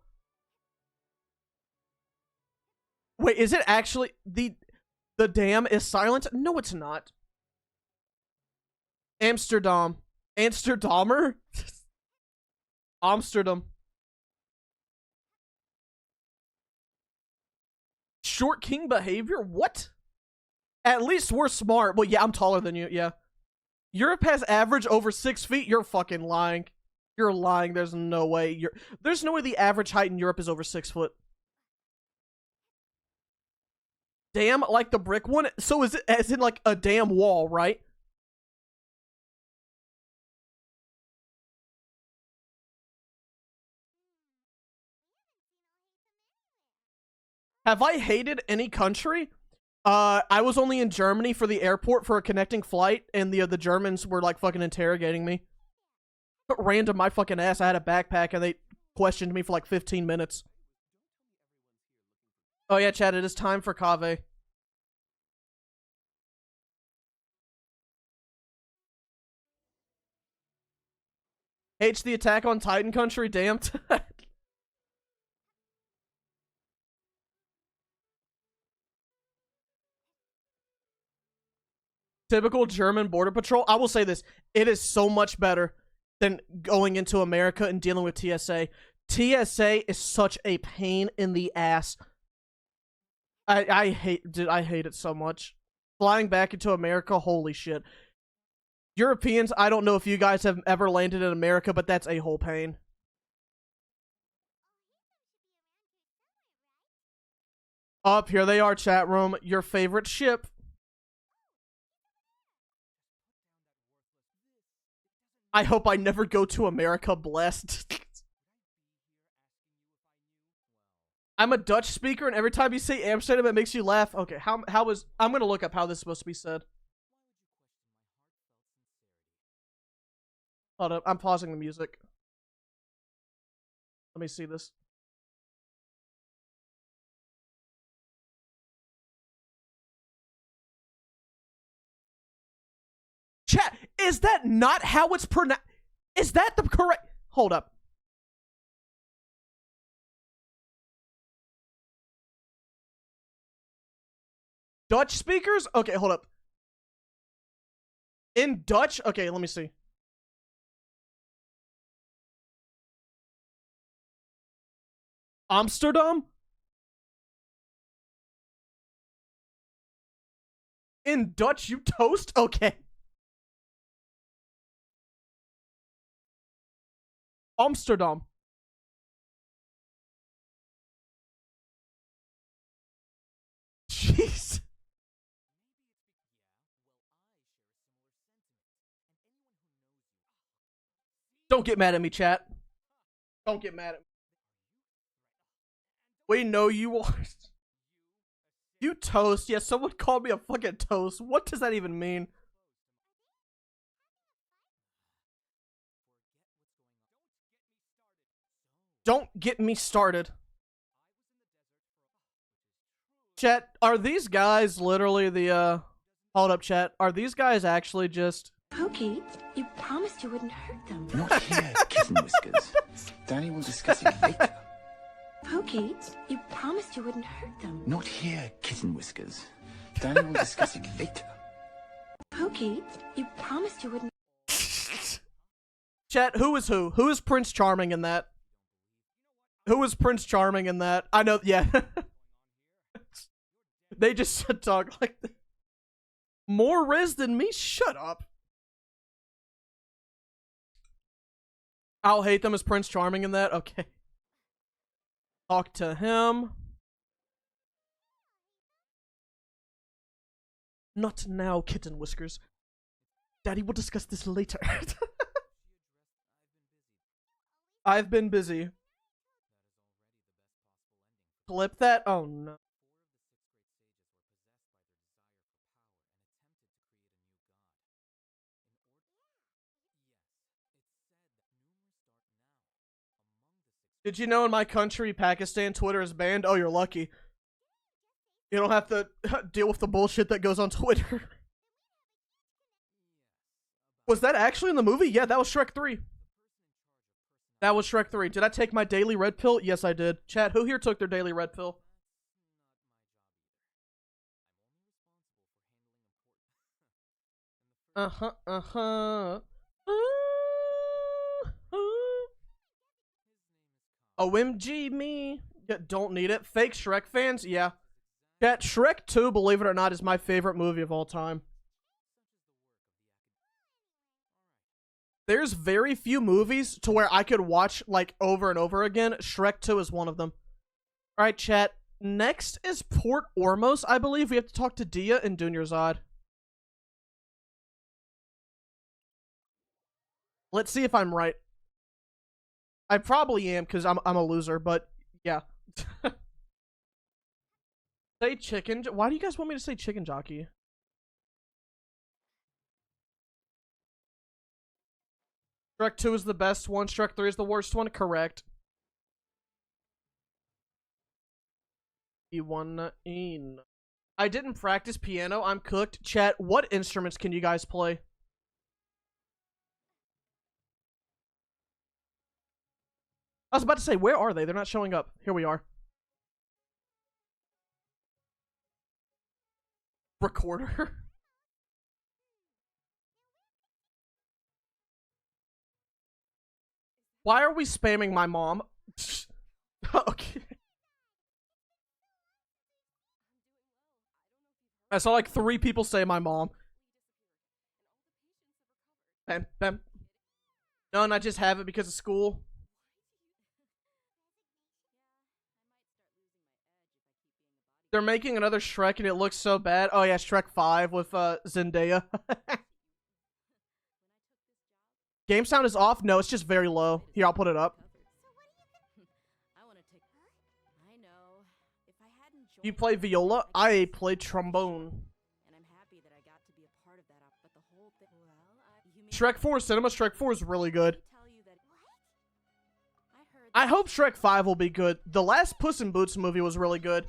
Wait, is it actually the dam is silent? No, it's not. Amsterdam. Amsterdamer? Amsterdam. Short king behavior? What? At least we're smart. Well, yeah, I'm taller than you. Yeah. Europe has average over 6 feet. You're fucking lying. You're lying. There's no way. There's no way the average height in Europe is over 6 foot. Dam, like the brick one? So is it as in like a damn wall, right? Have I hated any country? I was only in Germany for the airport for a connecting flight, and the Germans were like fucking interrogating me. Random my fucking ass. I had a backpack, and they questioned me for like 15 minutes. Oh yeah, chat, it is time for Kave. Hates the Attack on Titan country, damn. Typical German border patrol. I will say this. It is so much better than going into America and dealing with TSA. TSA is such a pain in the ass. I hate it so much. Flying back into America, holy shit. Europeans, I don't know if you guys have ever landed in America, but that's a whole pain. Up here they are, chat room. Your favorite ship. I hope I never go to America, blessed. I'm a Dutch speaker, and every time you say Amsterdam, it makes you laugh. Okay, how is... I'm gonna look up how this is supposed to be said. Hold up, I'm pausing the music. Let me see this. Chat, is that not how it's pronounced? Is that the correct... Hold up. Dutch speakers? Okay, hold up. In Dutch? Okay, let me see. Amsterdam? In Dutch, you toast? Okay. Amsterdam. Jeez. Don't get mad at me, chat. Don't get mad at me. We know you are. You toast. Yeah, someone called me a fucking toast. What does that even mean? Don't get me started. Chat, are these guys literally the, hold up, chat. Are these guys actually just... Pokey, you promised you wouldn't hurt them. Not here, Kitten Whiskers. Danny will discuss it later. Pokey, you promised you wouldn't hurt them. Not here, Kitten Whiskers. Danny will discuss it later. Pokey, you promised you wouldn't... Chat, who is who? Who is Prince Charming in that? Who is Prince Charming in that? I know, yeah. They just talk like that. More Riz than me? Shut up. I'll hate them as Prince Charming in that? Okay. Talk to him. Not now, Kitten Whiskers. Daddy will discuss this later. I've been busy. Clip that? Oh no. Did you know in my country, Pakistan, Twitter is banned? Oh, you're lucky. You don't have to deal with the bullshit that goes on Twitter. Was that actually in the movie? Yeah, that was Shrek 3. That was Shrek 3. Did I take my daily red pill? Yes, I did. Chat, who here took their daily red pill? OMG me. Yeah, don't need it. Fake Shrek fans? Yeah. Chat, Shrek 2, believe it or not, is my favorite movie of all time. There's very few movies to where I could watch, like, over and over again. Shrek 2 is one of them. Alright, chat. Next is Port Ormos, I believe. We have to talk to Dia and Dunyarzad. Let's see if I'm right. I probably am, because I'm a loser, but yeah. Say chicken. Why do you guys want me to say chicken jockey? Shrek 2 is the best one. Shrek 3 is the worst one. Correct. I didn't practice piano. I'm cooked. Chat, what instruments can you guys play? I was about to say, where are they? They're not showing up. Here we are. Recorder. Why are we spamming my mom? Okay. I saw like 3 people say my mom. Bam, bam. No, and I just have it because of school. They're making another Shrek and it looks so bad. Oh yeah, Shrek 5 with Zendaya. Game sound is off? No, it's just very low. Here, I'll put it up. You play viola? I play trombone. Shrek 4 Cinema. Shrek 4 is really good. I hope Shrek 5 will be good. The last Puss in Boots movie was really good.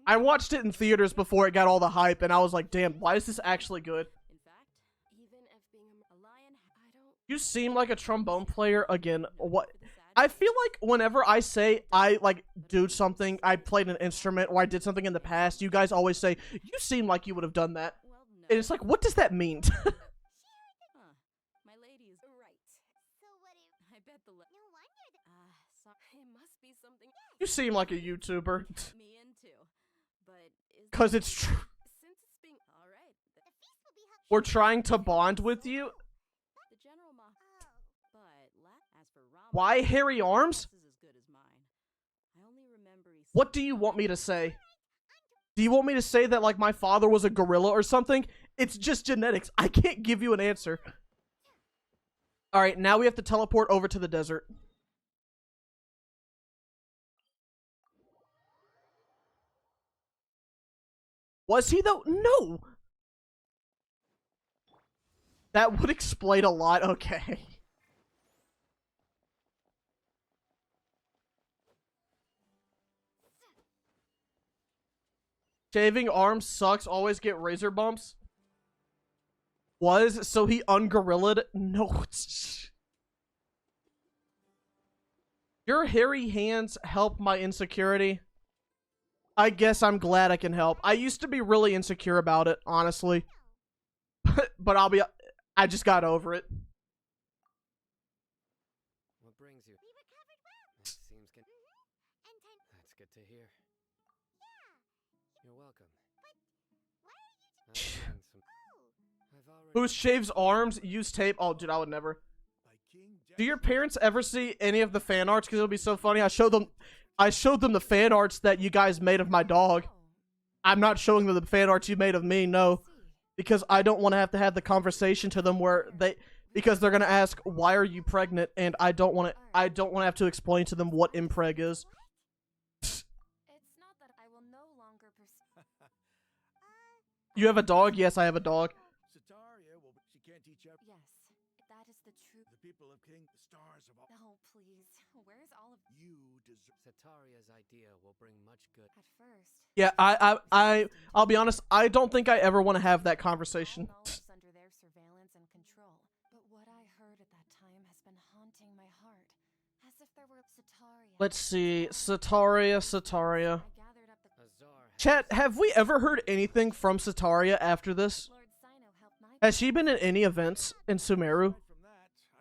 I watched it in theaters before it got all the hype, and I was like, damn, why is this actually good? You seem like a trombone player again. What? I feel like whenever I say I, like, do something, I played an instrument, or I did something in the past, you guys always say, you seem like you would have done that. And it's like, what does that mean? You seem like a YouTuber. Cause it's true. We're trying to bond with you. Why hairy arms? What do you want me to say? Do you want me to say that, like, my father was a gorilla or something? It's just genetics. I can't give you an answer. Alright, now we have to teleport over to the desert. Was he, though? No! That would explain a lot. Okay. Shaving arms sucks. Always get razor bumps. Was, so he ungorilla'd? No. Your hairy hands help my insecurity. I guess I'm glad I can help. I used to be really insecure about it, honestly. But I just got over it. What brings you? That seems good. That's good to hear. You're welcome. Who shaves arms? Use tape? Oh, dude, I would never. Do your parents ever see any of the fan arts? Because it'll be so funny. I showed them the fan arts that you guys made of my dog. I'm not showing them the fan arts you made of me, no. Because I don't want to have the conversation to them where because they're gonna ask, why are you pregnant? And I don't want to have to explain to them what impreg is. You have a dog? Yes, I have a dog. People of King, the stars of all. Oh, please. Where's all of you deserve. Sataria's idea will bring much good. At first. Yeah, I'll be honest, I don't think I ever want to have that conversation. Under their surveillance and control. But what I heard at that time has been haunting my heart. As if there were Sataria. Let's see. Sataria. Chat, have we ever heard anything from Sataria after this? Has she been in any events in Sumeru?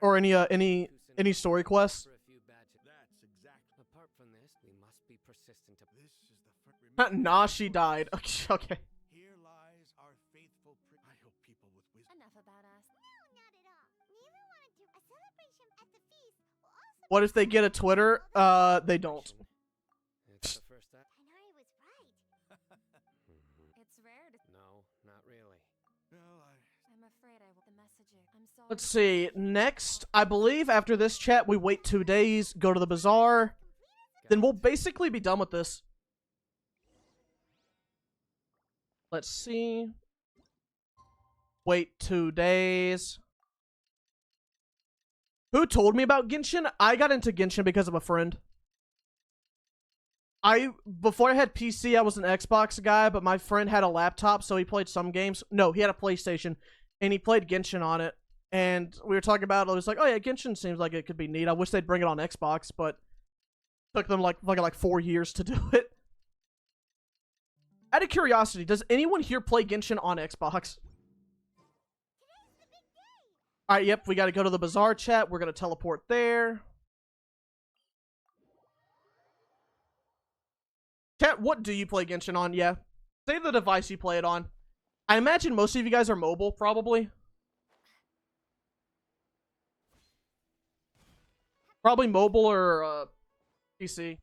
Or any story quests? Apart from this, we must be persistent. Nah, she died. Okay. Here lies our faithful I hope people with wisdom. Enough about us. No, not at all. Neither wanted to. A celebration at the feast will also. What if they get a Twitter? They don't. It's the first act. Henry was right. It's rare to. No, not really. Well, I'm afraid I will. The messaging. I'm sorry. Let's see. Next, I believe after this chat, we wait 2 days, go to the bazaar. Then we'll basically be done with this. Let's see. Wait 2 days. Who told me about Genshin? I got into Genshin because of a friend. Before I had PC, I was an Xbox guy, but my friend had a laptop, so he played some games. No, he had a PlayStation, and he played Genshin on it. And we were talking about it. I was like, oh yeah, Genshin seems like it could be neat. I wish they'd bring it on Xbox, but it took them like 4 years to do it. Out of curiosity, does anyone here play Genshin on Xbox? Alright, yep, we gotta go to the bazaar chat. We're gonna teleport there. Chat, what do you play Genshin on? Yeah. Say the device you play it on. I imagine most of you guys are mobile, probably. Probably mobile or PC.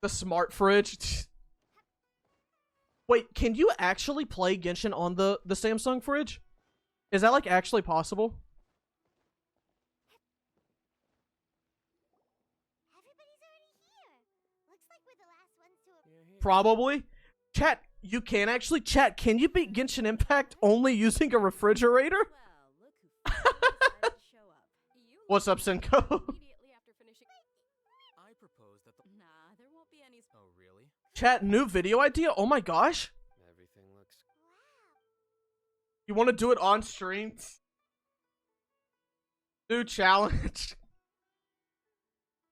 The smart fridge. Wait, can you actually play Genshin on the Samsung fridge? Is that like actually possible? Probably. Chat, you can actually chat. Can you beat Genshin Impact only using a refrigerator? What's up, Senko? I propose that the Nah, there won't be any. Oh, really? Chat, new video idea? Oh my gosh. Everything looks. You want to do it on stream? New challenge.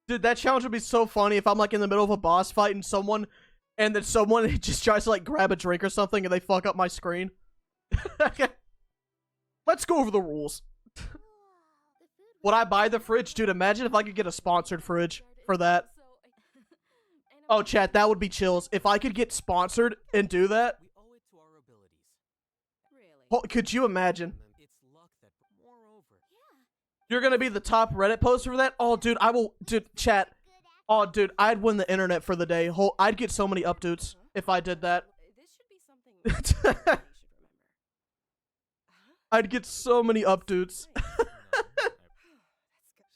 Dude, that challenge would be so funny if I'm like in the middle of a boss fight and then someone just tries to like grab a drink or something and they fuck up my screen. Let's go over the rules. Would I buy the fridge? Dude, imagine if I could get a sponsored fridge for that. Oh, chat, that would be chills. If I could get sponsored and do that. We owe it to our abilities. Really? Could you imagine? It's luck that, moreover. You're gonna be the top Reddit poster for that? Oh, dude, I will. Dude, chat. Oh, dude, I'd win the internet for the day. I'd get so many updates if I did that. This should be something you should remember. I'd get so many updates.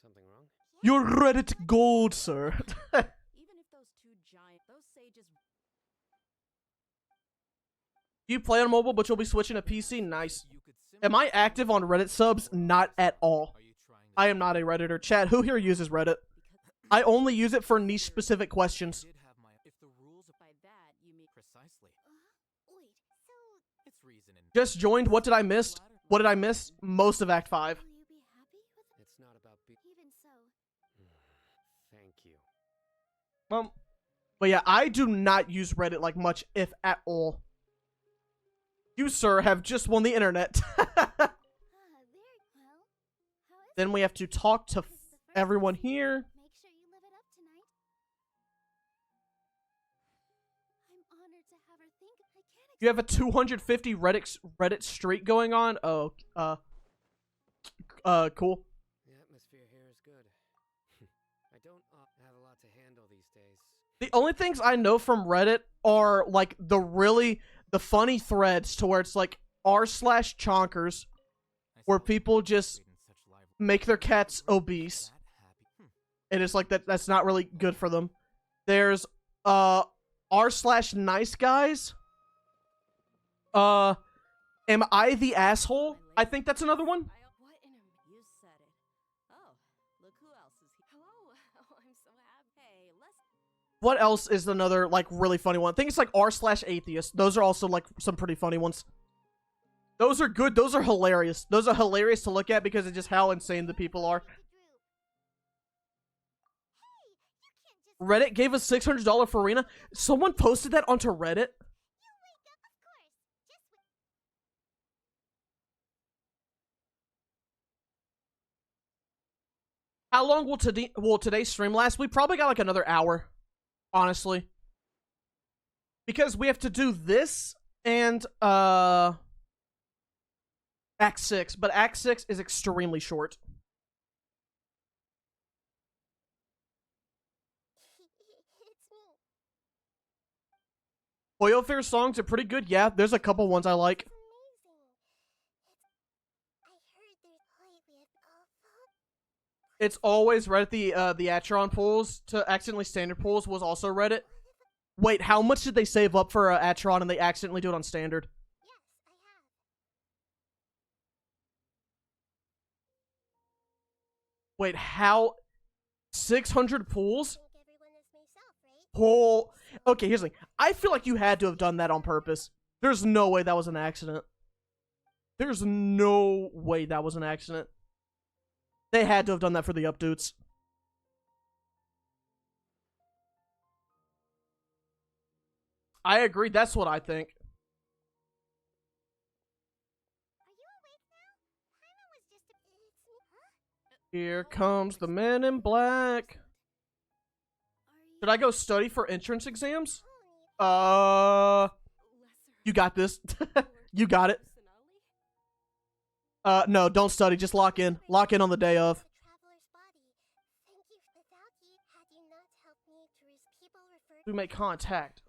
Something wrong? You're Reddit gold, sir. Even if those sages. You play on mobile, but you'll be switching to PC? Nice. Am I active on Reddit subs? Not at all. I am not a Redditor. Chat, who here uses Reddit? I only use it for niche specific questions. If the rules By that, you mean precisely. Wait, so It's reason and Just joined. What did I miss? What did I miss? Most of Act 5. will you be happy with it? It's not about Even so, Thank you. But yeah, I do not use Reddit like much, if at all. You, sir, have just won the internet. very well. How is Then we have to talk to everyone here. Make sure you live it up tonight. I'm honored to have her think. I can't. You have a 250 Reddit streak going on. Oh, cool. The atmosphere here is good. I don't have a lot to handle these days. The only things I know from Reddit are like the funny threads to where it's like r/chonkers, where people just make their cats obese. And it's like that's not really good for them. There's r/nice guys. Am I the asshole? I think that's another one. what in a you said it. Oh, look who else is here. Hello. Oh, I'm so happy. Hey, let's. What else is another like really funny one? I think it's like r/atheist. Those are also like some pretty funny ones. Those are good. Those are hilarious. Those are hilarious to look at because of just how insane the people are. Reddit gave us $600 for Arena. Someone posted that onto Reddit. How long will today's stream last? We probably got like another hour, honestly. Because we have to do this and Act 6, but Act 6 is extremely short. It's me. Oil Fair songs are pretty good. Yeah, there's a couple ones I like. It's amazing. I heard there's lately It's always Reddit. The Atron pools to accidentally standard pools was also Reddit. Wait, how much did they save up for Atron and they accidentally do it on standard? Yes, I have. Wait, how? 600 pools? I think everyone is myself, right? Pool. Okay, here's the thing. I feel like you had to have done that on purpose. There's no way that was an accident. There's no way that was an accident. They had to have done that for the updates. I agree. That's what I think. Here comes the men in black. Should I go study for entrance exams? You got this. You got it. No, don't study. Just lock in. Lock in on the day of. We make contact.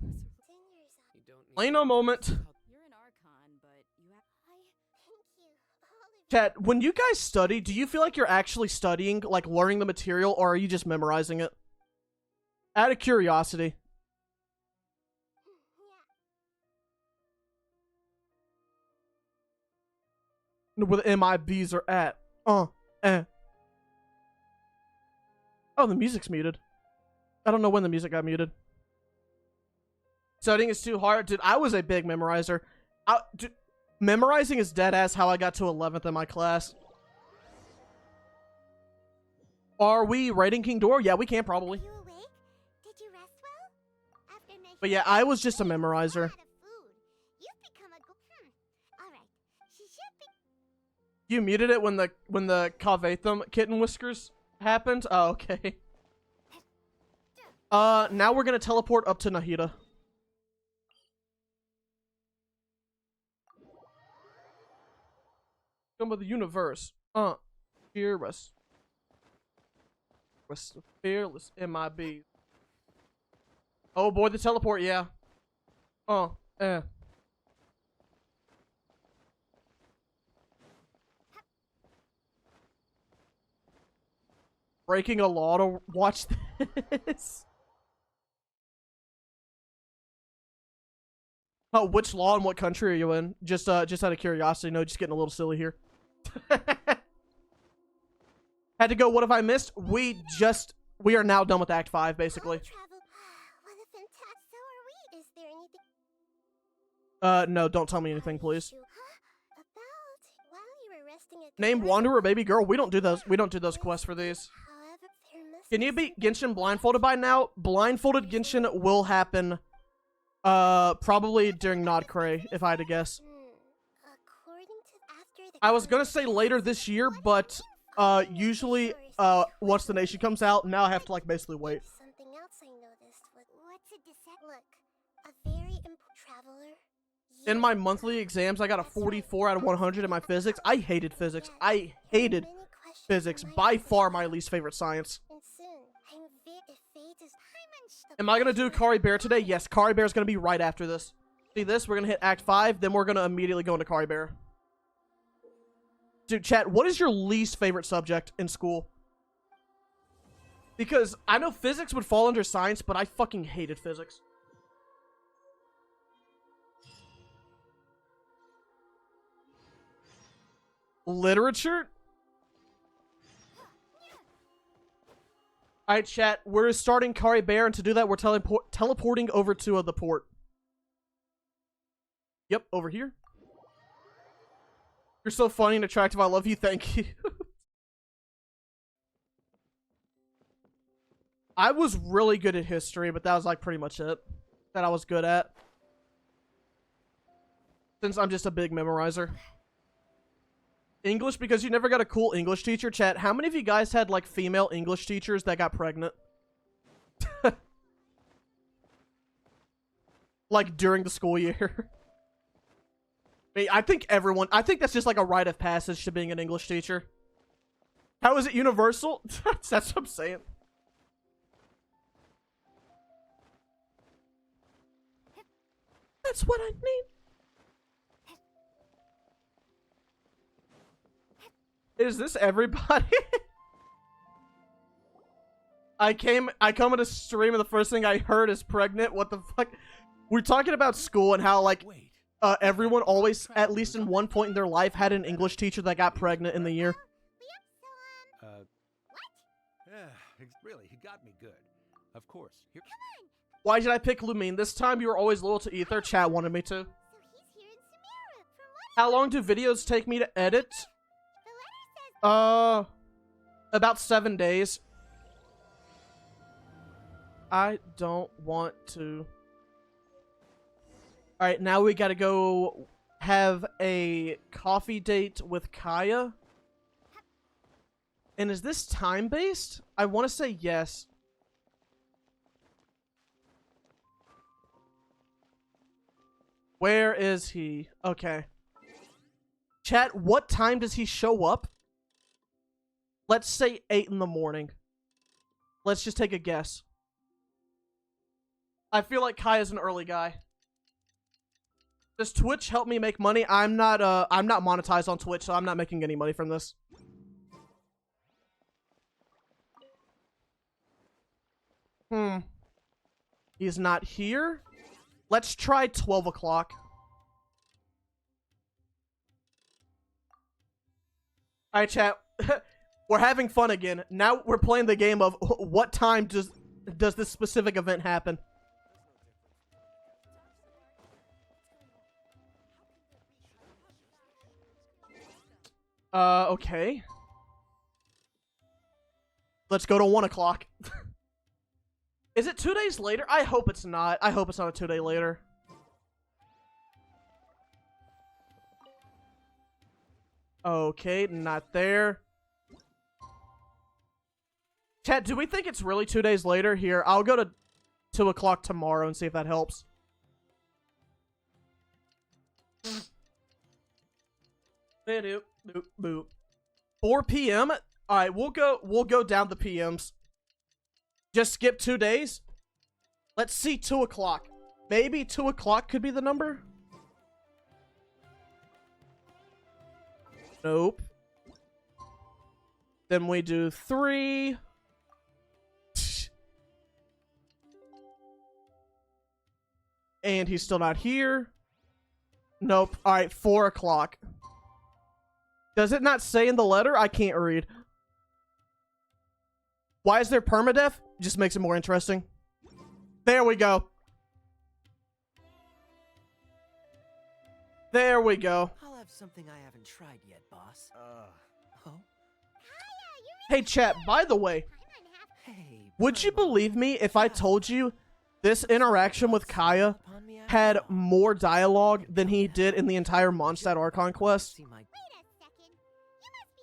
Ain't no moment. Chat, when you guys study, do you feel like you're actually studying, like learning the material, or are you just memorizing it? Out of curiosity. Where the MIBs are at. Oh, the music's muted. I don't know when the music got muted. Studying is too hard. Dude, I was a big memorizer. Dude, memorizing is dead ass how I got to 11th in my class. Are we raiding King Door? Yeah, we can probably. But yeah, I was just a memorizer. You muted it when the Calvatham kitten whiskers happened? Oh, okay. Now we're gonna teleport up to Nahida. Come with the universe. Hear us. We're fearless MIB. Oh boy, the teleport, yeah. Breaking a law to watch this. Oh, which law and what country are you in? Just out of curiosity. No, just getting a little silly here. Had to go, what have I missed? We are now done with Act 5, basically. No, don't tell me anything, please. Name Wanderer Baby Girl. We don't do those quests for these. Can you beat Genshin blindfolded by now? Blindfolded Genshin will happen probably during Nod Cray, if I had to guess. I was gonna say later this year, but usually once the nation comes out, now I have to like basically wait. Something else I noticed was what's a Look, a very important traveler. In my monthly exams, I got a 44 out of 100 in my physics. I hated physics. I hated physics. By far my least favorite science. Am I gonna do Kari Bear today? Yes, Kari Bear is gonna be right after this. See this? We're gonna hit Act 5, then we're gonna immediately go into Kari Bear. Dude, chat, what is your least favorite subject in school? Because I know physics would fall under science, but I fucking hated physics. Literature? Alright, chat, we're starting Kari Bear, and to do that, we're teleporting over to the port. Yep, over here. You're so funny and attractive, I love you, thank you. I was really good at history, but that was like pretty much it that I was good at. Since I'm just a big memorizer. English, because you never got a cool English teacher. Chat, how many of you guys had like female English teachers that got pregnant? Like during the school year. I think that's just like a rite of passage to being an English teacher. How is it universal? That's what I'm saying. That's what I need. Is this everybody? I come at a stream and the first thing I heard is pregnant. What the fuck? We're talking about school and how like everyone always, at least in one point in their life, had an English teacher that got pregnant in the year. Yeah, really, he got me good. Of course. Here. Why did I pick Lumine? This time you were always loyal to Ether. Chat wanted me to. How long do videos take me to edit? About 7 days. I don't want to. Alright, now we gotta go have a coffee date with Kaya. And is this time-based? I want to say yes. Where is he? Okay. Chat, what time does he show up? Let's say 8 in the morning. Let's just take a guess. I feel like Kai is an early guy. Does Twitch help me make money? I'm not monetized on Twitch, so I'm not making any money from this. He's not here. Let's try 12 o'clock. Alright, chat. We're having fun again. Now we're playing the game of what time does this specific event happen? Okay. Let's go to 1 o'clock. Is it 2 days later? I hope it's not. I hope it's not a 2 day later. Okay, not there. Chat, do we think it's really 2 days later? Here, I'll go to 2 o'clock tomorrow and see if that helps. Boop, boop, boop. 4 p.m. All right, we'll go down the PMs. Just skip 2 days. Let's see 2 o'clock. Maybe 2 o'clock could be the number. Nope. Then we do 3. And he's still not here. Nope. All right, 4 o'clock. Does it not say in the letter? I can't read. Why is there permadeath? Just makes it more interesting. There we go. There we go. I'll have something I haven't tried yet, boss. Oh? Hey, chat, by the way, would you believe me if I told you this interaction with Kaya had more dialogue than he did in the entire Mondstadt Archon quest?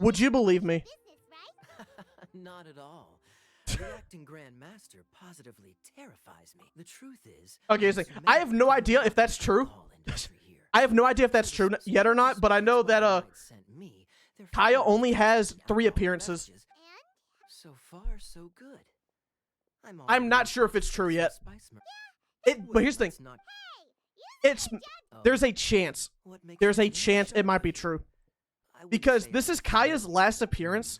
Would you believe me? Not at all. The acting Grand Master positively terrifies me. The truth is... Okay, so I have no idea if that's true. I have no idea if that's true yet or not, but I know that Kaya only has 3 appearances. So far, so good. I'm not sure if it's true yet. But here's the thing. There's a chance. There's a chance it might be true. Because this is Kaya's last appearance,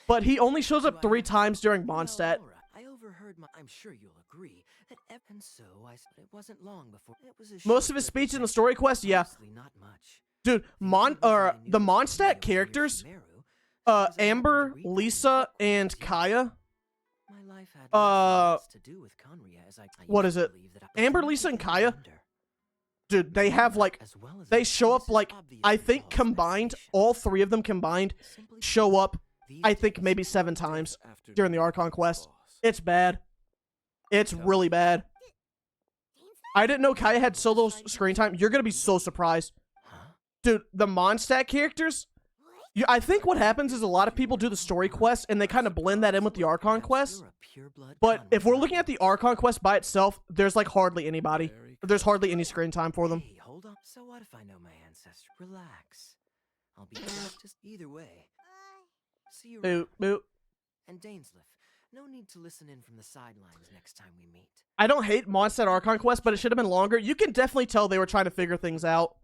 but he only shows up 3 times during Mondstadt. I overheard I'm sure you'll agree that and so it wasn't long before it was a Most of his speech in the story quest, yeah. Not much. Dude, the Mondstadt characters, Amber, Lisa, and Kaya. My life had less to do with Conria as I what is it? Amber, Lisa, and Kaya? Dude, they have like, they show up like, I think combined, all 3 of them combined, show up, I think maybe 7 times during the Archon quest. It's bad. It's really bad. I didn't know Kaya had so little screen time. You're gonna be so surprised. Dude, the Mondstadt characters, I think what happens is a lot of people do the story quest and they kind of blend that in with the Archon quest. But if we're looking at the Archon quest by itself, there's like hardly anybody. There's hardly any screen time for them. Hey, hold on. So what if I know my ancestor? Relax. I'll be just either way. See you around. Boop. And Dainsleif, no need to listen in from the sidelines next time we meet. I don't hate Mondstadt Archon quest, but it should have been longer. You can definitely tell they were trying to figure things out.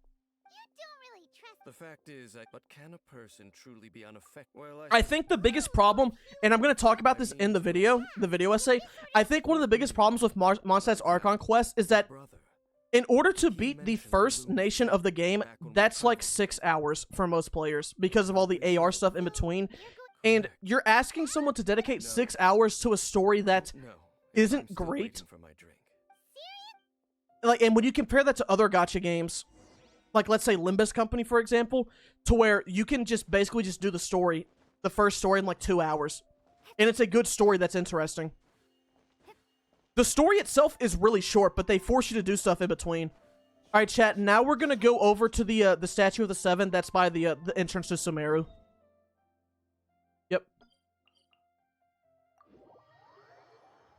The fact is, but can a person truly be unaffected? Well, I think the biggest problem, and I'm going to talk about this in the video essay, I think one of the biggest problems with Mondstadt's Archon quest is that in order to beat the first nation of the game, that's like 6 hours for most players because of all the AR stuff in between. And you're asking someone to dedicate 6 hours to a story that isn't great. Like, and when you compare that to other gacha games, like let's say Limbus Company, for example, to where you can just basically just do the story, the first story in like 2 hours. And it's a good story that's interesting. The story itself is really short, but they force you to do stuff in between. Alright, chat, now we're gonna go over to the Statue of the Seven that's by the entrance to Sumeru. Yep.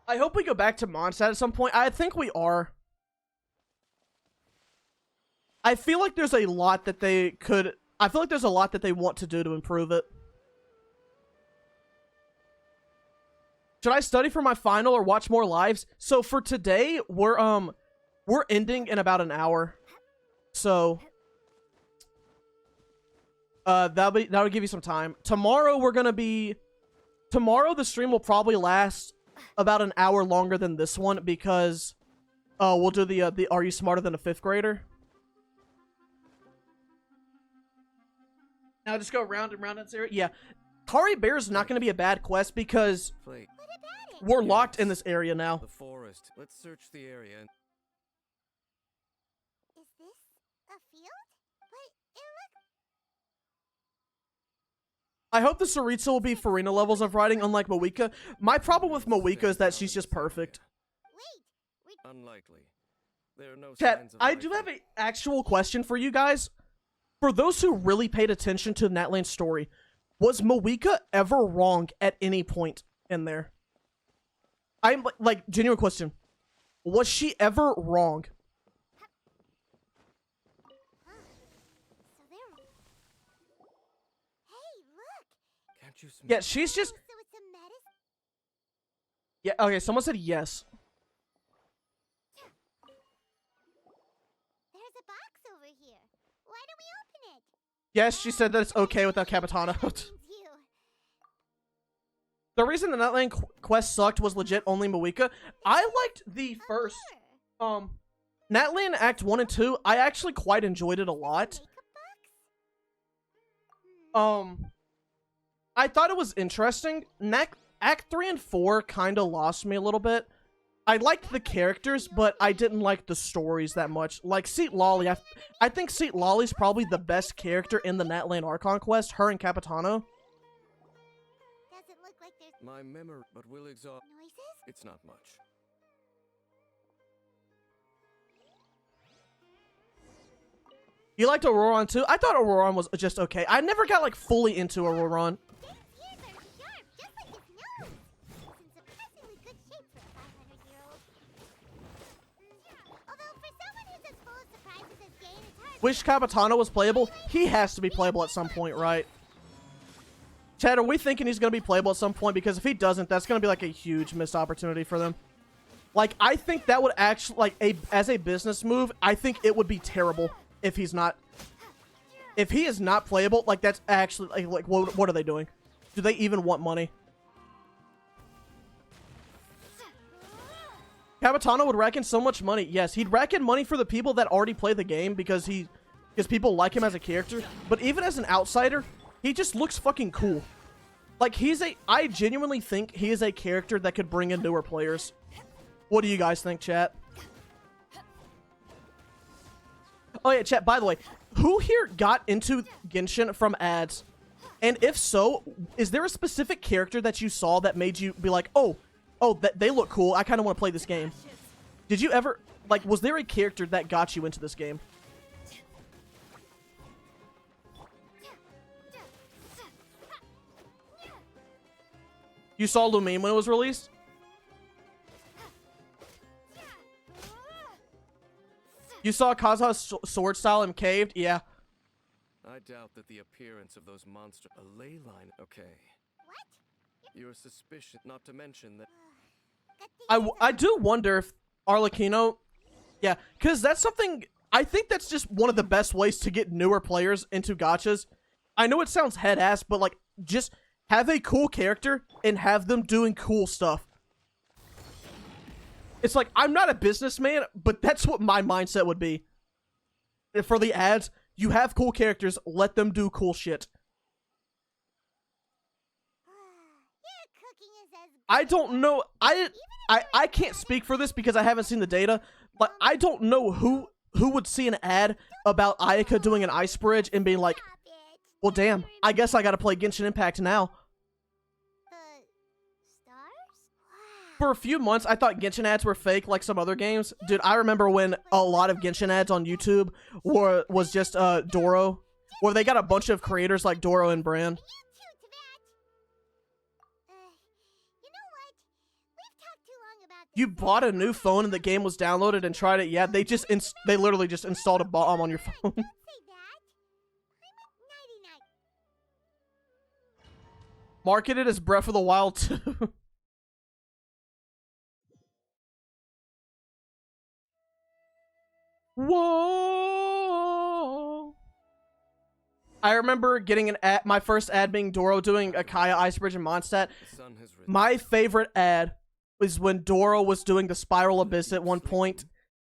I hope we go back to Mondstadt at some point. I think we are. I feel like there's a lot that they could... I feel like there's a lot that they want to do to improve it. Should I study for my final or watch more lives? So for today, we're ending in about an hour. So that'll give you some time. Tomorrow tomorrow the stream will probably last about an hour longer than this one because we'll do the Are You Smarter Than a Fifth Grader? Now just go round and round in this area. Yeah. Kari Bear is not going to be a bad quest because we're locked in this area now. The forest. Let's search the area. Is this a field? But it looks... I hope the Saritsa will be Farina levels of riding, unlike Moeka. My problem with Moeka is that she's just perfect. Unlikely. There are no Chat, signs of I life do have an actual question for you guys. For those who really paid attention to Natlan's story, was Moeka ever wrong at any point in there? I'm like, genuine question. Was she ever wrong? Can't you smell? Yeah, she's just... Yeah, okay, someone said yes. There's a box over here. Why don't we open it? Yes, she said that it's okay without Capitano. The reason the Nutland quest sucked was legit only Moeka. I liked the first, Natlan Act 1 and 2. I actually quite enjoyed it a lot. I thought it was interesting. Act 3 and 4 kind of lost me a little bit. I liked the characters, but I didn't like the stories that much. Like, Seat Lolly, I think Seat Lolly's probably the best character in the Natlan Archon quest, her and Capitano. Doesn't look like there's My memory, but will exhaust. noises? It's not much. You liked Auroron too? I thought Auroron was just okay. I never got, like, fully into Auroron. Wish Capitano was playable. He has to be playable at some point, right? Chad, are we thinking he's going to be playable at some point? Because if he doesn't, that's going to be like a huge missed opportunity for them. Like, I think that would actually, like, as a business move, I think it would be terrible if he's not. If he is not playable, like, that's actually, like what are they doing? Do they even want money? Capitano would rack in so much money. Yes, he'd rack in money for the people that already play the game because people like him as a character. But even as an outsider, he just looks fucking cool. Like, I genuinely think he is a character that could bring in newer players. What do you guys think, chat? Oh yeah, chat, by the way, who here got into Genshin from ads? And if so, is there a specific character that you saw that made you be like, oh, they look cool. I kind of want to play this game. Did you ever, like, was there a character that got you into this game? You saw Lumine when it was released? You saw Kazuha's sword style in Caved? Yeah. I doubt that the appearance of those monsters. A ley line. Okay. What? Your suspicion. Not to mention that. I do wonder if Arlecchino, yeah, because that's something, I think that's just one of the best ways to get newer players into gachas. I know it sounds head-ass, but, like, just have a cool character and have them doing cool stuff. It's like, I'm not a businessman, but that's what my mindset would be. For the ads, you have cool characters, let them do cool shit. I don't know, I can't speak for this because I haven't seen the data, but I don't know who would see an ad about Ayaka doing an ice bridge and being like, well, damn, I guess I gotta play Genshin Impact now. For a few months, I thought Genshin ads were fake like some other games. Dude, I remember when a lot of Genshin ads on YouTube was just Doro, where they got a bunch of creators like Doro and Bran. You bought a new phone and the game was downloaded and tried it? Yeah, they literally just installed a bomb on your phone. Marketed as Breath of the Wild 2. Whoa! I remember getting an ad, my first ad being Doro doing Akaya, Icebridge, and Mondstadt. My favorite ad was when Doro was doing the Spiral Abyss at one point,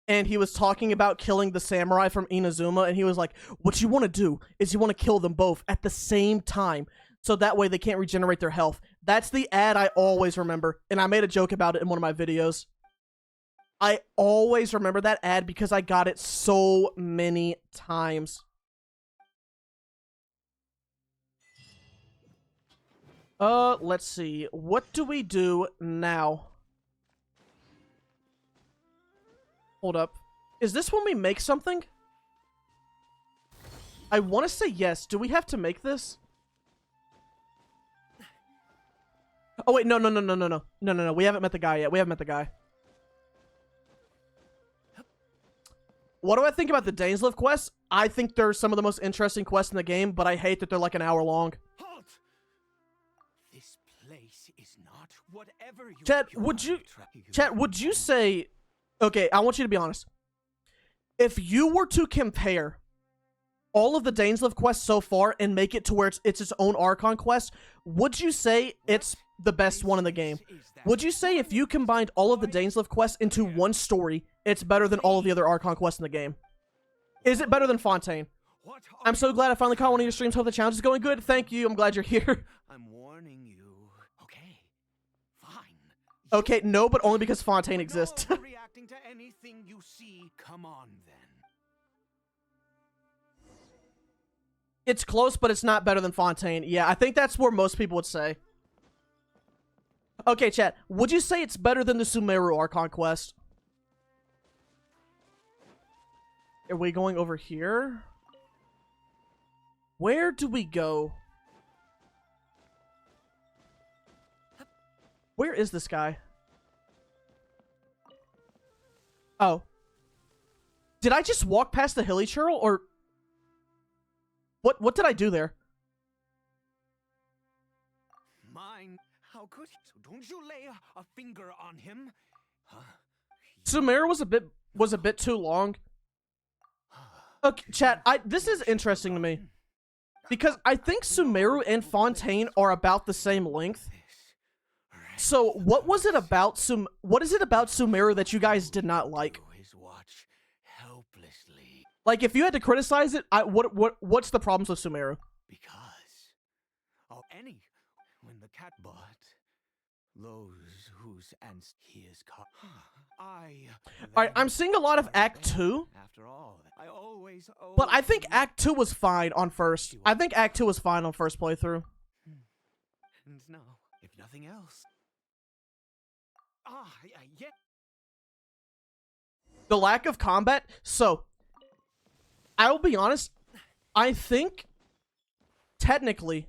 and he was talking about killing the samurai from Inazuma, and he was like, what you want to do is you want to kill them both at the same time, so that way they can't regenerate their health. That's the ad I always remember, and I made a joke about it in one of my videos. I always remember that ad because I got it so many times. Let's see. What do we do now? Hold up. Is this when we make something? I want to say yes. Do we have to make this? Oh, wait. No. We haven't met the guy yet. We haven't met the guy. What do I think about the Dainsleif quests? I think they're some of the most interesting quests in the game, but I hate that they're like an hour long. Halt! This place is not whatever you Chat, would you say... Okay, I want you to be honest. If you were to compare all of the Dainsleif quests so far and make it to where it's its own Archon quest, would you say it's the best one in the game? Would you say if you combined all of the Dainsleif quests into one story, it's better than all of the other Archon quests in the game? Is it better than Fontaine? I'm so glad I finally caught one of your streams. Hope the challenge is going good. Thank you. I'm glad you're here. I'm warning you. Okay. Fine. Okay, no, but only because Fontaine exists. Reacting to anything you see. Come on then. It's close, but it's not better than Fontaine. Yeah, I think that's where most people would say. Okay, chat. Would you say it's better than the Sumeru Archon quest? Are we going over here? Where do we go? Where is this guy? Oh. Did I just walk past the hilly churl, or... What did I do there? Mine. How could he? So don't you lay a finger on him. Huh? Sumeru was a bit too long. Okay, chat, this is interesting to me. Because I think Sumeru and Fontaine are about the same length. So what was it about what is it about Sumeru that you guys did not like? Like, if you had to criticize it, what's the problems with Sumeru? Because when the cat bought those whose and he is caught. Alright, I'm seeing a lot of Act 2. After all, I always but I think Act 2 was fine on first. I think Act 2 was fine on first playthrough. And now, if nothing else. Yeah. The lack of combat. So, I will be honest. I think, technically,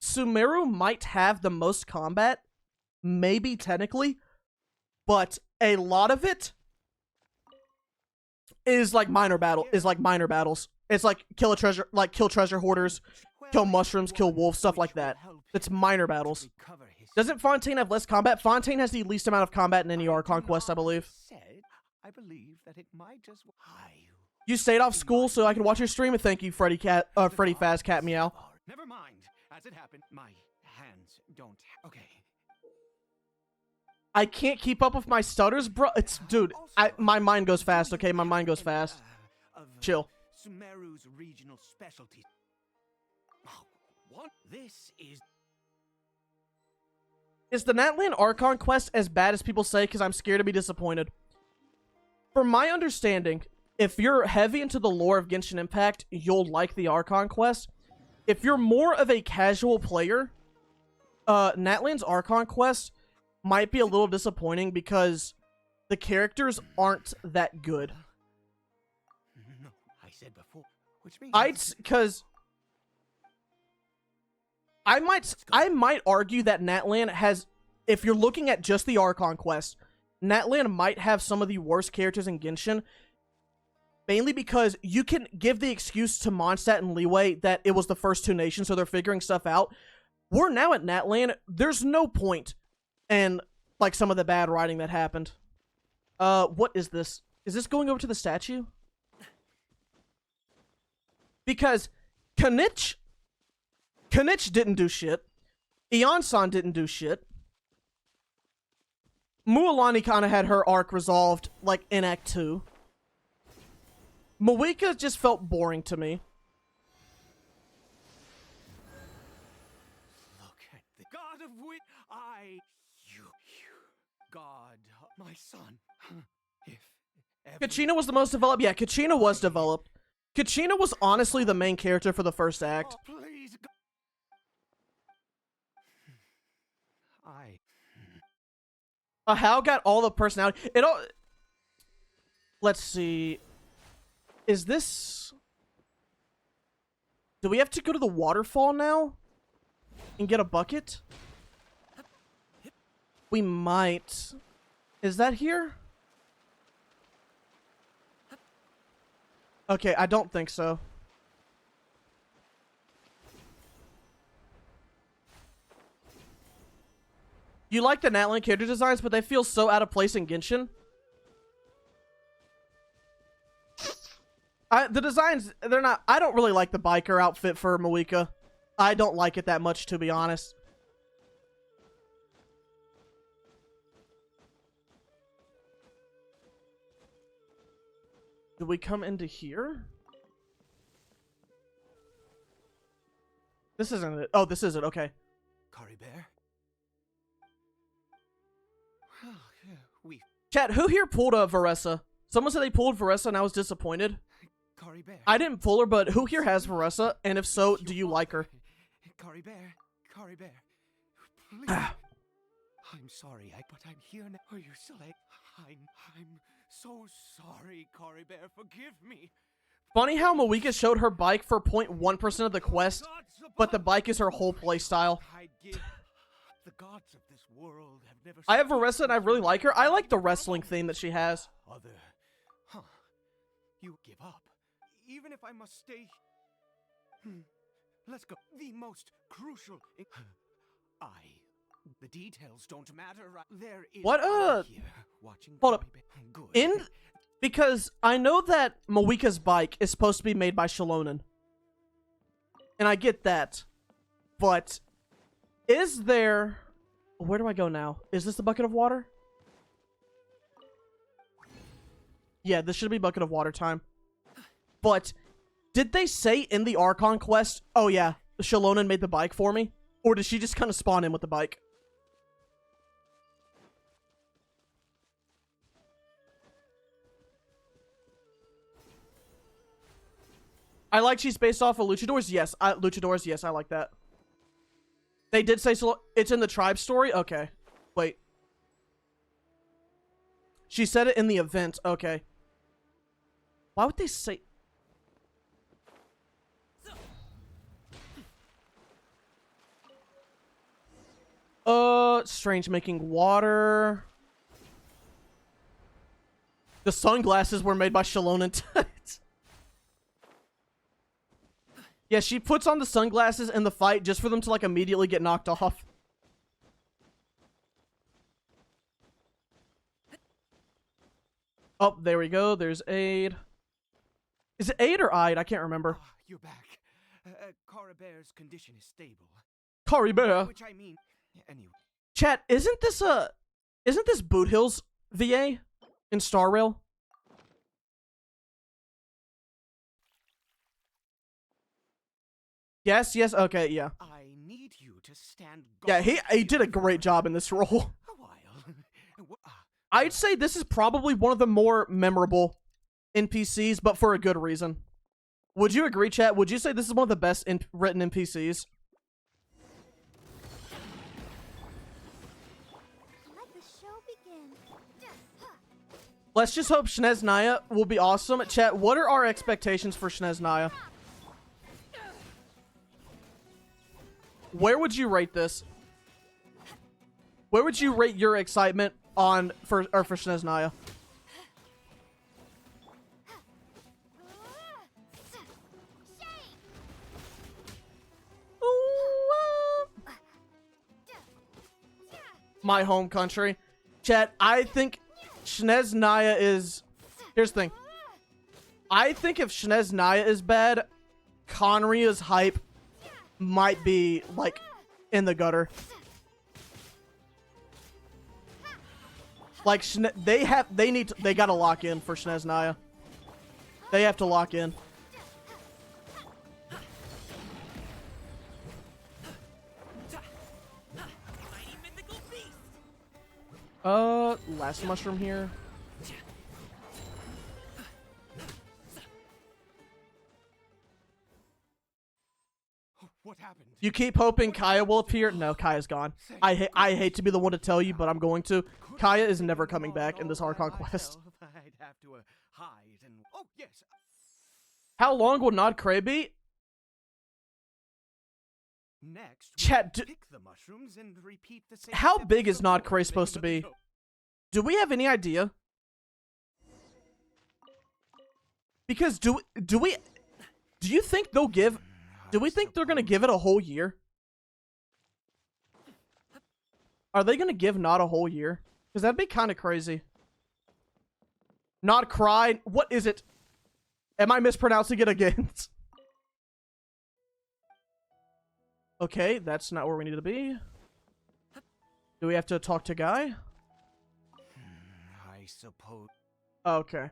Sumeru might have the most combat. Maybe technically. But a lot of it is like minor battles. It's like kill treasure hoarders, kill mushrooms, kill wolves, stuff like that. It's minor battles. Doesn't Fontaine have less combat? Fontaine has the least amount of combat in any Archon quest, I believe. I believe that it might just. You stayed off school so I could watch your stream, and thank you, Freddy Faz Cat Meow. Never mind. As it happened, my hands don't. Okay. I can't keep up with my stutters, bro. Dude, my mind goes fast, okay? My mind goes fast. Chill. Sumeru's regional specialty. What? This is... Is the Natlan Archon quest as bad as people say? Because I'm scared to be disappointed. From my understanding, if you're heavy into the lore of Genshin Impact, you'll like the Archon quest. If you're more of a casual player, Natlan's Archon quest might be a little disappointing because the characters aren't that good. No, I said before, which means because I might argue that Natlan has if you're looking at just the Archon quest, Natlan might have some of the worst characters in Genshin. Mainly because you can give the excuse to Mondstadt and Leeway that it was the first two nations, so they're figuring stuff out. We're now at Natlan. There's no point in, like, some of the bad writing that happened. What is this? Is this going over to the statue? Because Kanich didn't do shit. Eon-san didn't do shit. Mualani kind of had her arc resolved, like, in Act 2. Moika just felt boring to me. Look at the god of wit. You, God, my son. If Kachina was the most developed. Yeah, Kachina was developed. Kachina was honestly the main character for the first act. Oh, please, How got all the personality? It all. Let's see. Is this? Do we have to go to the waterfall now and get a bucket? We might. Is that here? Okay, I don't think so. You like the Natlan character designs, but they feel so out of place in Genshin. The designs, they're not... I don't really like the biker outfit for Moika. I don't like it that much, to be honest. Do we come into here? This isn't it. Oh, this is it. Okay. Kari Bear? Chat, who here pulled a Varessa? Someone said they pulled Varessa and I was disappointed. Kari Bear. I didn't pull her, but who here has Varessa? And if so, do you like her? Kari Bear. Kari Bear. Please. I'm sorry, but I'm here now. Are you still like... I'm so sorry, Kari Bear. Forgive me. Funny how Moika showed her bike for 0.1% of the quest, but the bike is her whole playstyle. The gods of this world have never... I have Varessa and I really like her. I like the wrestling theme that she has. You give up. Even if I must stay... Let's go. The most crucial... The details don't matter. There is... What, here watching hold up. Good. Because I know that Moika's bike is supposed to be made by Shalonen. And I get that. But... is there... Where do I go now? Is this the bucket of water? Yeah, this should be bucket of water time. But, did they say in the Archon quest, oh yeah, Shalonen made the bike for me? Or did she just kind of spawn in with the bike? I like she's based off of Luchadors. Yes, Luchadors. Yes, I like that. They did say so. It's in the tribe story? Okay. Wait. She said it in the event. Okay. Why would they say... Strange making water. The sunglasses were made by Shalonen. Yeah, she puts on the sunglasses in the fight just for them to, like, immediately get knocked off. Oh, there we go. There's Aid. Is it Aid or Ide? I can't remember. Oh, you're back. Kari Bear's condition is stable. Kari Bear? Which I mean... Anyway. Chat, isn't this Boot Hill's VA in Star Rail? Yes, okay, yeah. I need you to stand yeah, he did a great job in this role. I'd say this is probably one of the more memorable NPCs, but for a good reason. Would you agree, chat? Would you say this is one of the best written NPCs? Let the show begin. Let's just hope Shnez Naya will be awesome. Chat, what are our expectations for Shnez Naya? Where would you rate this? Where would you rate your excitement on for Shinez Naya? My home country. Chat, I think Shinez Naya is... Here's the thing. I think if Shinez Naya is bad, Conria's hype might be, like, in the gutter. Like, they gotta lock in for Shinez Naya. They have to lock in. Last mushroom here. What happened? You keep hoping Kaya will appear? No, Kaya's gone. I hate to be the one to tell you, but I'm going to. Kaya is never coming back in this Archon quest. I'd have to hide and oh yes. How long will Nod Cray be? Next, Chat, pick the mushrooms and repeat the same. How big is Nod Cray supposed to be? Do we have any idea? Because do you think they'll give? Do we think they're gonna give it a whole year? Are they gonna give Nod a whole year? Because that'd be kind of crazy. Nod Cry. What is it? Am I mispronouncing it again? Okay, that's not where we need to be. Do we have to talk to Guy? I suppose. Okay.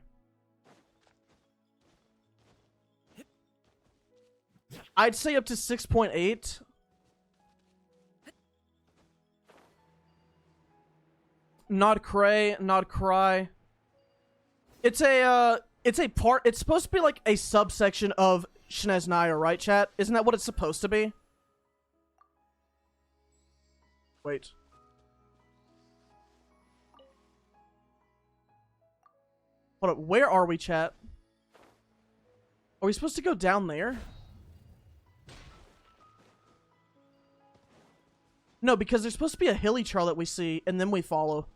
I'd say up to 6.8. Nod Cray, Nod Cry. It's supposed to be like a subsection of Shinez Naya, right, chat? Isn't that what it's supposed to be? Wait. Hold up, where are we, chat? Are we supposed to go down there? No, because there's supposed to be a hilly trail that we see, and then we follow.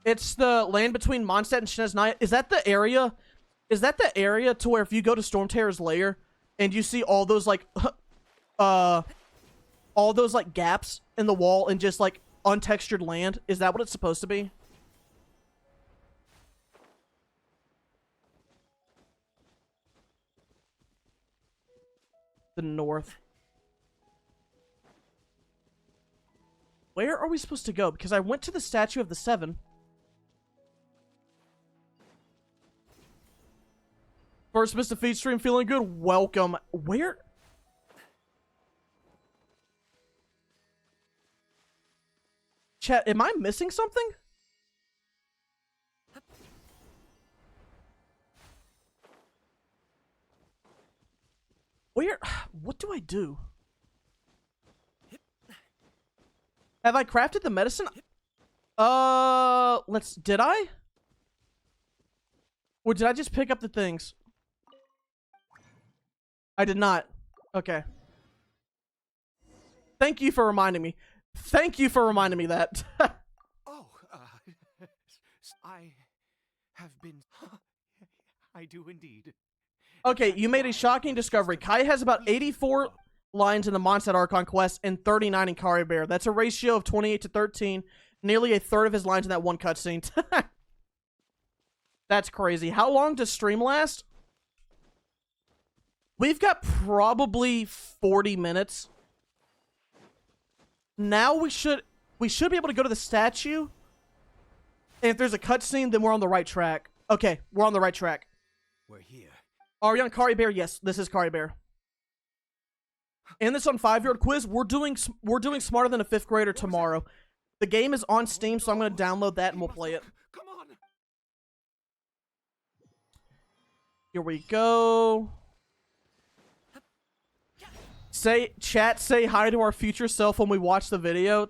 It's the land between Mondstadt and Shinez Naya. Is that the area? Is that the area to where if you go to Stormterror's lair and you see all those like, gaps in the wall and just like untextured land? Is that what it's supposed to be? The north. Where are we supposed to go? Because I went to the Statue of the Seven. First Mr. Feed stream, feeling good? Welcome. Where? Chat, am I missing something? Where? What do I do? Have I crafted the medicine? Did I? Or did I just pick up the things? I did not. Okay. Thank you for reminding me. Thank you for reminding me that. I have been... I do indeed. Okay, you made a shocking discovery. Kai has about 84 lines in the Mondstadt Archon quest and 39 in Kari Bear. That's a ratio of 28 to 13. Nearly a third of his lines in that one cutscene. That's crazy. How long does stream last? We've got probably 40 minutes. Now we should be able to go to the statue. And if there's a cutscene, then we're on the right track. Okay, we're on the right track. We're here. Are we on Kari Bear? Yes, this is Kari Bear. And this on 5-year-old quiz. We're doing Smarter Than a 5th Grader tomorrow. The game is on Steam, so I'm going to download that and we'll play it. Come on. Here we go. Say hi to our future self when we watch the video.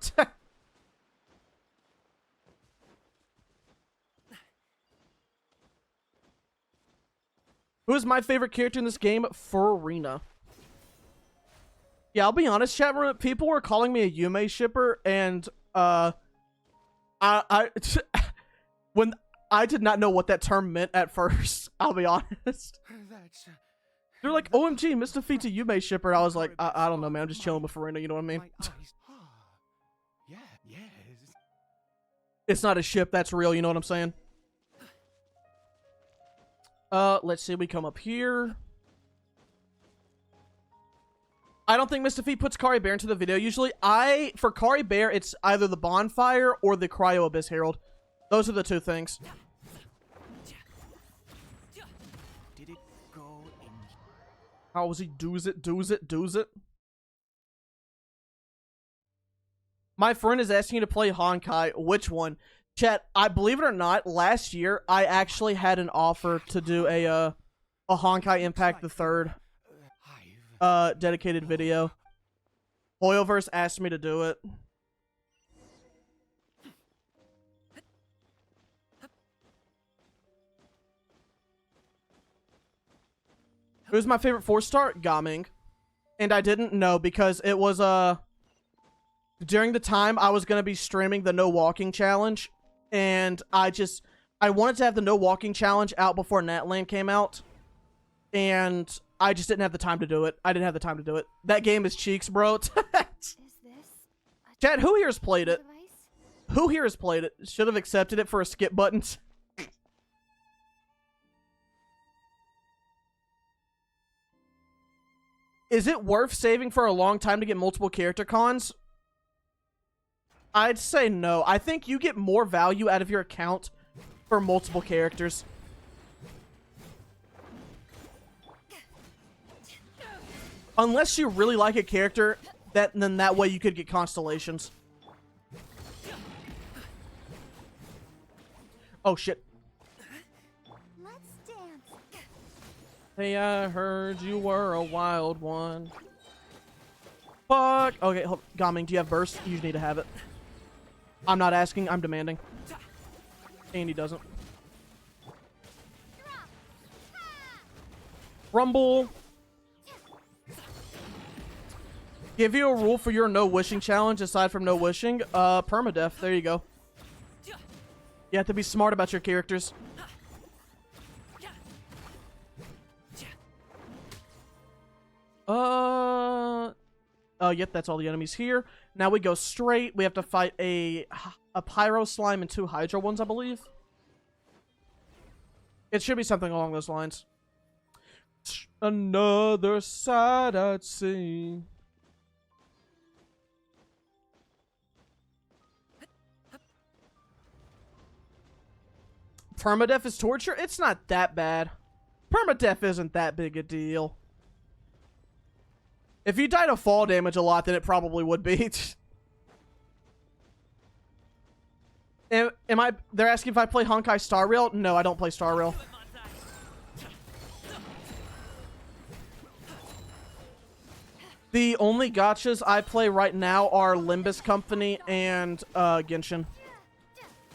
Who is my favorite character in this game? Furina. Yeah, I'll be honest, chat room. People were calling me a Yume shipper, and I when I did not know what that term meant at first. I'll be honest. They're like, "OMG, Mr. Feet's a Yume shipper." I was like, I don't know, man. I'm just chilling with Farina. You know what I mean? Yeah, yes. It's not a ship. That's real. You know what I'm saying? Let's see. We come up here. I don't think Mr. Feet puts Kari Bear into the video. Usually, for Kari Bear, it's either the Bonfire or the Cryo Abyss Herald. Those are the two things. Did it go in? How was he? Doos it? My friend is asking you to play Honkai. Which one? Chat, I believe it or not, last year, I actually had an offer to do a Honkai Impact the Third dedicated video. Hoyoverse asked me to do it. Who's my favorite 4-star? Gaming. And I didn't know because it was during the time I was going to be streaming the No Walking Challenge, and I wanted to have the No Walking Challenge out before Natland came out, and I just didn't have the time to do it. I didn't have the time to do it. That game is cheeks, bro. Chat, who here has played it? Who here has played it? Should have accepted it for a skip button. Is it worth saving for a long time to get multiple character cons? I'd say no. I think you get more value out of your account for multiple characters. Unless you really like a character, then that way you could get constellations. Oh shit. Let's dance. Hey, I heard you were a wild one. Fuck. Okay, Gaming, do you have burst? You need to have it. I'm not asking, I'm demanding. And he doesn't. Rumble. Give you a rule for your no wishing challenge aside from no wishing. Permadeath. There you go. You have to be smart about your characters. Yep, that's all the enemies here. Now we go straight. We have to fight a pyro slime and 2 hydra ones, I believe. It should be something along those lines. Another side I'd see. Permadeath is torture? It's not that bad. Permadeath isn't that big a deal. If you die to fall damage a lot, then it probably would be. They're asking if I play Honkai Star Rail? No, I don't play Star Rail. The only gachas I play right now are Limbus Company and Genshin.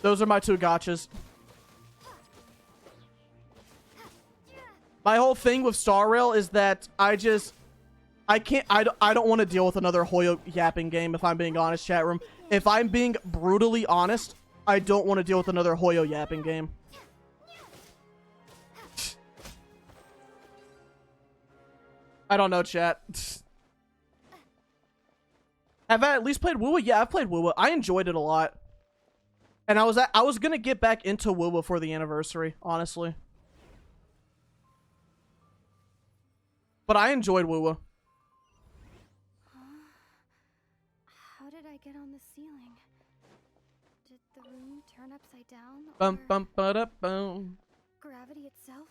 Those are my 2 gachas. My whole thing with Star Rail is that I don't want to deal with another Hoyo yapping game, if I'm being honest, chat room. If I'm being brutally honest, I don't want to deal with another Hoyo yapping game. I don't know, chat. Have I at least played WoWa? Yeah, I've played WoWa. I enjoyed it a lot. And I was gonna get back into WoWa for the anniversary, honestly. But I enjoyed WoWa. How did I get on the ceiling? Did the room turn upside down? Bum bum ba da boom. Gravity itself?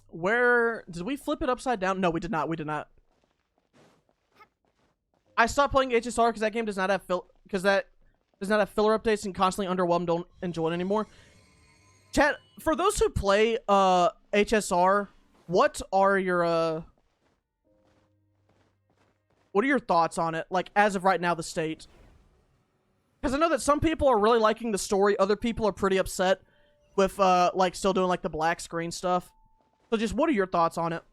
Where did we flip it upside down? No, we did not. We did not. I stopped playing HSR because that game does not have filler updates and constantly underwhelmed. Don't enjoy it anymore. Chat, for those who play HSR, what are your thoughts on it? Like, as of right now, the state. Because I know that some people are really liking the story, other people are pretty upset. with like still doing like the black screen stuff. So just what are your thoughts on it?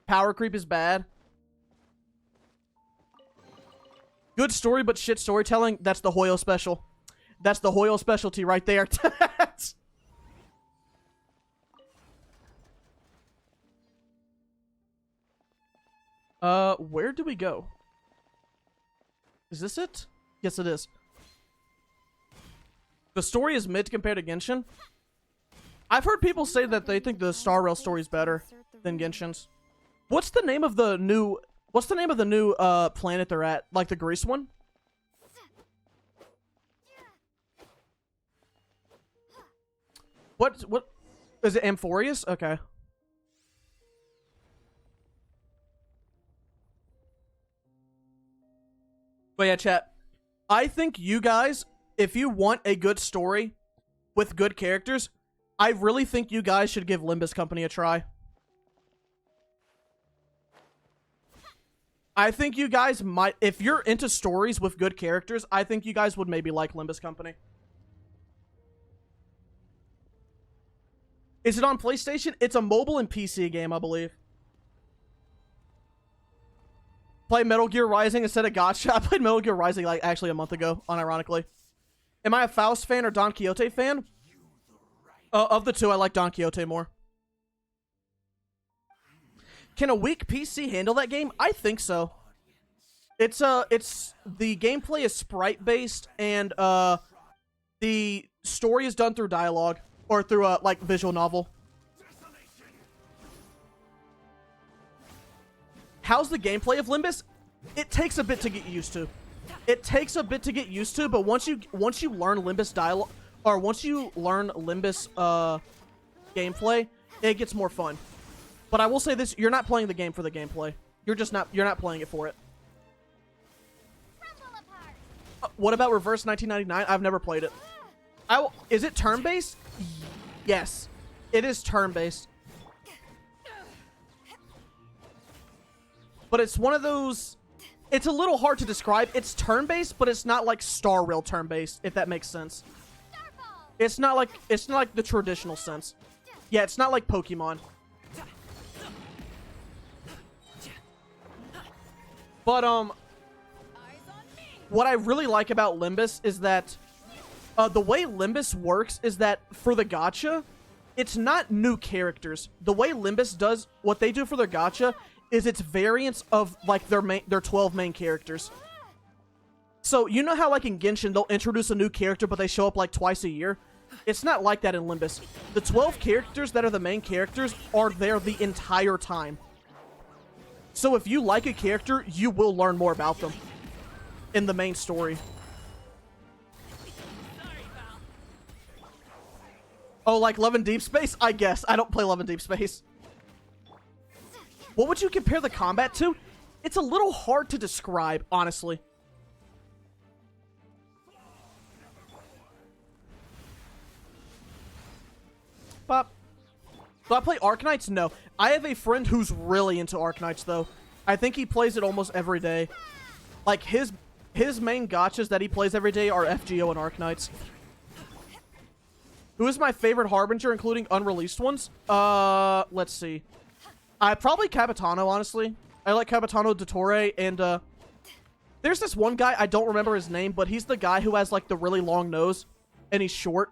Power creep is bad. Good story, but shit storytelling. That's the Hoyo special. That's the Hoyo specialty right there. Where do we go? Is this it? Yes, it is. The story is mid compared to Genshin. I've heard people say that they think the Star Rail story is better than Genshin's. What's the name of the new planet they're at? Like the Greece one? What is it? Amphorius? Okay. But yeah, chat. I think you guys, if you want a good story with good characters, I really think you guys should give Limbus Company a try. I think you guys might, if you're into stories with good characters, I think you guys would maybe like Limbus Company. Is it on PlayStation? It's a mobile and PC game, I believe. Play Metal Gear Rising instead of Gacha. I played Metal Gear Rising like actually a month ago, unironically. Am I a Faust fan or Don Quixote fan? Of the two, I like Don Quixote more. Can a weak PC handle that game? I think so. It's the gameplay is sprite based and the story is done through dialogue or through a like visual novel. How's the gameplay of Limbus? It takes a bit to get used to. It takes a bit to get used to, but once you learn Limbus dialogue or once you learn Limbus gameplay, it gets more fun. But I will say this, you're not playing the game for the gameplay. You're not playing it for it. What about Reverse 1999? I've never played it. Is it turn-based? Yes. It is turn-based. But it's one of those... It's a little hard to describe. It's turn-based, but it's not like Star Rail turn-based, if that makes sense. It's not like the traditional sense. Yeah, it's not like Pokemon. But, what I really like about Limbus is that, the way Limbus works is that for the gacha, it's not new characters. The way Limbus does, what they do for their gacha is it's variants of, like, their 12 main characters. So, you know how, like, in Genshin, they'll introduce a new character, but they show up, like, twice a year? It's not like that in Limbus. The 12 characters that are the main characters are there the entire time. So if you like a character, you will learn more about them in the main story. Oh, like Love and Deep Space? I guess. I don't play Love and Deep Space. What would you compare the combat to? It's a little hard to describe, honestly. Pop. Do I play Arknights? No. I have a friend who's really into Arknights, though. I think he plays it almost every day. Like, his main gachas that he plays every day are FGO and Arknights. Who is my favorite Harbinger, including unreleased ones? Let's see. Probably Capitano, honestly. I like Capitano Dottore, and, there's this one guy, I don't remember his name, but he's the guy who has, like, the really long nose, and he's short.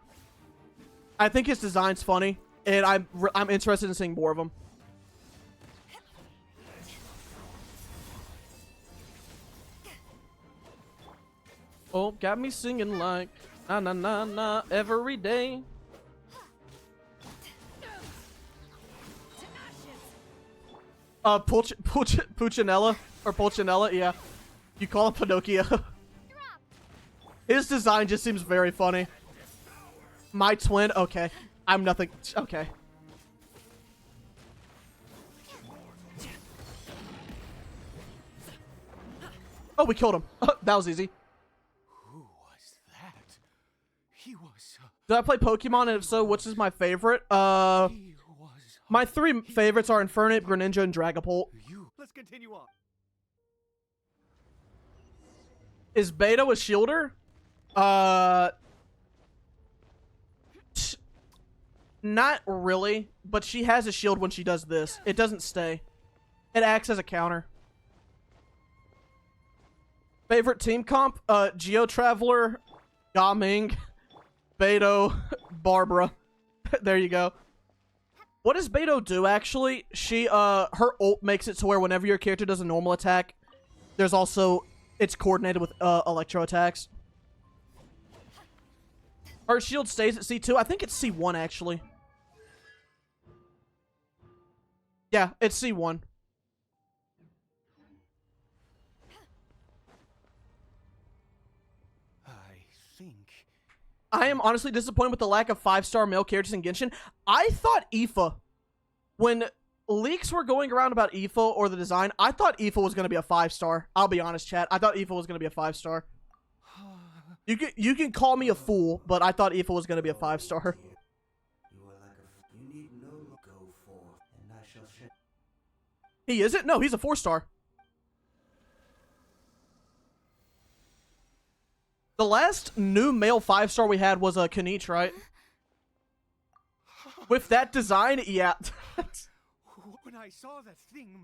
I think his design's funny. And I'm interested in seeing more of them. Oh, got me singing like na na na na every day. Puccinella or Pulcinella, yeah. You call him Pinocchio. His design just seems very funny. My twin, okay. I'm nothing. Okay. Oh, we killed him. That was easy. Who was that? He was... Did I play Pokemon? And if so, which is my favorite? My three favorites are Infernape, Greninja, and Dragapult. Let's continue on. Is Beto a shielder? Not really, but she has a shield when she does this. It doesn't stay. It acts as a counter. Favorite team comp? Geo Traveler, Gaming, Beto, Barbara. There you go. What does Beto do, actually? She, her ult makes it to where whenever your character does a normal attack, there's also, it's coordinated with, electro attacks. Her shield stays at C2. I think it's C1, actually. Yeah, it's C1. I am honestly disappointed with the lack of 5-star male characters in Genshin. I thought Aoife, when leaks were going around about Aoife or the design, I thought Aoife was going to be a 5-star. I'll be honest, chat. I thought Aoife was going to be a 5-star. You can call me a fool, but I thought Aoife was going to be a 5-star. He isn't? No, he's a 4-star. The last new male 5-star we had was a Kanich, right? With that design, yeah. When I saw the thing,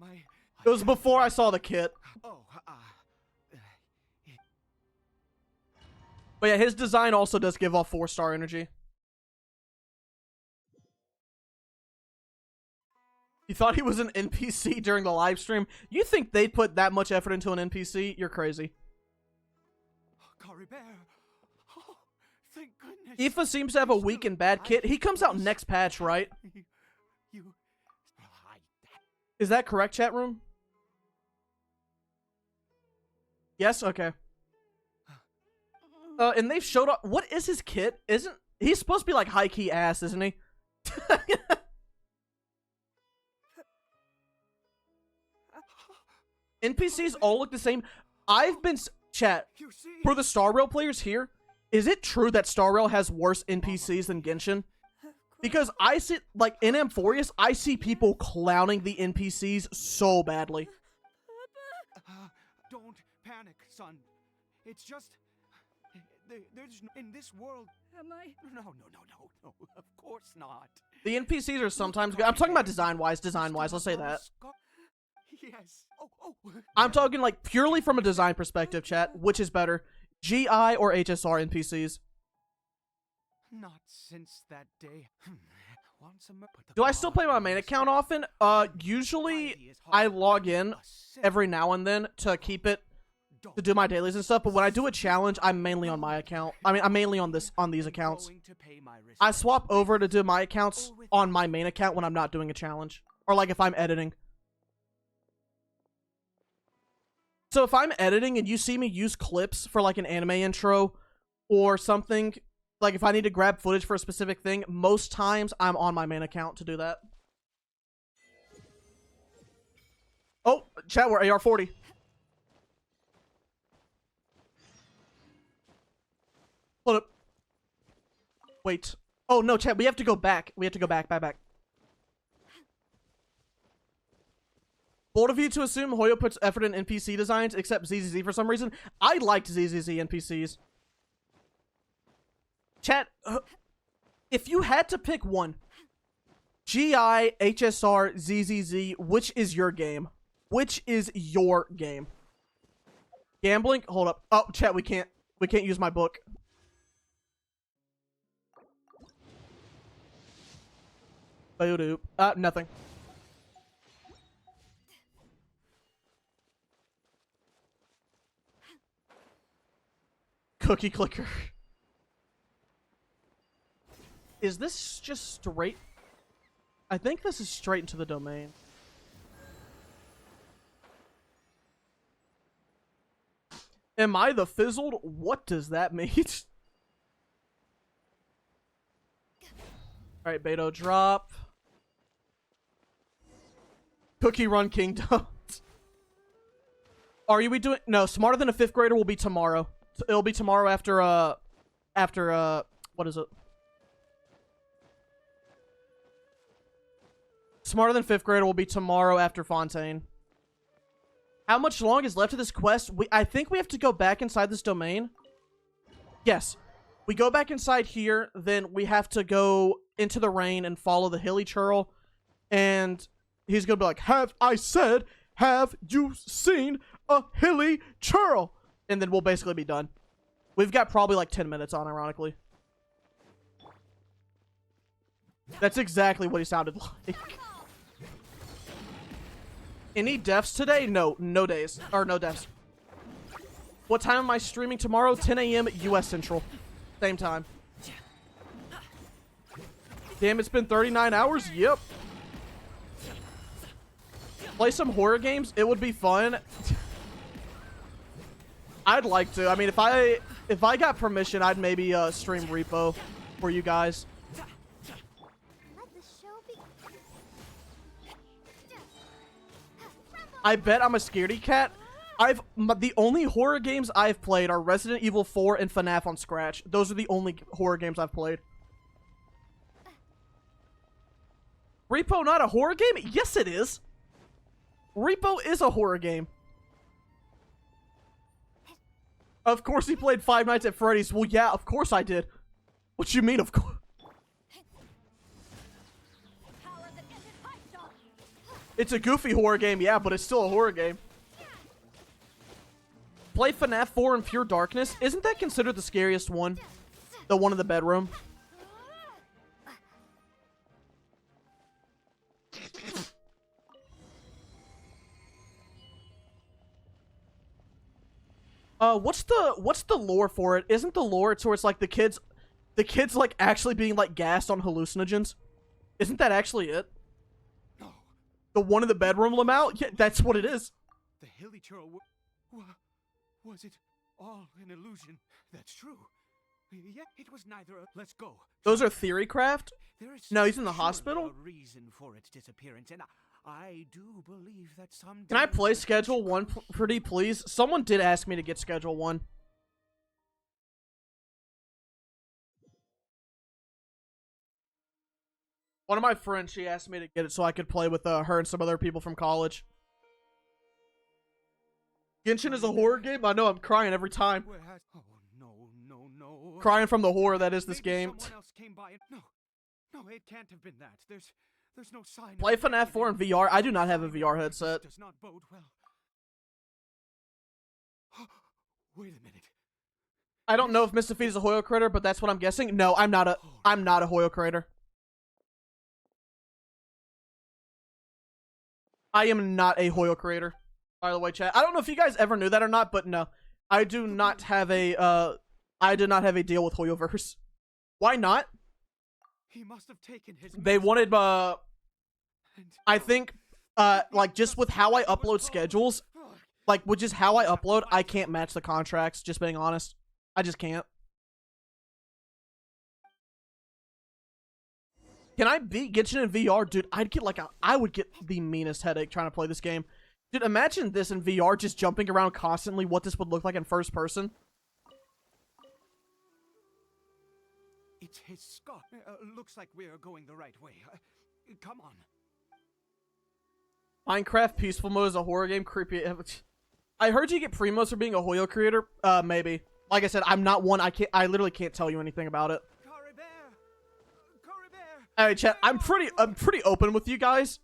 It was before I saw the kit. But yeah, his design also does give off 4-star energy. You thought he was an NPC during the live stream? You think they'd put that much effort into an NPC? You're crazy. Oh, thank goodness. Aoife seems to have a weak and bad kit. He comes out next patch, right? Is that correct, chat room? Yes? Okay. And they've showed up. What is his kit? Isn't he's supposed to be like high-key ass, isn't he? NPCs all look the same. I've been... Chat, for the Star Rail players here, is it true that Star Rail has worse NPCs than Genshin? Because I see, like, in Amphorius, I see people clowning the NPCs so badly. Don't panic, son. It's just... There's... In this world... Am I? No. Of course not. The NPCs are sometimes good. I'm talking about design-wise. Design-wise, let's say that. Yes. I'm talking, like, purely from a design perspective, chat. Which is better, GI or HSR NPCs? Not since that day. Do I still play my main account often? Usually I log in every now and then to keep it, to do my dailies and stuff, but when I do a challenge, I'm mainly on my account. I mean, I'm mainly on these accounts. I swap over to do my accounts on my main account when I'm not doing a challenge. Or, like, if I'm editing. So if I'm editing and you see me use clips for, like, an anime intro or something, like, if I need to grab footage for a specific thing, most times I'm on my main account to do that. Oh, chat, we're AR-40. Hold up. Wait. Oh, no, chat, we have to go back. We have to go back. Back. Bold of you to assume Hoyo puts effort in NPC designs, except ZZZ for some reason. I liked ZZZ NPCs. Chat, if you had to pick one, GI, HSR, ZZZ, which is your game? Which is your game? Gambling? Hold up. Oh, chat, we can't use my book. Nothing. Cookie clicker. Is this just straight? I think this is straight into the domain. Am I the fizzled? What does that mean? Alright, Beto drop. Cookie Run Kingdom. Are we doing... No, Smarter Than a 5th Grader will be tomorrow. It'll be tomorrow after, what is it? Smarter Than 5th Grader will be tomorrow after Fontaine. How much long is left of this quest? I think we have to go back inside this domain. Yes. We go back inside here, then we have to go into the rain and follow the hilly churl. And he's gonna be like, have you seen a hilly churl? And then we'll basically be done. We've got probably like 10 minutes on, ironically. That's exactly what he sounded like. Any deaths today? No. No days. Or no deaths. What time am I streaming tomorrow? 10 a.m. US Central. Same time. Damn, it's been 39 hours? Yep. Play some horror games? It would be fun. I'd like to. I mean, if I got permission, I'd maybe stream Repo for you guys. I bet I'm a scaredy cat. The only horror games I've played are Resident Evil 4 and FNAF on Scratch. Those are the only horror games I've played. Repo not a horror game? Yes, it is. Repo is a horror game. Of course he played Five Nights at Freddy's. Well, yeah, of course I did. What you mean, of course? It's a goofy horror game, yeah, but it's still a horror game. Play FNAF 4 in Pure Darkness. Isn't that considered the scariest one? The one in the bedroom? What's the lore for it? Isn't the lore it's where it's like the kids like actually being like gassed on hallucinogens? Isn't that actually it? No. The one in the bedroom, Lamau? Yeah, that's what it is. The hilly churl was it all an illusion? That's true. Yeah, it was neither a... Let's go. Those are theory craft? There is No, he's in the hospital? a reason for its disappearance, and I do believe that some... Can I play Schedule 1 pretty please? Someone did ask me to get Schedule 1. One of my friends, she asked me to get it so I could play with her and some other people from college. Genshin is a horror game? I know, I'm crying every time. Oh, no. Crying from the horror that is this game. Someone else came by and... No, it can't have been that. There's no sign... Play FNAF 4 in VR? I do not have a VR headset. Does not bode well. Wait a minute. I don't know if Mr. Feet is a Hoyo creator, but that's what I'm guessing. No, I'm not a Hoyo creator. I am not a Hoyo creator. By the way, chat. I don't know if you guys ever knew that or not, but no. I do not have a I did not have a deal with Hoyoverse. Why not? He must have taken his... They wanted I think like just with how I upload schedules, like with just how I upload, I can't match the contracts, just being honest. I just can't. Can I beat Genshin in VR? Dude, I would get the meanest headache trying to play this game. Dude, imagine this in VR, just jumping around constantly, what this would look like in first person. It's his scar. Looks like we're going the right way. Come on. Minecraft Peaceful Mode is a horror game. Creepy. I heard you get primos for being a Hoyo creator. Maybe. Like I said, I'm not one. I literally can't tell you anything about it. Alright, chat. I'm pretty open with you guys.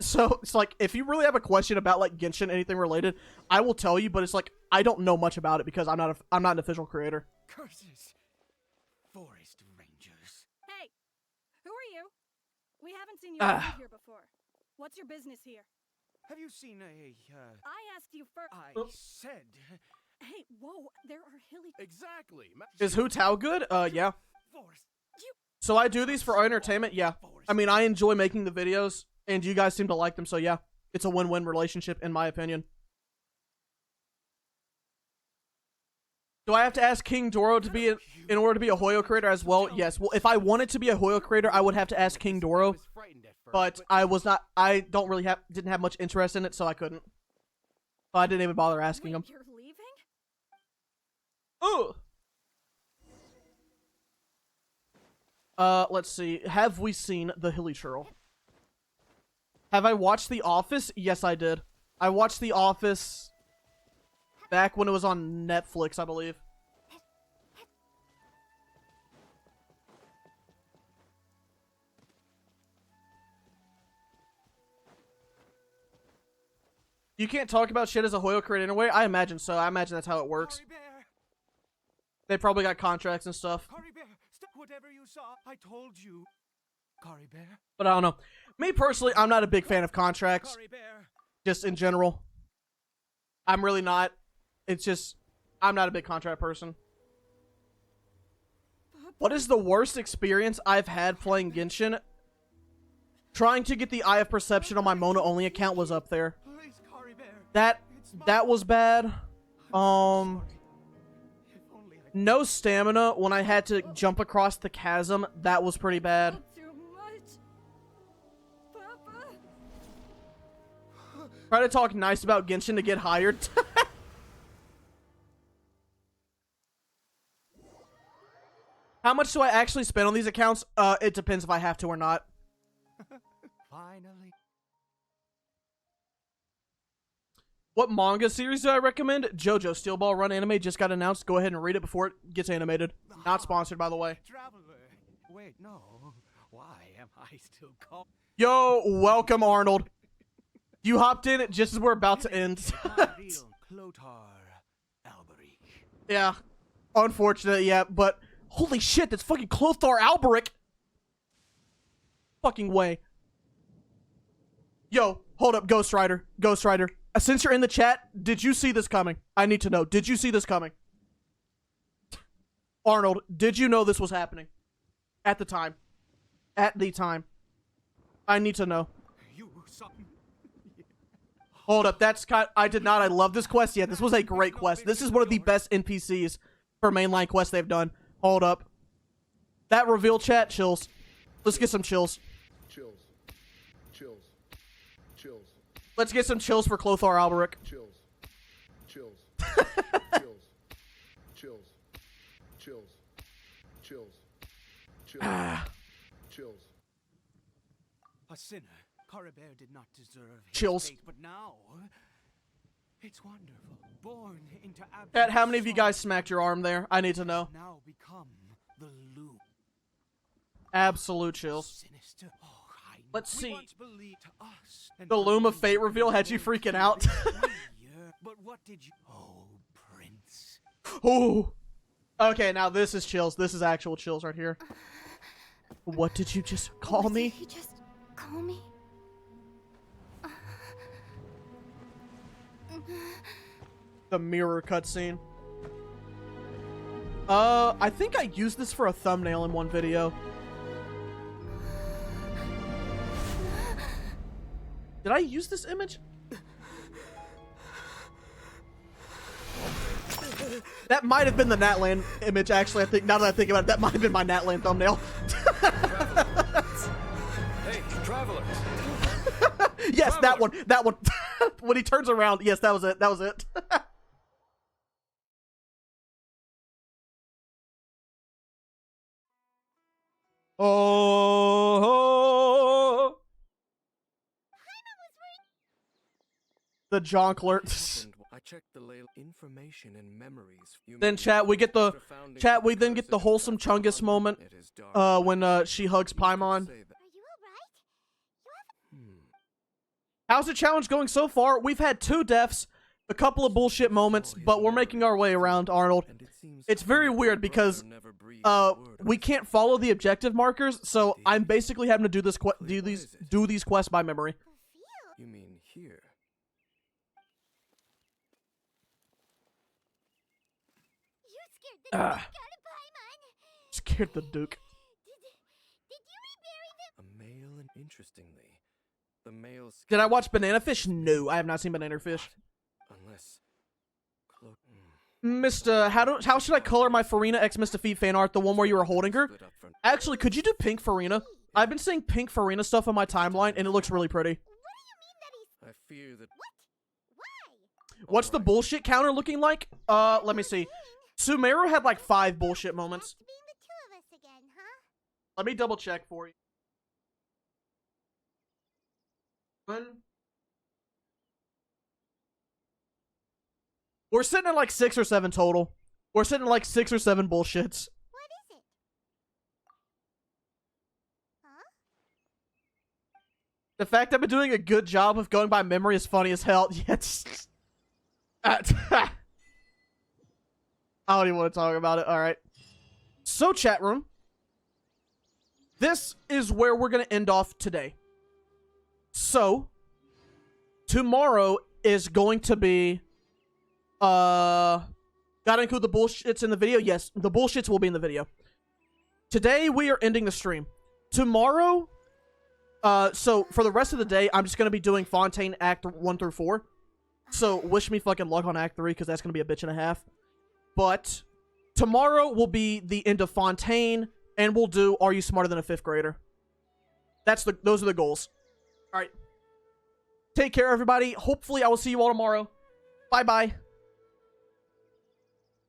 So it's like, if you really have a question about like Genshin, anything related, I will tell you. But it's like I don't know much about it because I'm not an official creator. Curses. Forest rangers. Hey, who are you? We haven't seen you around here before. What's your business here? Have you seen a, I asked you first. I said... Hey, whoa, there are hilly... Exactly. Is Hu Tao good? Yeah. So I do these for entertainment? Yeah. I mean, I enjoy making the videos, and you guys seem to like them, so yeah. It's a win-win relationship, in my opinion. Do I have to ask King Doro to be in order to be a Hoyo creator as well? Yes. Well, if I wanted to be a Hoyo creator, I would have to ask King Doro. But I was not. I didn't have much interest in it, so I couldn't. So I didn't even bother asking him. You're leaving? Oh. Let's see. Have we seen The Hilly Churl? Have I watched The Office? Yes, I did. I watched The Office back when it was on Netflix, I believe. You can't talk about shit as a Hoyo creator anyway. I imagine so. I imagine that's how it works. They probably got contracts and stuff. Whatever you saw, I told you. Cory Bear. But I don't know. Me personally, I'm not a big fan of contracts. Just in general. I'm really not. It's just, I'm not a big contract person. What is the worst experience I've had playing Genshin? Trying to get the Eye of Perception on my Mona only account was up there. That was bad. No stamina when I had to jump across the chasm. That was pretty bad. Try to talk nice about Genshin to get hired. How much do I actually spend on these accounts? It depends if I have to or not. Finally. What manga series do I recommend? JoJo Steel Ball Run anime just got announced. Go ahead and read it before it gets animated. Not sponsored, by the way. Traveler. Wait, no. Why am I still called? Yo, welcome, Arnold. You hopped in just as we're about to end. Yeah. Unfortunate, yeah, but holy shit, that's fucking Clothar Alberic. Fucking way. Yo, hold up, Ghost Rider. Ghost Rider. Since you're in the chat, did you see this coming? I need to know. Did you see this coming? Arnold, did you know this was happening? At the time. At the time. I need to know. Hold up, that's kind. I did not. I love this quest. Yeah, this was a great quest. This is one of the best NPCs for mainline quests they've done. Hold up. That reveal chat, chills. Let's get some chills. Chills. Chills. Chills. Let's get some chills for Clothar Alberic. Chills. Chills. Chills. Chills. Chills. Chills. Chills. Chills. A sinner. Cory Bear did not deserve his Chills. fate, but now it's wonderful. Born into Chat, how many of you guys smacked your arm there? I need to know. now become the loop. Absolute chills. Sinister. Oh, Let's see. Us The Loom of Fate reveal had you freaking out. But what did you? Oh, Prince. Ooh. Okay, now this is chills. This is actual chills right here. What did you just call me? Did you just call me? The mirror cutscene. I think I used this for a thumbnail in one video. Did I use this image? That might have been the Natland image, actually. I think, now that I think about it, that might have been my Natland thumbnail. Hey, travelers. Yes, that one. That one. When he turns around, yes, that was it. That was it. Oh. The Jonkler. I checked the information and memories. Then chat, we get the wholesome Chungus moment. When she hugs Paimon. How's the challenge going so far? We've had 2 deaths, a couple of bullshit moments, but we're making our way around, Arnold. It's very weird because we can't follow the objective markers, so I'm basically having to do this do these quests by memory. You mean here? Scared the Duke. A male, and interestingly, the male. Did I watch Banana Fish? No, I have not seen Banana Fish. Unless. Mr. How should I color my Farina X Mr. Feet fan art? The one where you were holding her? Actually, could you do pink Farina? I've been seeing pink Farina stuff on my timeline, and it looks really pretty. I fear that. What's the bullshit counter looking like? Let me see. Sumeru had like 5 bullshit moments. Let me double check for you. We're sitting at like 6 or 7 total. We're sitting at like 6 or 7 bullshits. What is it? Huh? The fact I've been doing a good job of going by memory is funny as hell. Yes. I don't even want to talk about it. All right. So, chat room. This is where we're going to end off today. So, tomorrow is going to be... Gotta include the bullshits in the video? Yes, the bullshits will be in the video. Today, we are ending the stream. Tomorrow... so, for the rest of the day, I'm just going to be doing Fontaine Act 1 through 4. So, wish me fucking luck on Act 3, because that's going to be a bitch and a half. But, tomorrow will be the end of Fontaine, and we'll do Are You Smarter Than a 5th Grader? Those are the goals. Alright. Take care, everybody. Hopefully, I will see you all tomorrow. Bye-bye.